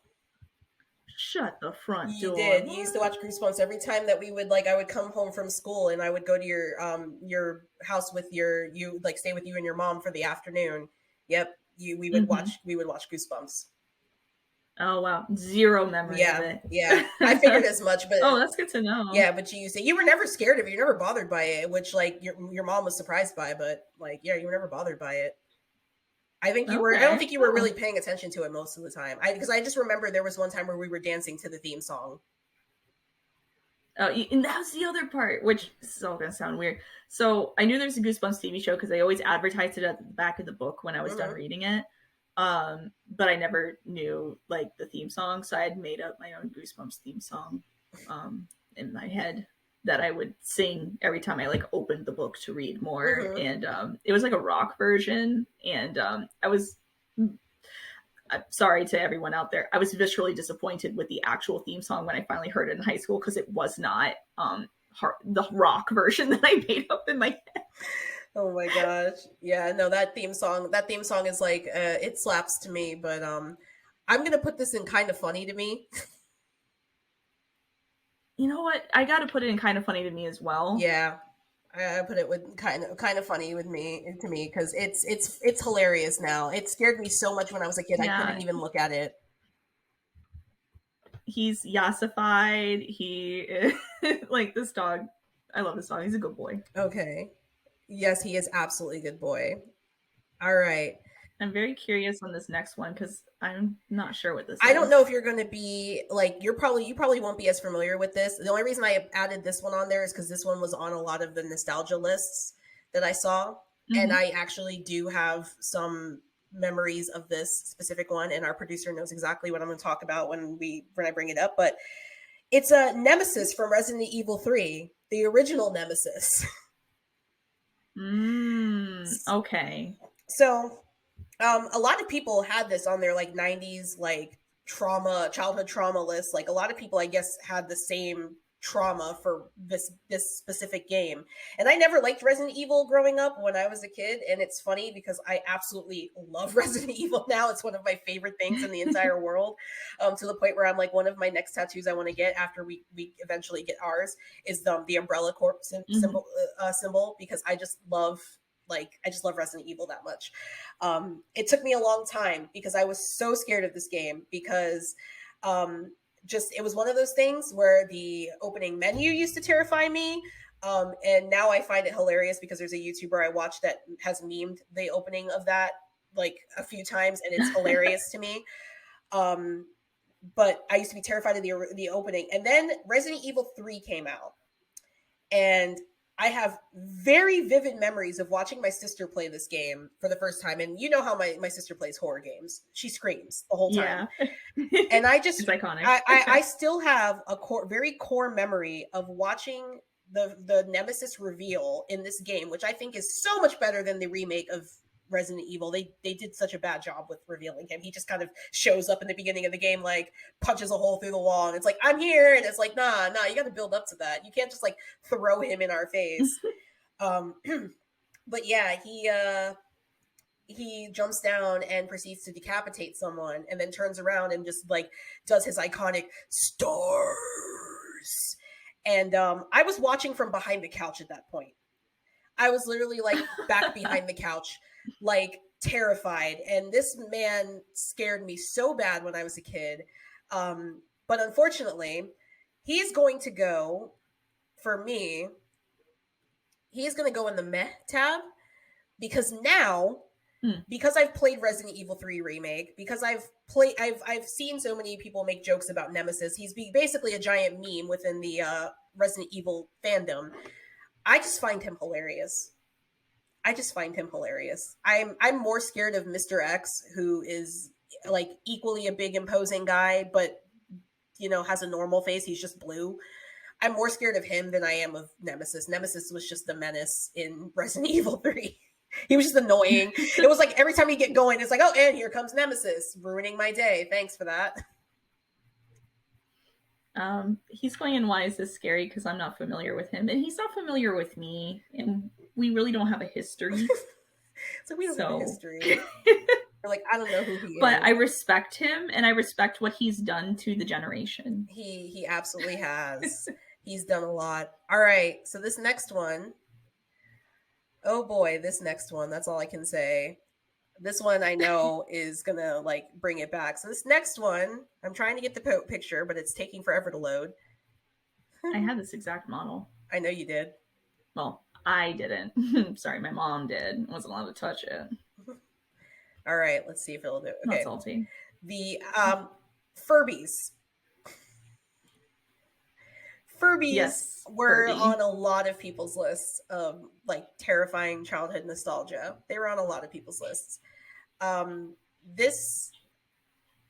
[SPEAKER 1] Shut the front door.
[SPEAKER 2] You did. You used to watch Goosebumps every time that we would I would come home from school and I would go to your house with stay with you and your mom for the afternoon. Yep. We would watch Goosebumps.
[SPEAKER 1] Oh wow, zero memory of it.
[SPEAKER 2] Yeah, I figured as much, but
[SPEAKER 1] oh, that's good to know.
[SPEAKER 2] Yeah, but you were never scared of it. You're never bothered by it, which your mom was surprised by. But you were never bothered by it. I think you were. I don't think you were really paying attention to it most of the time. Because I just remember there was one time where we were dancing to the theme song.
[SPEAKER 1] Oh, and that was the other part, which this is all going to sound weird. So I knew there was a Goosebumps TV show because they always advertised it at the back of the book when I was done reading it. But I never knew the theme song, so I had made up my own Goosebumps theme song in my head that I would sing every time I opened the book to read more. And it was a rock version, and I'm sorry to everyone out there, I was viscerally disappointed with the actual theme song when I finally heard it in high school, because it was not the rock version that I made up in my head.
[SPEAKER 2] Oh my gosh. Yeah, no, that theme song is it slaps to me, but I'm going to put this in kind of funny to me.
[SPEAKER 1] You know what? I got to put it in kind of funny to me as well.
[SPEAKER 2] Yeah. I put it with kind of funny to me because it's hilarious now. It scared me so much when I was a kid. I couldn't even look at it.
[SPEAKER 1] He's yassified. He is this dog. I love this dog. He's a good boy.
[SPEAKER 2] Okay. Yes, he is absolutely a good boy. All right.
[SPEAKER 1] I'm very curious on this next one because I'm not sure what this is.
[SPEAKER 2] I don't know if you're going to be you probably won't be as familiar with this. The only reason I added this one on there is because this one was on a lot of the nostalgia lists that I saw. And I actually do have some memories of this specific one. And our producer knows exactly what I'm going to talk about when I bring it up. But It's a Nemesis from Resident Evil 3, the original Nemesis.
[SPEAKER 1] Okay.
[SPEAKER 2] So, a lot of people had this on their like 90s like childhood trauma list. Like a lot of people, I guess, had the same trauma for this specific game. And I never liked Resident Evil growing up when I was a kid, and it's funny because I absolutely love Resident Evil now. It's one of my favorite things in the entire world, to the point where I'm like, one of my next tattoos I want to get after we eventually get ours is the Umbrella Corp symbol, because I just love Resident Evil that much. It took me a long time because I was so scared of this game because just it was one of those things where the opening menu used to terrify me. And now I find it hilarious because there's a YouTuber I watch that has memed the opening of that like a few times, and it's hilarious to me. But I used to be terrified of the opening. And then Resident Evil 3 came out. And I have very vivid memories of watching my sister play this game for the first time. And you know how my sister plays horror games. She screams the whole time. Yeah. And I just,
[SPEAKER 1] it's iconic.
[SPEAKER 2] I still have a very core memory of watching the Nemesis reveal in this game, which I think is so much better than the remake of Resident Evil. They did such a bad job with revealing him. He just kind of shows up in the beginning of the game, like punches a hole through the wall, and it's like, I'm here, and it's like, nah, you got to build up to that. You can't just like throw him in our face. But yeah, he jumps down and proceeds to decapitate someone, and then turns around and just like does his iconic stars. And I was watching from behind the couch at that point. I was literally like back behind the couch, like terrified. And this man scared me so bad when I was a kid. But unfortunately, he's going to go, for me, he's going to go in the meh tab, because now, because I've played Resident Evil 3 Remake, because I've seen so many people make jokes about Nemesis. He's basically a giant meme within the Resident Evil fandom. I just find him hilarious. I'm more scared of Mr. X, who is like equally a big imposing guy, but you know, has a normal face. He's just blue. I'm more scared of him than I am of Nemesis. Nemesis was just the menace in Resident Evil 3. He was just annoying. It was like every time you get going, it's like, oh, and here comes Nemesis, ruining my day. Thanks for that.
[SPEAKER 1] He's going in why is this scary, because I'm not familiar with him, and he's not familiar with me, and we really don't have a history.
[SPEAKER 2] So we don't have a history. We're like, I don't know who he is.
[SPEAKER 1] But I respect him, and I respect what he's done to the generation.
[SPEAKER 2] He absolutely has. He's done a lot. All right, so this next one, oh boy, this next one, that's all I can say. This one I know is going to like bring it back. So this next one, I'm trying to get the picture, but it's taking forever to load.
[SPEAKER 1] I had this exact model.
[SPEAKER 2] I know you did.
[SPEAKER 1] Well, I didn't. Sorry, my mom did. I wasn't allowed to touch it.
[SPEAKER 2] All right, let's see if it'll do it. Okay.
[SPEAKER 1] Not salty.
[SPEAKER 2] The Furbies. Furbies were on a lot of people's lists of like terrifying childhood nostalgia. They were on a lot of people's lists. This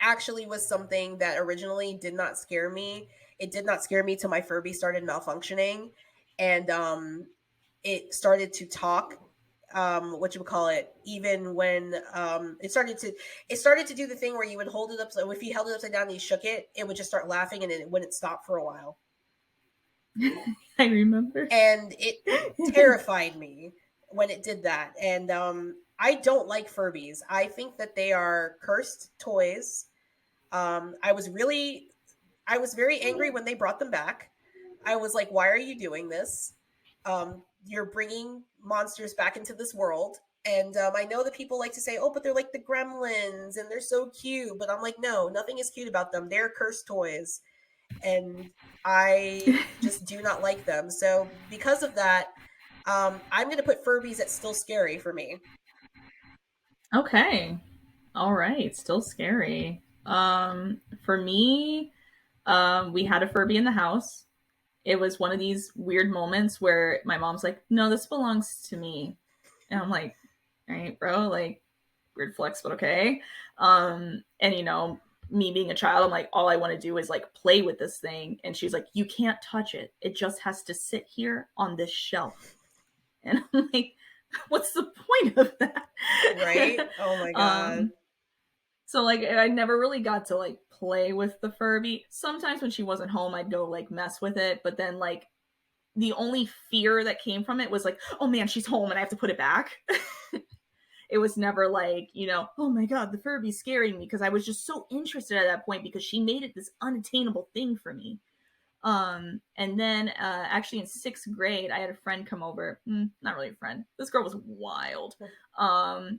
[SPEAKER 2] actually was something that originally did not scare me. It did not scare me till my Furby started malfunctioning, and it started to talk. Even when it started to do the thing where you would hold it up. So if you held it upside down and you shook it, it would just start laughing, and it wouldn't stop for a while.
[SPEAKER 1] I remember.
[SPEAKER 2] And it terrified me when it did that. And I don't like Furbies. I think that they are cursed toys. I was very angry when they brought them back. I was like, why are you doing this? You're bringing monsters back into this world. And I know that people like to say, oh, but they're like the Gremlins and they're so cute. But I'm like, no, nothing is cute about them. They're cursed toys. And I just do not like them. So because of that, I'm going to put Furbies at still scary for me.
[SPEAKER 1] Okay. All right. Still scary. For me, we had a Furby in the house. It was one of these weird moments where my mom's like, no, this belongs to me. And I'm like, all right, bro, like weird flex, but okay. And you know, me being a child, I'm like, all I want to do is like play with this thing. And she's like, you can't touch it. It just has to sit here on this shelf. And I'm like, what's the point of that?
[SPEAKER 2] Right? Oh my God.
[SPEAKER 1] So like I never really got to like play with the Furby. Sometimes when she wasn't home, I'd go like mess with it. But then like the only fear that came from it was like, oh man, she's home and I have to put it back. It was never like, you know, oh my God, the Furby's scaring me, because I was just so interested at that point because she made it this unattainable thing for me. And then actually in 6th grade, I had a friend come over. Not really a friend. This girl was wild.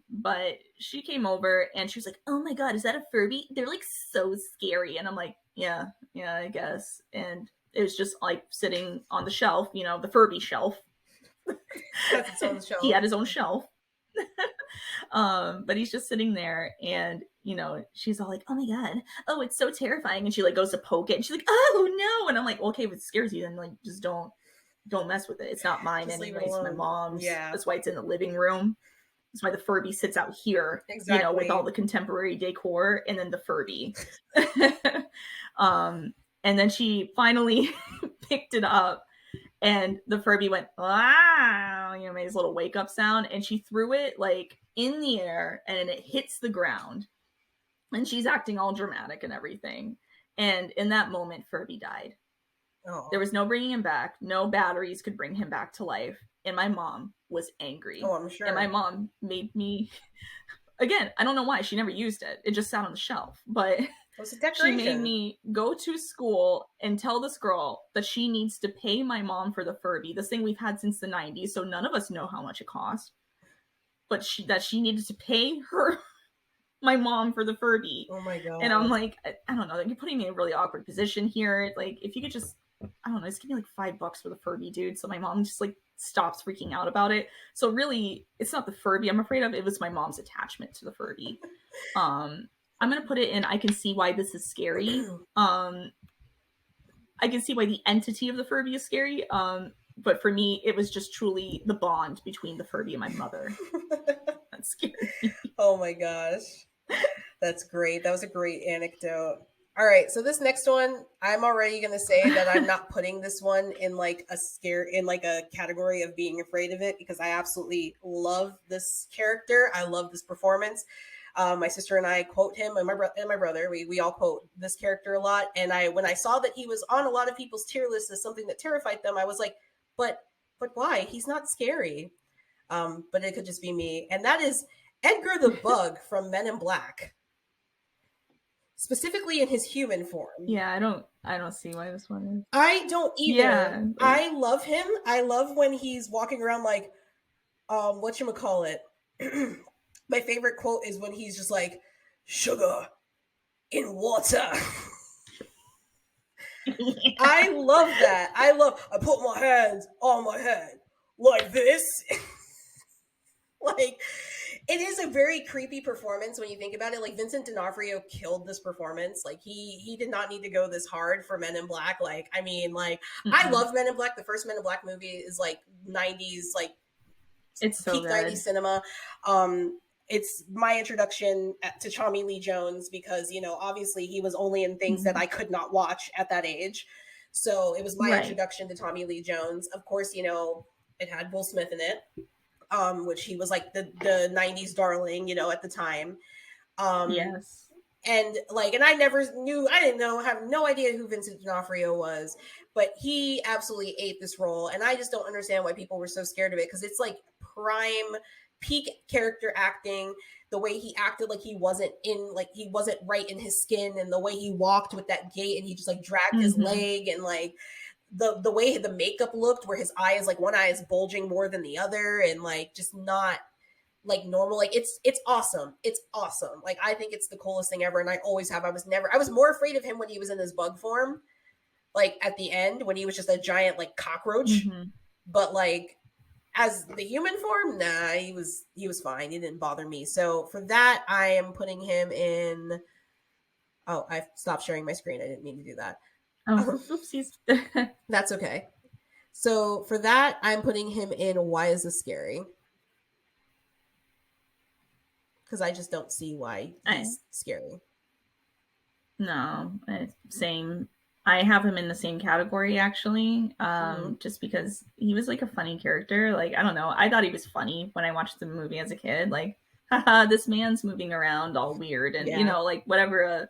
[SPEAKER 1] But she came over and she was like, oh my God, is that a Furby? They're like so scary. And I'm like, yeah, I guess. And it was just like sitting on the shelf, you know, the Furby shelf.
[SPEAKER 2] That's its own shelf.
[SPEAKER 1] He had his own shelf. But he's just sitting there, and you know, she's all like, oh my God, oh, it's so terrifying. And she like goes to poke it and she's like, oh no. And I'm like, well, okay, if it scares you, then like just don't mess with it. It's not mine anyway. It's my mom's.
[SPEAKER 2] Yeah.
[SPEAKER 1] That's why it's in the living room. That's why the Furby sits out here,
[SPEAKER 2] exactly.
[SPEAKER 1] You know, with all the contemporary decor, and then the Furby. And then she finally picked it up, and the Furby went, wow, you know, made his little wake up sound, and she threw it like in the air, and it hits the ground. And she's acting all dramatic and everything. And in that moment, Furby died.
[SPEAKER 2] Oh.
[SPEAKER 1] There was no bringing him back. No batteries could bring him back to life. And my mom was angry.
[SPEAKER 2] Oh, I'm sure.
[SPEAKER 1] And my mom made me, again, I don't know why. She never used it. It just sat on the shelf. But she made me go to school and tell this girl that she needs to pay my mom for the Furby, this thing we've had since the 90s, so none of us know how much it cost. But that she needed to pay my mom for the Furby.
[SPEAKER 2] Oh my God.
[SPEAKER 1] And I'm like, I don't know, you're putting me in a really awkward position here. Like, if you could just, I don't know, just give me like $5 for the Furby, dude. So my mom just like stops freaking out about it. So really, it's not the Furby I'm afraid of. It was my mom's attachment to the Furby. I'm going to put it in, I can see why this is scary. I can see why the entity of the Furby is scary. But for me, it was just truly the bond between the Furby and my mother. That's scary.
[SPEAKER 2] Oh my gosh. That's great. That was a great anecdote. All right. So this next one, I'm already going to say that I'm not putting this one in like a category of being afraid of it, because I absolutely love this character. I love this performance. My sister and I quote him, and my brother, we all quote this character a lot. And when I saw that he was on a lot of people's tier list as something that terrified them, I was like, but why? He's not scary. But it could just be me. And that is Edgar the Bug from Men in Black. Specifically in his human form.
[SPEAKER 1] Yeah, I don't see why this one is.
[SPEAKER 2] I don't either. Yeah. I love him. I love when he's walking around like, whatchamacallit. My favorite quote is when he's just like, sugar in water. Yeah. I love that. I put my hands on my head like this. Like, it is a very creepy performance when you think about it. Like, Vincent D'Onofrio killed this performance. Like, he did not need to go this hard for Men in Black. Like, I mean, like, I love Men in Black. The first Men in Black movie is like 90s, like,
[SPEAKER 1] it's so
[SPEAKER 2] peak
[SPEAKER 1] good.
[SPEAKER 2] 90s cinema. It's my introduction to Tommy Lee Jones because, you know, obviously he was only in things that I could not watch at that age. So it was my introduction to Tommy Lee Jones. Of course, you know, it had Will Smith in it, which he was like the 90s darling, you know, at the time.
[SPEAKER 1] Yes.
[SPEAKER 2] And like, and I have no idea who Vincent D'Onofrio was, but he absolutely ate this role. And I just don't understand why people were so scared of it. Cause it's like prime peak character acting, the way he acted like he wasn't right in his skin, and the way he walked with that gait and he just like dragged his leg, and like the way the makeup looked where his eyes, like one eye is bulging more than the other, and like just not like normal. Like it's awesome. It's awesome. Like I think it's the coolest thing ever. And I always have. I was more afraid of him when he was in his bug form, like at the end when he was just a giant like cockroach. But like as the human form, nah, he was fine. He didn't bother me. So for that, I am putting him in. Oh, I stopped sharing my screen. I didn't mean to do that.
[SPEAKER 1] Oh, oopsies.
[SPEAKER 2] That's okay. So for that, I'm putting him in Why Is This Scary? Because I just don't see why he's scary.
[SPEAKER 1] No, same. I have him in the same category actually, just because he was like a funny character. Like I don't know, I thought he was funny when I watched the movie as a kid. Like, haha, this man's moving around all weird, and you know, like whatever.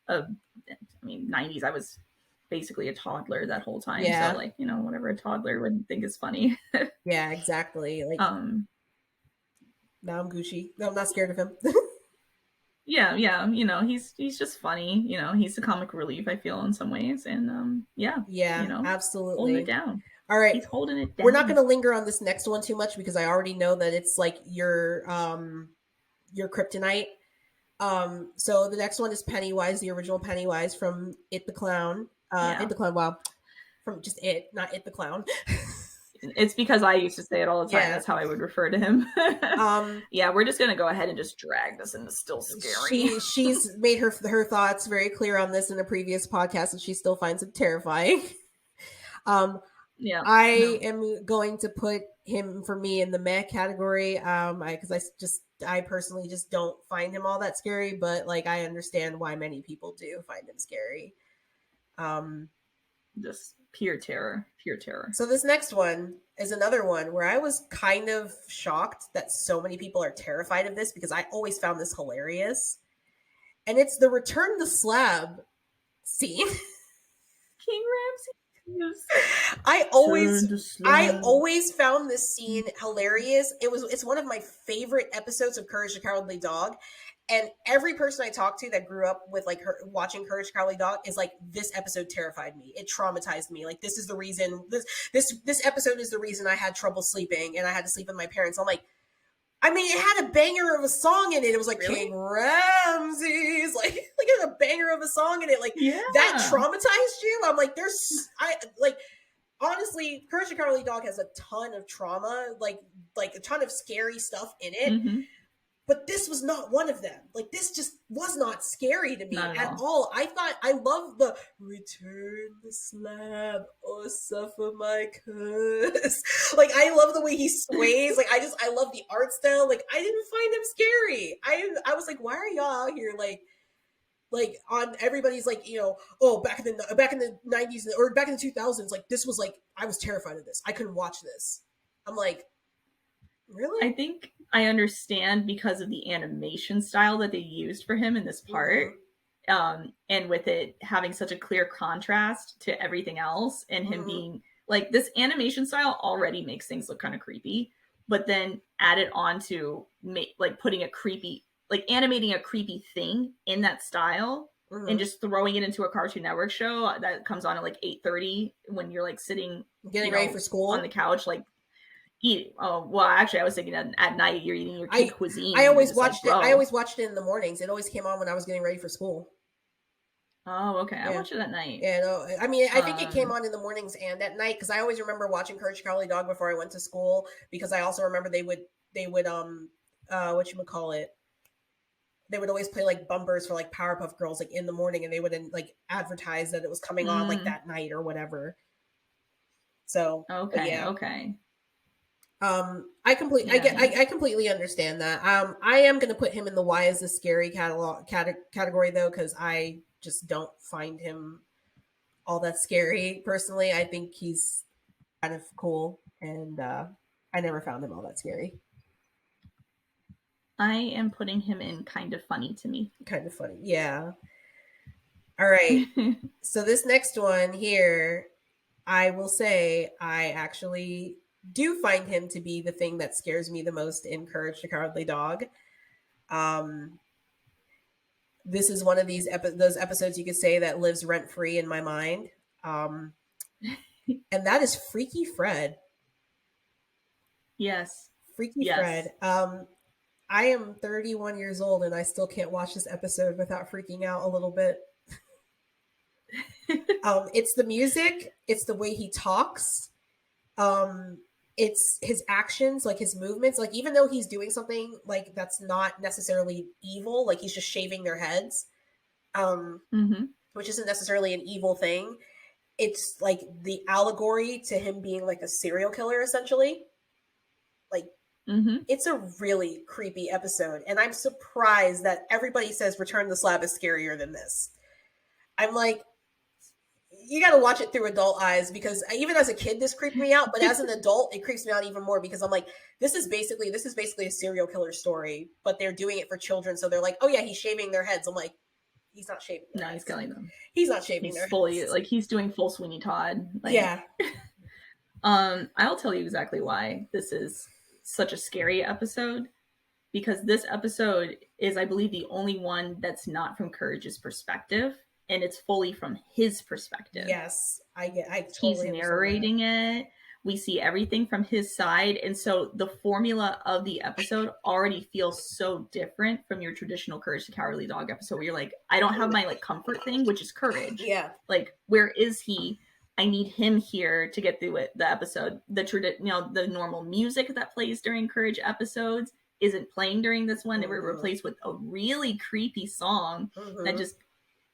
[SPEAKER 1] I mean, '90s. I was basically a toddler that whole time, so like you know, whatever a toddler would think is funny.
[SPEAKER 2] Yeah, exactly. Like, now I'm Gucci. No, I'm not scared of him.
[SPEAKER 1] Yeah, you know, he's just funny. You know, he's the comic relief, I feel, in some ways, and yeah, you know,
[SPEAKER 2] absolutely
[SPEAKER 1] holding it down.
[SPEAKER 2] All right,
[SPEAKER 1] he's holding it down.
[SPEAKER 2] We're not going to linger on this next one too much because I already know that it's like your kryptonite. So the next one is Pennywise, the original Pennywise from It the Clown. It the Clown. Wow, from just It, not It the Clown.
[SPEAKER 1] It's because I used to say it all the time. Yeah. That's how I would refer to him. Yeah, we're just gonna go ahead and just drag this into still scary.
[SPEAKER 2] She's made her thoughts very clear on this in a previous podcast, and she still finds it terrifying. I am going to put him for me in the meh category. Because I personally just don't find him all that scary, but like I understand why many people do find him scary.
[SPEAKER 1] Just pure terror.
[SPEAKER 2] So this next one is another one where I was kind of shocked that so many people are terrified of this because I always found this hilarious. And it's the Return the Slab scene.
[SPEAKER 1] King Ramsey.
[SPEAKER 2] I always found this scene hilarious. It's one of my favorite episodes of Courage the Cowardly Dog. And every person I talk to that grew up with like her watching Courage the Cowardly Dog is like, this episode terrified me. It traumatized me. Like, this is the reason this episode is the reason I had trouble sleeping and I had to sleep with my parents. I'm like, I mean, it had a banger of a song in it. It was like really? King Ramses, like it had a banger of a song in it. Like that traumatized you. I'm like, honestly, Courage the Cowardly Dog has a ton of trauma, like a ton of scary stuff in it. Mm-hmm. But this was not one of them. Like, this just was not scary to me at all. I love the return the slab or suffer my curse. Like, I love the way he sways. Like, I love the art style. Like, I didn't find him scary. I was like, why are y'all out here like on everybody's like, you know, oh, back in the 90s or back in the 2000s, like this was like, I was terrified of this. I couldn't watch this. I'm like, really?
[SPEAKER 1] I think I understand because of the animation style that they used for him in this part. Mm-hmm. And with it having such a clear contrast to everything else and him being like, this animation style already makes things look kind of creepy, but then added on to like putting a creepy, like animating a creepy thing in that style and just throwing it into a Cartoon Network show that comes on at like 8:30 when you're like sitting
[SPEAKER 2] getting ready for school
[SPEAKER 1] on the couch, like eating. Oh, well, actually I was thinking at night you're eating your kid cuisine.
[SPEAKER 2] I always watched it. I always watched it in the mornings. It always came on when I was getting ready for school.
[SPEAKER 1] Oh, okay. I watched it at night.
[SPEAKER 2] Yeah, no, I mean, I think it came on in the mornings and at night because I always remember watching Courage the Cowardly Dog before I went to school because I also remember they would whatchamacallit, they would always play like bumpers for like Powerpuff Girls like in the morning and they would like advertise that it was coming on like that night or whatever. So
[SPEAKER 1] okay.
[SPEAKER 2] I completely understand that. I am going to put him in the why is this scary category though, because I just don't find him all that scary personally. I think he's kind of cool, and I never found him all that scary.
[SPEAKER 1] I am putting him in kind of funny to me.
[SPEAKER 2] Kind of funny, yeah. All right. So this next one here, I will say I actually do find him to be the thing that scares me the most in Courage the Cowardly Dog. This is one of those episodes you could say that lives rent free in my mind. And that is Freaky Fred.
[SPEAKER 1] Yes.
[SPEAKER 2] Freaky Fred. I am 31 years old and I still can't watch this episode without freaking out a little bit. It's the music. It's the way he talks. It's his actions, like his movements, like even though he's doing something like that's not necessarily evil, like he's just shaving their heads, which isn't necessarily an evil thing. It's like the allegory to him being like a serial killer, essentially. Like, it's a really creepy episode, and I'm surprised that everybody says Return the Slab is scarier than this. I'm like, you got to watch it through adult eyes, because even as a kid, this creeped me out. But as an adult, it creeps me out even more, because I'm like, this is basically a serial killer story, but they're doing it for children. So they're like, oh yeah, he's shaving their heads. I'm like, he's not shaving their heads.
[SPEAKER 1] He's killing them.
[SPEAKER 2] He's not shaving
[SPEAKER 1] he's
[SPEAKER 2] their
[SPEAKER 1] fully
[SPEAKER 2] heads.
[SPEAKER 1] Like, he's doing full Sweeney Todd. Like,
[SPEAKER 2] yeah.
[SPEAKER 1] I'll tell you exactly why this is such a scary episode, because this episode is, I believe, the only one that's not from Courage's perspective, and it's fully from his perspective.
[SPEAKER 2] Yes, I totally
[SPEAKER 1] He's narrating it. We see everything from his side, and so the formula of the episode already feels so different from your traditional Courage the Cowardly Dog episode, where you're like, I don't have my like comfort thing, which is courage.
[SPEAKER 2] Yeah.
[SPEAKER 1] Like, where is he? I need him here to get through the episode. The normal music that plays during Courage episodes isn't playing during this one. They were replaced with a really creepy song that just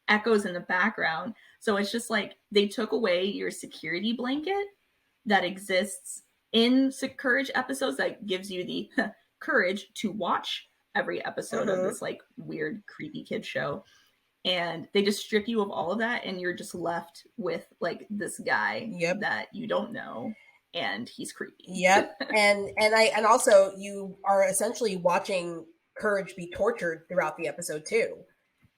[SPEAKER 1] echoes in the background. So it's just like they took away your security blanket that exists in Courage episodes that gives you the courage to watch every episode of this like weird creepy kid show, and they just strip you of all of that, and you're just left with like this guy that you don't know, and he's creepy.
[SPEAKER 2] And also you are essentially watching Courage be tortured throughout the episode too.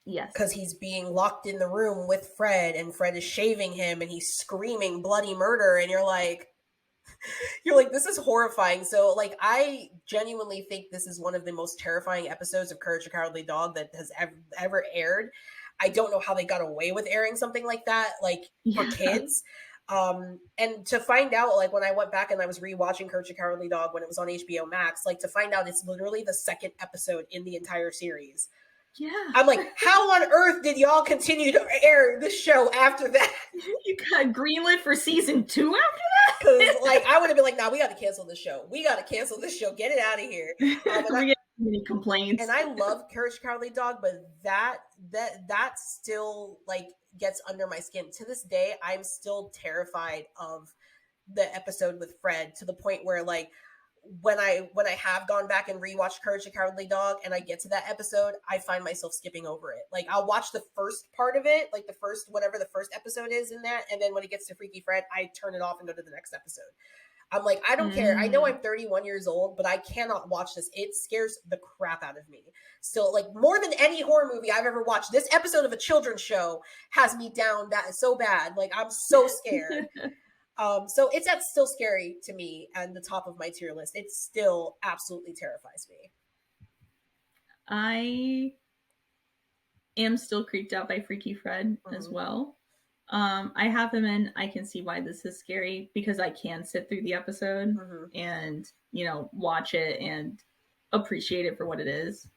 [SPEAKER 1] Yes.
[SPEAKER 2] Because he's being locked in the room with Fred, and Fred is shaving him, and he's screaming bloody murder, and you're like, this is horrifying. So like, I genuinely think this is one of the most terrifying episodes of Courage the Cowardly Dog that has ever aired. I don't know how they got away with airing something like that, like for kids. And to find out, like when I went back and I was rewatching Courage the Cowardly Dog when it was on HBO Max, like to find out it's literally the second episode in the entire series.
[SPEAKER 1] Yeah.
[SPEAKER 2] I'm like, how on earth did y'all continue to air this show after that?
[SPEAKER 1] You got greenlit for season 2 after that?
[SPEAKER 2] Because like, I would have been like, nah, we got to cancel this show. Get it out of here.
[SPEAKER 1] We get many complaints.
[SPEAKER 2] And I love Courage the Cowardly Dog, but that still like gets under my skin. To this day, I'm still terrified of the episode with Fred, to the point where like, when I have gone back and rewatched Courage the Cowardly Dog and I get to that episode, I find myself skipping over it. Like, I'll watch the first part of it, like whatever the first episode is in that, and then when it gets to Freaky Fred, I turn it off and go to the next episode. I'm like, I don't care. I know I'm 31 years old, but I cannot watch this. It scares the crap out of me. Still, like, more than any horror movie I've ever watched, this episode of a children's show has me down that so bad. Like, I'm so scared. So it's still scary to me, and the top of my tier list. It still absolutely terrifies me.
[SPEAKER 1] I am still creeped out by Freaky Fred as well. I have him in. I can see why this is scary, because I can sit through the episode and, watch it and appreciate it for what it is.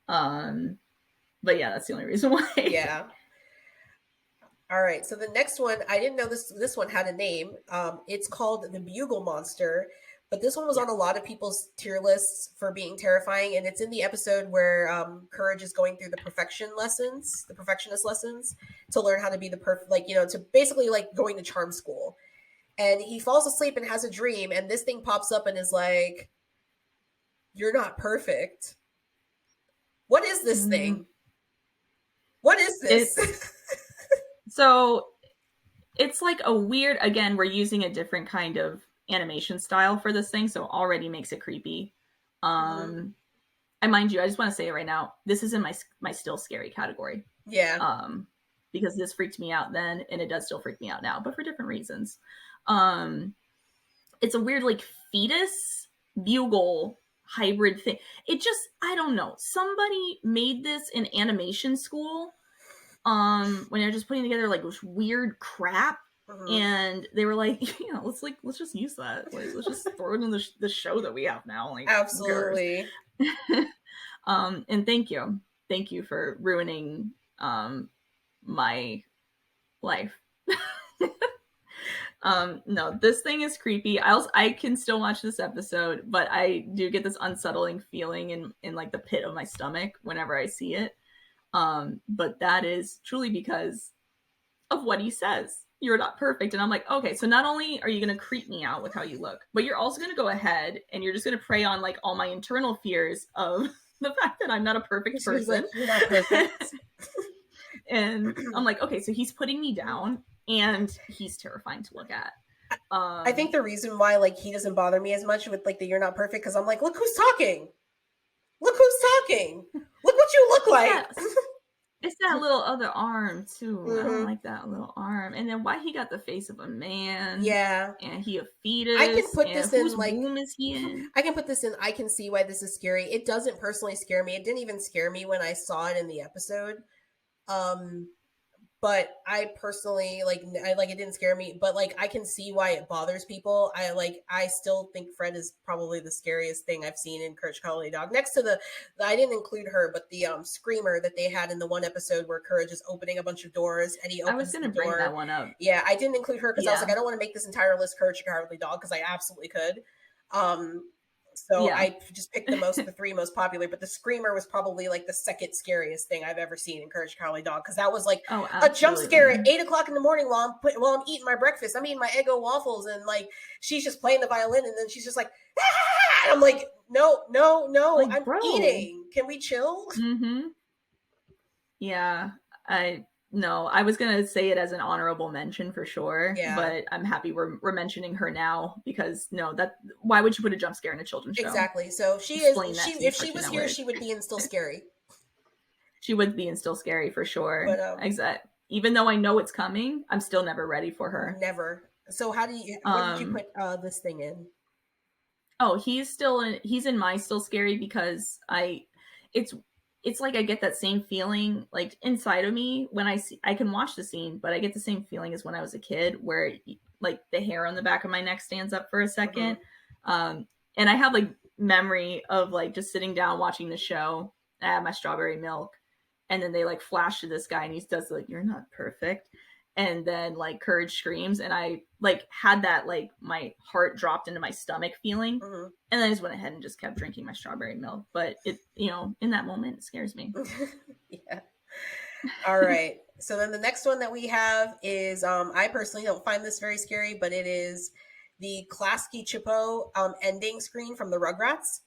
[SPEAKER 1] But yeah, that's the only reason why.
[SPEAKER 2] Yeah. All right, so the next one, I didn't know this one had a name. It's called The Bugle Monster, but this one was on a lot of people's tier lists for being terrifying, and it's in the episode where Courage is going through the perfectionist lessons to learn how to be the perfect, to basically like going to charm school. And he falls asleep and has a dream, and this thing pops up and is like, "You're not perfect. What is this thing? What is this?"
[SPEAKER 1] So it's like a weird, again, we're using a different kind of animation style for this thing, so already makes it creepy. And mind you, I just want to say it right now, this is in my still scary category.
[SPEAKER 2] Yeah.
[SPEAKER 1] Because this freaked me out then, and it does still freak me out now, but for different reasons. It's a weird like fetus bugle hybrid thing. It just, I don't know. Somebody made this in animation school when they're just putting together like this weird crap, and they were like, let's just use that. Like, let's just throw it in the show that we have now. Like,
[SPEAKER 2] absolutely.
[SPEAKER 1] And thank you for ruining my life. No, this thing is creepy. I can still watch this episode, but I do get this unsettling feeling in like the pit of my stomach whenever I see it. But that is truly because of what he says. You're not perfect. And I'm like, okay, so not only are you going to creep me out with how you look, but you're also going to go ahead and you're just going to prey on like all my internal fears of the fact that I'm not a perfect person.
[SPEAKER 2] Like, you're not perfect.
[SPEAKER 1] And I'm like, okay, so he's putting me down and he's terrifying to look at.
[SPEAKER 2] I think the reason why like he doesn't bother me as much with like the "you're not perfect" because I'm like, look who's talking. Look who's talking. Look what you look like.
[SPEAKER 1] It's that little other arm too. I don't like that little arm. And then why he got the face of a man?
[SPEAKER 2] Yeah.
[SPEAKER 1] And he a fetus.
[SPEAKER 2] I can put this in
[SPEAKER 1] whose
[SPEAKER 2] like
[SPEAKER 1] womb is he in?
[SPEAKER 2] I can put this in. I can see why this is scary. It doesn't personally scare me. It didn't even scare me when I saw it in the episode. But I personally like it didn't scare me, but like I can see why it bothers people. I still think Fred is probably the scariest thing I've seen in Courage the Cowardly Dog. Next to the I didn't include her, but the screamer that they had in the one episode where Courage is opening a bunch of doors and he opens
[SPEAKER 1] I was gonna bring that one up.
[SPEAKER 2] Yeah, I didn't include her because I was like, I don't want to make this entire list Courage the Cowardly Dog because I absolutely could. So yeah. I just picked the three most popular, but the screamer was probably like the second scariest thing I've ever seen in Courage the Cowardly Dog because that was like a jump scare at 8 o'clock in the morning while I'm eating my breakfast. I'm eating my Eggo waffles and like she's just playing the violin and then she's just like, ah! And I'm like, no, like, I'm eating. Can we chill?
[SPEAKER 1] Mm-hmm. Yeah, I was gonna say it as an honorable mention for sure, but I'm happy we're mentioning her now because why would you put a jump scare in a children's show?
[SPEAKER 2] Exactly. So if she was here, she would be in Still Scary.
[SPEAKER 1] She would be in Still Scary for sure. But, exactly. Even though I know it's coming, I'm still never ready for her.
[SPEAKER 2] Never. So what did you put this thing in?
[SPEAKER 1] Oh, he's in my Still Scary because it's like I get that same feeling like inside of me when I can watch the scene, but I get the same feeling as when I was a kid where like the hair on the back of my neck stands up for a second. Mm-hmm. And I have like memory of like just sitting down watching the show. I have my strawberry milk and then they like flash to this guy and he does like, "You're not perfect." And then like Courage screams and I like had that like my heart dropped into my stomach feeling. Mm-hmm. And then I just went ahead and just kept drinking my strawberry milk. But it, in that moment, it scares me.
[SPEAKER 2] Yeah. All right. So then the next one that we have is I personally don't find this very scary, but it is the Klasky Chipo ending screen from the Rugrats.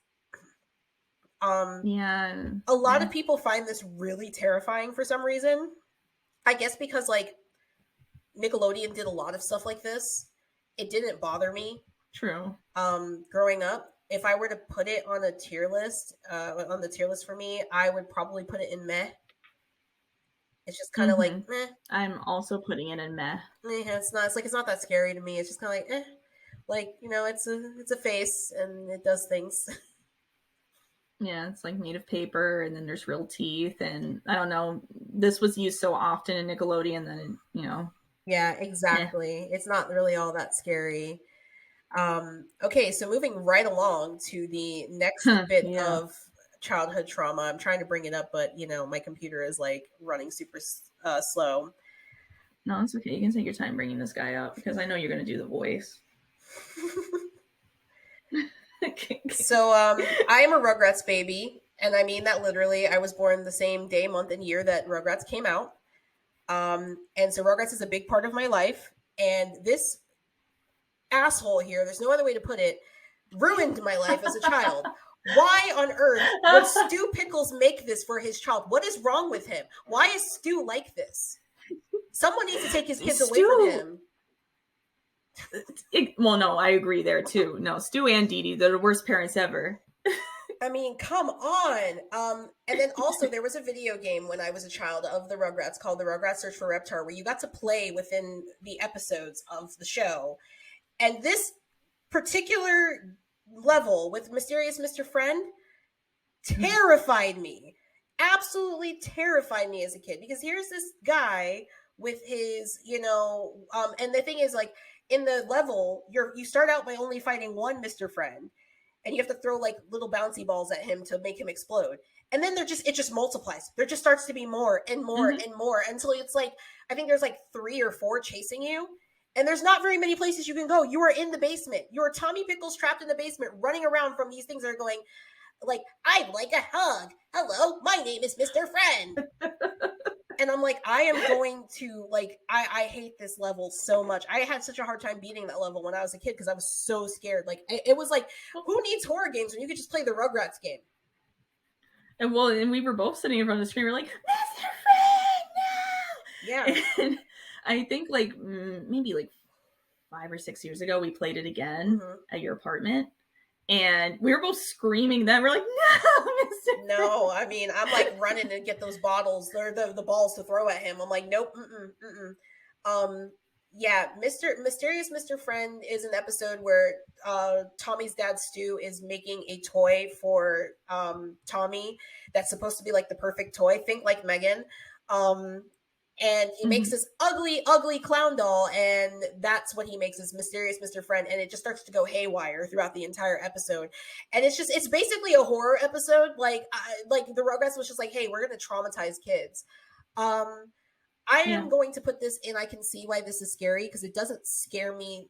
[SPEAKER 2] A lot of people find this really terrifying for some reason. I guess because like Nickelodeon did a lot of stuff like this. It didn't bother me.
[SPEAKER 1] True.
[SPEAKER 2] Growing up, if I were to put it on a tier list, on the tier list for me, I would probably put it in meh. It's just kind of like meh.
[SPEAKER 1] I'm also putting it in meh.
[SPEAKER 2] It's not that scary to me. It's just kind of like eh. Like, it's a face and it does things.
[SPEAKER 1] Yeah, it's like made of paper and then there's real teeth and I don't know. This was used so often in Nickelodeon that
[SPEAKER 2] Yeah, exactly. It's not really all that scary. Okay, so moving right along to the next bit of childhood trauma. I'm trying to bring it up, but my computer is like running super slow.
[SPEAKER 1] No, it's okay. You can take your time bringing this guy up because I know you're going to do the voice.
[SPEAKER 2] So I am a Rugrats baby, and I mean that literally. I was born the same day, month, and year that Rugrats came out. And so Rugrats is a big part of my life. And this asshole here, there's no other way to put it, ruined my life as a child. Why on earth would Stu Pickles make this for his child? What is wrong with him? Why is Stu like this? Someone needs to take his kids away from him.
[SPEAKER 1] Well, no, I agree there too. No, Stu and Dee Dee, they're the worst parents ever.
[SPEAKER 2] I mean, come on. And then also there was a video game when I was a child of the Rugrats called the Rugrats Search for Reptar, where you got to play within the episodes of the show. And this particular level with Mysterious Mr. Friend terrified me. Absolutely terrified me as a kid, because here's this guy with his, and the thing is, like, in the level, you start out by only fighting one Mr. Friend, and you have to throw like little bouncy balls at him to make him explode. And then it just multiplies. There just starts to be more and more and more until it's like, I think there's like 3 or 4 chasing you. And there's not very many places you can go. You are in the basement. You are Tommy Pickles trapped in the basement, running around from these things that are going like, "I'd like a hug. Hello, my name is Mr. Friend." And I'm like, I am going to, like, I hate this level so much. I had such a hard time beating that level when I was a kid because I was so scared. Like, it was like, who needs horror games when you could just play the Rugrats game?
[SPEAKER 1] And we were both sitting in front of the screen. We're like, "Mr. Friend,
[SPEAKER 2] Yeah.
[SPEAKER 1] And I think like maybe like 5 or 6 years ago, we played it again at your apartment. And we were both screaming then. We're like, no, Mr.
[SPEAKER 2] No, I mean, I'm like running to get those bottles or the balls to throw at him. I'm like, nope, yeah, Mysterious Mr. Friend is an episode where Tommy's dad Stu is making a toy for Tommy that's supposed to be like the perfect toy. Think like Megan. And he makes this ugly, ugly clown doll, and that's what he makes, is Mysterious Mr. Friend, and it just starts to go haywire throughout the entire episode. And it's basically a horror episode. Like the Rugrats was just like, hey, we're going to traumatize kids. I am going to put this in. I can see why this is scary, because it doesn't scare me.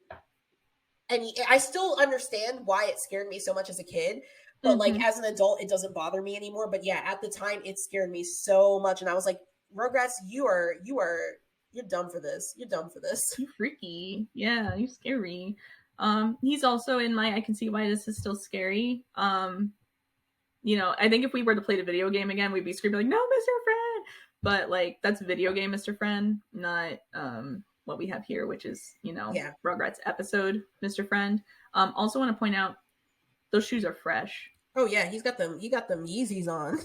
[SPEAKER 2] And I still understand why it scared me so much as a kid. But like as an adult, it doesn't bother me anymore. But yeah, at the time, it scared me so much. And I was like, Rugrats, you're dumb for this. You're dumb for this.
[SPEAKER 1] You freaky. Yeah, you're scary. He's also in my I can see why this is still scary. You know, I think if we were to play the video game again, we'd be screaming like, no, Mr. Friend. But like that's video game Mr. Friend, not what we have here, which is, you know, Rugrats episode Mr. Friend. Also want to point out those shoes are fresh.
[SPEAKER 2] Oh yeah, he got them Yeezys on.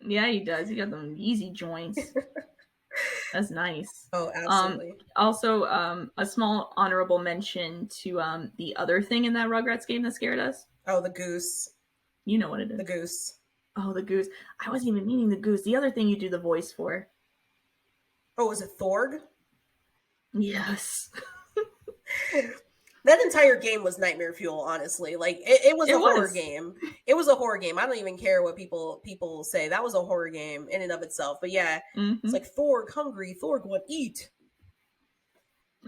[SPEAKER 1] Yeah, he does. He got them Yeezy joints. That's nice.
[SPEAKER 2] Oh, absolutely.
[SPEAKER 1] Also, a small honorable mention to the other thing in that Rugrats game that scared us.
[SPEAKER 2] Oh, the goose.
[SPEAKER 1] You know what it is.
[SPEAKER 2] The goose.
[SPEAKER 1] Oh, the goose. I wasn't even meaning the goose. The other thing you do the voice for.
[SPEAKER 2] Oh, is it Thorg?
[SPEAKER 1] Yes.
[SPEAKER 2] That entire game was nightmare fuel, honestly. Like it was a horror game. It was a horror game. I don't even care what people say. That was a horror game in and of itself. But yeah, it's like Thorg hungry. Thorg want eat.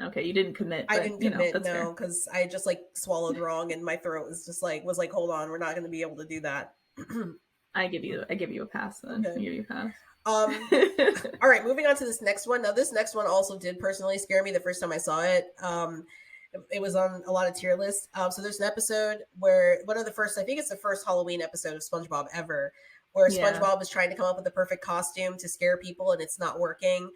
[SPEAKER 1] Okay, you didn't commit.
[SPEAKER 2] I didn't commit, no, because I just like swallowed wrong, and my throat was just like hold on, we're not going to be able to do that.
[SPEAKER 1] I give you a pass then. Okay. I give you a pass.
[SPEAKER 2] All right, moving on to this next one. Now, this next one also did personally scare me the first time I saw it. It was on a lot of tier lists. So there's an episode where I think it's the first Halloween episode of SpongeBob ever, where SpongeBob is trying to come up with the perfect costume to scare people, and it's not working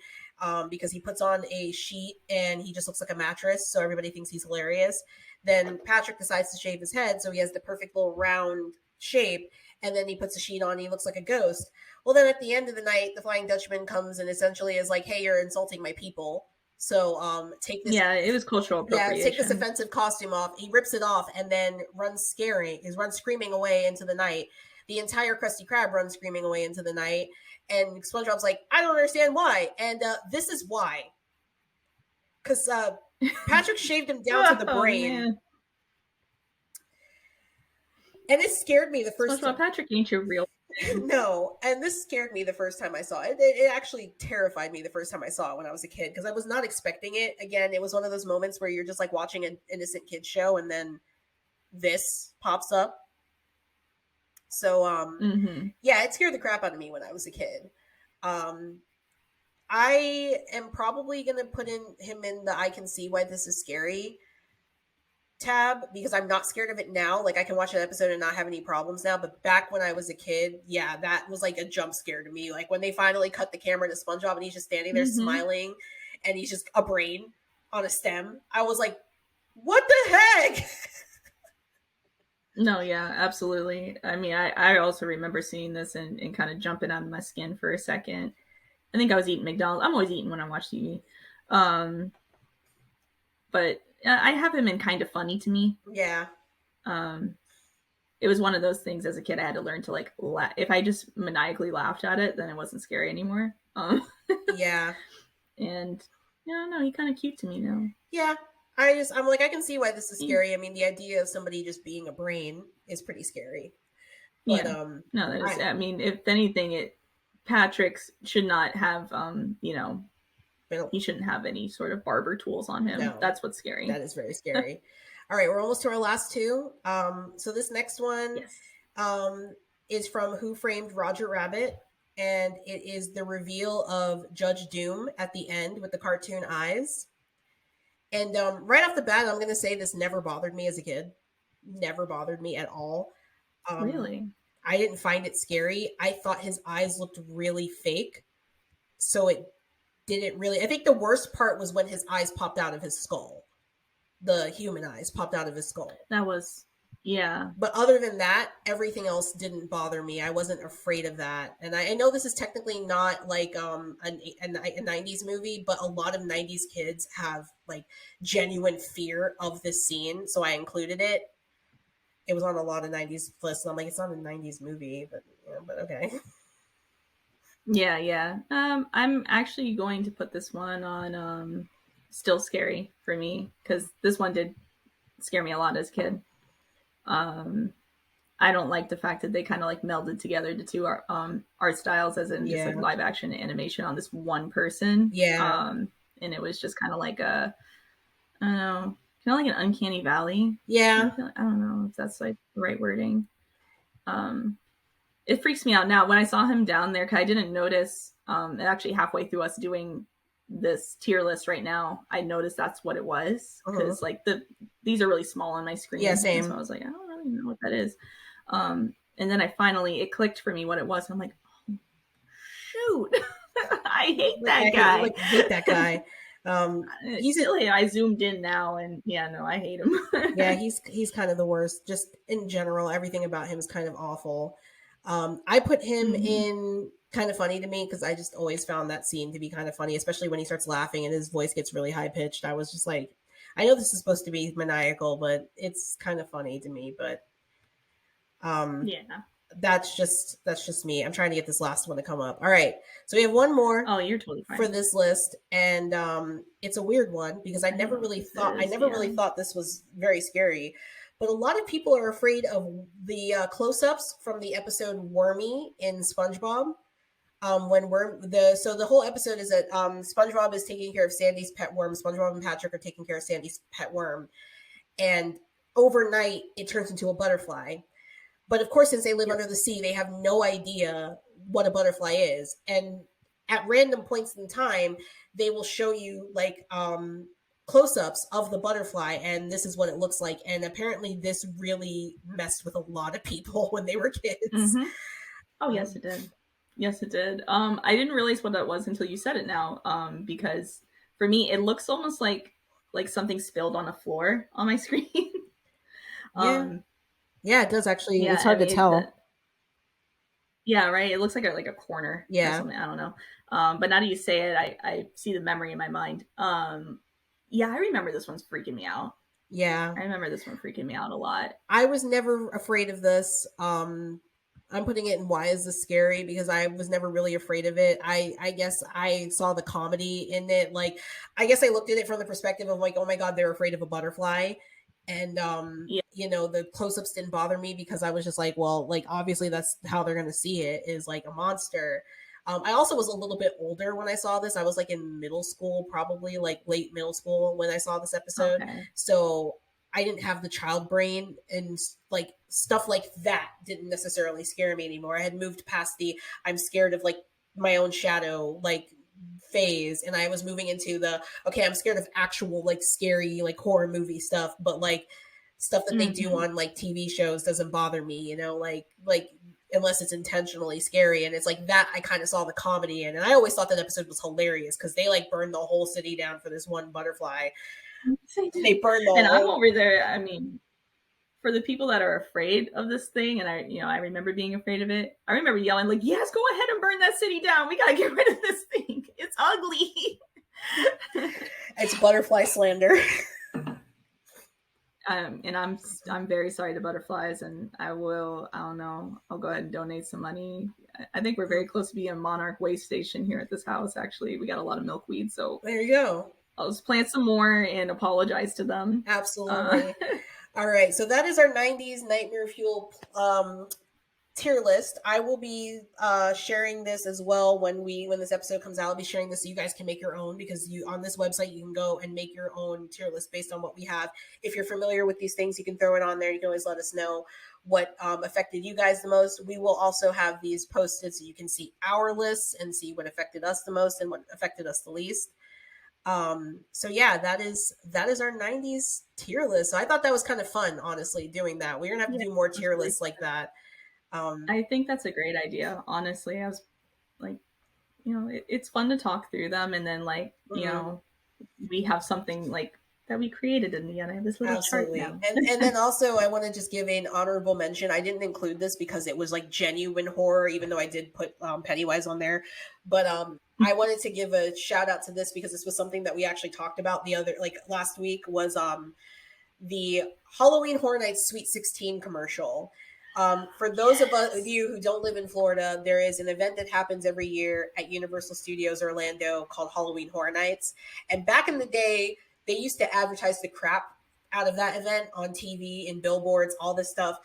[SPEAKER 2] because he puts on a sheet and he just looks like a mattress, so everybody thinks he's hilarious. Then Patrick decides to shave his head, so he has the perfect little round shape, and then he puts a sheet on and he looks like a ghost. Well, then at the end of the night, the Flying Dutchman comes and essentially is like, hey, you're insulting my people. So take this.
[SPEAKER 1] Yeah, it was cultural appropriation.
[SPEAKER 2] Yeah, take this offensive costume off. He rips it off and then runs screaming away into the night. The entire Krusty Krab runs screaming away into the night. And SpongeBob's like, I don't understand why. And this is why. Because Patrick shaved him down to the brain. Man. And it scared me the first time.
[SPEAKER 1] Patrick ain't your real
[SPEAKER 2] No, and this scared me the first time I saw it. It actually terrified me the first time I saw it when I was a kid, because I was not expecting it. Again, it was one of those moments where you're just like watching an innocent kid show, and then this pops up. So, yeah, it scared the crap out of me when I was a kid. I am probably going to put him in the I can see why this is scary tab, because I'm not scared of it now. Like, I can watch an episode and not have any problems now. But back when I was a kid, yeah, that was like a jump scare to me. Like when they finally cut the camera to SpongeBob and he's just standing there smiling and he's just a brain on a stem. I was like, what the heck?
[SPEAKER 1] No, yeah, absolutely. I mean, I also remember seeing this and kind of jumping out of my skin for a second. I think I was eating McDonald's. I'm always eating when I watch TV. But I have him in Kind of Funny to me.
[SPEAKER 2] Yeah.
[SPEAKER 1] It was one of those things as a kid I had to learn to like laugh. If I just maniacally laughed at it, then it wasn't scary anymore.
[SPEAKER 2] Yeah.
[SPEAKER 1] And yeah, no, he's kind of cute to me now.
[SPEAKER 2] Yeah. I'm like, I can see why this is scary. I mean, the idea of somebody just being a brain is pretty scary. But,
[SPEAKER 1] yeah. No, that is, I mean, if anything, Patrick should not have, he shouldn't have any sort of barber tools on him. No, that's what's scary.
[SPEAKER 2] That is very scary. All right, we're almost to our last two. So this next one is from Who Framed Roger Rabbit, and it is the reveal of Judge Doom at the end with the cartoon eyes. And right off the bat, I'm going to say this never bothered me as a kid. Never bothered me at all.
[SPEAKER 1] Really?
[SPEAKER 2] I didn't find it scary. I thought his eyes looked really fake. So it didn't really. I think the worst part was when his eyes popped out of his skull. The human eyes popped out of his skull.
[SPEAKER 1] That was, yeah.
[SPEAKER 2] But other than that, everything else didn't bother me. I wasn't afraid of that. And I know this is technically not like a 90s movie, but a lot of 90s kids have like genuine fear of this scene. So I included it. It was on a lot of 90s lists. And I'm like, it's not a 90s movie, but okay.
[SPEAKER 1] Yeah. I'm actually going to put this one on Still Scary for me, because this one did scare me a lot as a kid. I don't like the fact that they kind of like melded together the two art styles, as in just like live action animation on this one person.
[SPEAKER 2] Yeah.
[SPEAKER 1] And it was just kind of like I don't know, kind of like an uncanny valley.
[SPEAKER 2] Yeah.
[SPEAKER 1] I don't know if that's like the right wording. It freaks me out now when I saw him down there, because I didn't notice. Actually, halfway through us doing this tier list right now, I noticed that's what it was, because like these are really small on my screen.
[SPEAKER 2] Yeah, same.
[SPEAKER 1] So I was like, I don't really know what that is. And then it clicked for me what it was. And I'm like, oh, shoot, I hate that guy.
[SPEAKER 2] I hate that guy.
[SPEAKER 1] I zoomed in now, and I hate him.
[SPEAKER 2] Yeah, he's kind of the worst. Just in general, everything about him is kind of awful. I put him in kind of funny to me, because I just always found that scene to be kind of funny, especially when he starts laughing and his voice gets really high pitched. I was just like, I know this is supposed to be maniacal, but it's kind of funny to me. But that's just me. I'm trying to get this last one to come up. All right, so we have one more.
[SPEAKER 1] Oh, you're totally fine
[SPEAKER 2] for this list, and it's a weird one, because I never really thought this was very scary. But a lot of people are afraid of the close-ups from the episode Wormy in SpongeBob. So the whole episode is that SpongeBob is taking care of Sandy's pet worm. SpongeBob and Patrick are taking care of Sandy's pet worm, and overnight it turns into a butterfly. But of course, since they live under the sea, they have no idea what a butterfly is. And at random points in time, they will show you like close-ups of the butterfly, and this is what it looks like. And apparently this really messed with a lot of people when they were kids.
[SPEAKER 1] Oh, yes, it did. Yes, it did. I didn't realize what that was until you said it now, because for me, it looks almost like something spilled on a floor on my screen.
[SPEAKER 2] Yeah, it does actually. It's hard to tell.
[SPEAKER 1] Yeah, right. It looks like a corner.
[SPEAKER 2] Yeah.
[SPEAKER 1] Or something. I don't know. But now that you say it, I see the memory in my mind. Yeah, I remember this one's freaking me out.
[SPEAKER 2] Yeah.
[SPEAKER 1] I remember this one freaking me out a lot.
[SPEAKER 2] I was never afraid of this. I'm putting it in why is this scary, because I was never really afraid of it. I guess I saw the comedy in it. Like, I guess I looked at it from the perspective of like, oh my God, they're afraid of a butterfly. And, the close-ups didn't bother me, because I was just like, well, like, obviously that's how they're going to see it, is like a monster. I also was a little bit older when I saw this. I was like in middle school, probably like late middle school when I saw this episode. Okay. So I didn't have the child brain, and like stuff like that didn't necessarily scare me anymore. I had moved past the I'm scared of like my own shadow like phase, and I was moving into the I'm scared of actual like scary like horror movie stuff, but like stuff that they do on like TV shows doesn't bother me, like unless it's intentionally scary. And it's like that I kind of saw the comedy in. And I always thought that episode was hilarious, because they like burned the whole city down for this one butterfly. They burned the
[SPEAKER 1] whole... I'm over there. I mean, for the people that are afraid of this thing, and I remember being afraid of it. I remember yelling like, "Yes, go ahead and burn that city down. We gotta get rid of this thing. It's ugly."
[SPEAKER 2] It's butterfly slander.
[SPEAKER 1] And I'm very sorry to butterflies, and I don't know, I'll go ahead and donate some money. I think we're very close to being a Monarch waste station here at this house. Actually, we got a lot of milkweed, so
[SPEAKER 2] there you go.
[SPEAKER 1] I'll just plant some more and apologize to them.
[SPEAKER 2] Absolutely. All right, so that is our 90s Nightmare Fuel tier list. I will be sharing this as well when this episode comes out. I'll be sharing this so you guys can make your own, because on this website you can go and make your own tier list based on what we have. If you're familiar with these things, you can throw it on there. You can always let us know what affected you guys the most. We will also have these posted so you can see our lists and see what affected us the most and what affected us the least. So yeah, that is our 90s tier list. So I thought that was kind of fun, honestly, doing that. We're gonna have to do more tier lists like that.
[SPEAKER 1] I think that's a great idea. Honestly, I was like, it's fun to talk through them, and then like we have something like that we created in the end. I have this little chart now.
[SPEAKER 2] And then also I want to just give an honorable mention. I didn't include this because it was like genuine horror, even though I did put Pennywise on there. But I wanted to give a shout out to this because this was something that we actually talked about last week was the Halloween Horror Nights Sweet 16 commercial. For those of you who don't live in Florida, there is an event that happens every year at Universal Studios Orlando called Halloween Horror Nights. And back in the day, they used to advertise the crap out of that event on TV and billboards, all this stuff.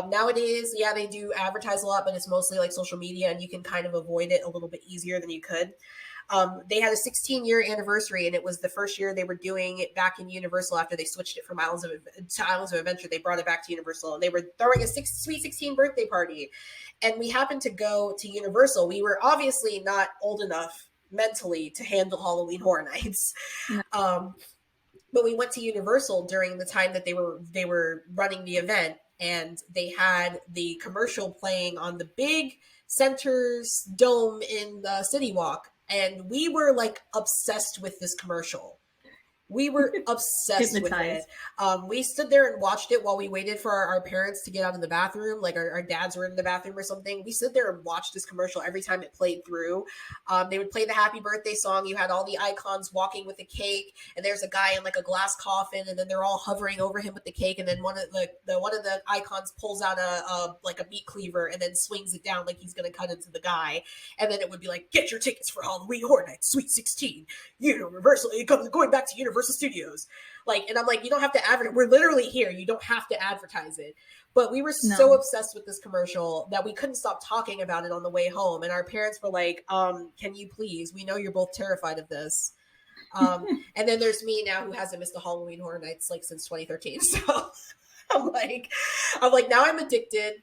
[SPEAKER 2] Nowadays, yeah, they do advertise a lot, but it's mostly like social media, and you can kind of avoid it a little bit easier than you could. They had a 16-year anniversary, and it was the first year they were doing it back in Universal after they switched it from Islands of Adventure. They brought it back to Universal, and they were throwing a Sweet 16 birthday party. And we happened to go to Universal. We were obviously not old enough mentally to handle Halloween Horror Nights. But we went to Universal during the time that they were running the event, and they had the commercial playing on the big Center's Dome in the City Walk. And we were like obsessed with this commercial. We were obsessed with it. We stood there and watched it while we waited for our parents to get out of the bathroom. Like our dads were in the bathroom or something. We stood there and watched this commercial every time it played through. They would play the happy birthday song. You had all the icons walking with a cake, and there's a guy in like a glass coffin, and then they're all hovering over him with the cake. And then one of the icons pulls out a meat cleaver and then swings it down like he's going to cut into the guy. And then it would be like, get your tickets for Halloween Horror Nights Sweet 16. Universal, going back to Universal Studios. And I'm like, you don't have to advertise. We're literally here. You don't have to advertise it. But we were so obsessed with this commercial that we couldn't stop talking about it on the way home. And our parents were like, can you please? We know you're both terrified of this. And then there's me now who hasn't missed a Halloween Horror Nights since 2013. So I'm like, now I'm addicted.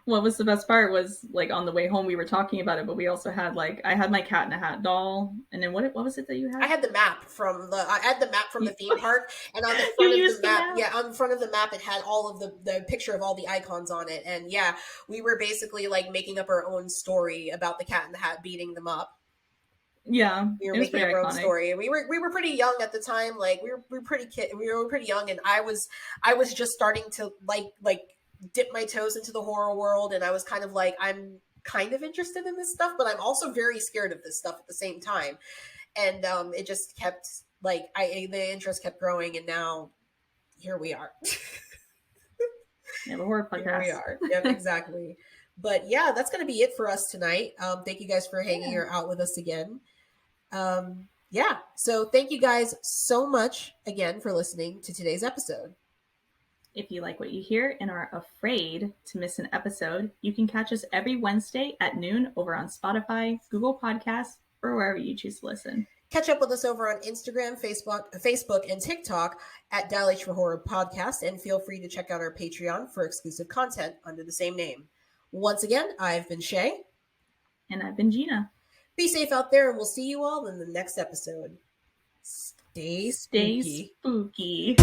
[SPEAKER 1] What was the best part was on the way home we were talking about it, but we also had I had my Cat in a Hat doll, and then what was it that you had?
[SPEAKER 2] I had the map from the theme park, and on the front of the map, on the front of the map it had all of the picture of all the icons on it, and yeah, we were basically making up our own story about the Cat in the Hat beating them up.
[SPEAKER 1] Yeah,
[SPEAKER 2] we were making our own story, and we were pretty young at the time. We were pretty young, and I was just starting to dip my toes into the horror world, and I was kind of I'm kind of interested in this stuff, but I'm also very scared of this stuff at the same time. And it just kept the interest kept growing, and now here we are.
[SPEAKER 1] Yeah, the horror podcast.
[SPEAKER 2] Here we are. Yep, exactly. But yeah, that's going to be it for us tonight. Thank you guys for hanging out with us again. Yeah, so thank you guys so much again for listening to today's episode.
[SPEAKER 1] If you like what you hear and are afraid to miss an episode, you can catch us every Wednesday at noon over on Spotify, Google Podcasts, or wherever you choose to listen.
[SPEAKER 2] Catch up with us over on Instagram, Facebook, and TikTok at Dial H for Horror Podcast, and feel free to check out our Patreon for exclusive content under the same name. Once again, I've been Shay.
[SPEAKER 1] And I've been Gina.
[SPEAKER 2] Be safe out there, and we'll see you all in the next episode. Stay spooky.
[SPEAKER 1] Stay spooky.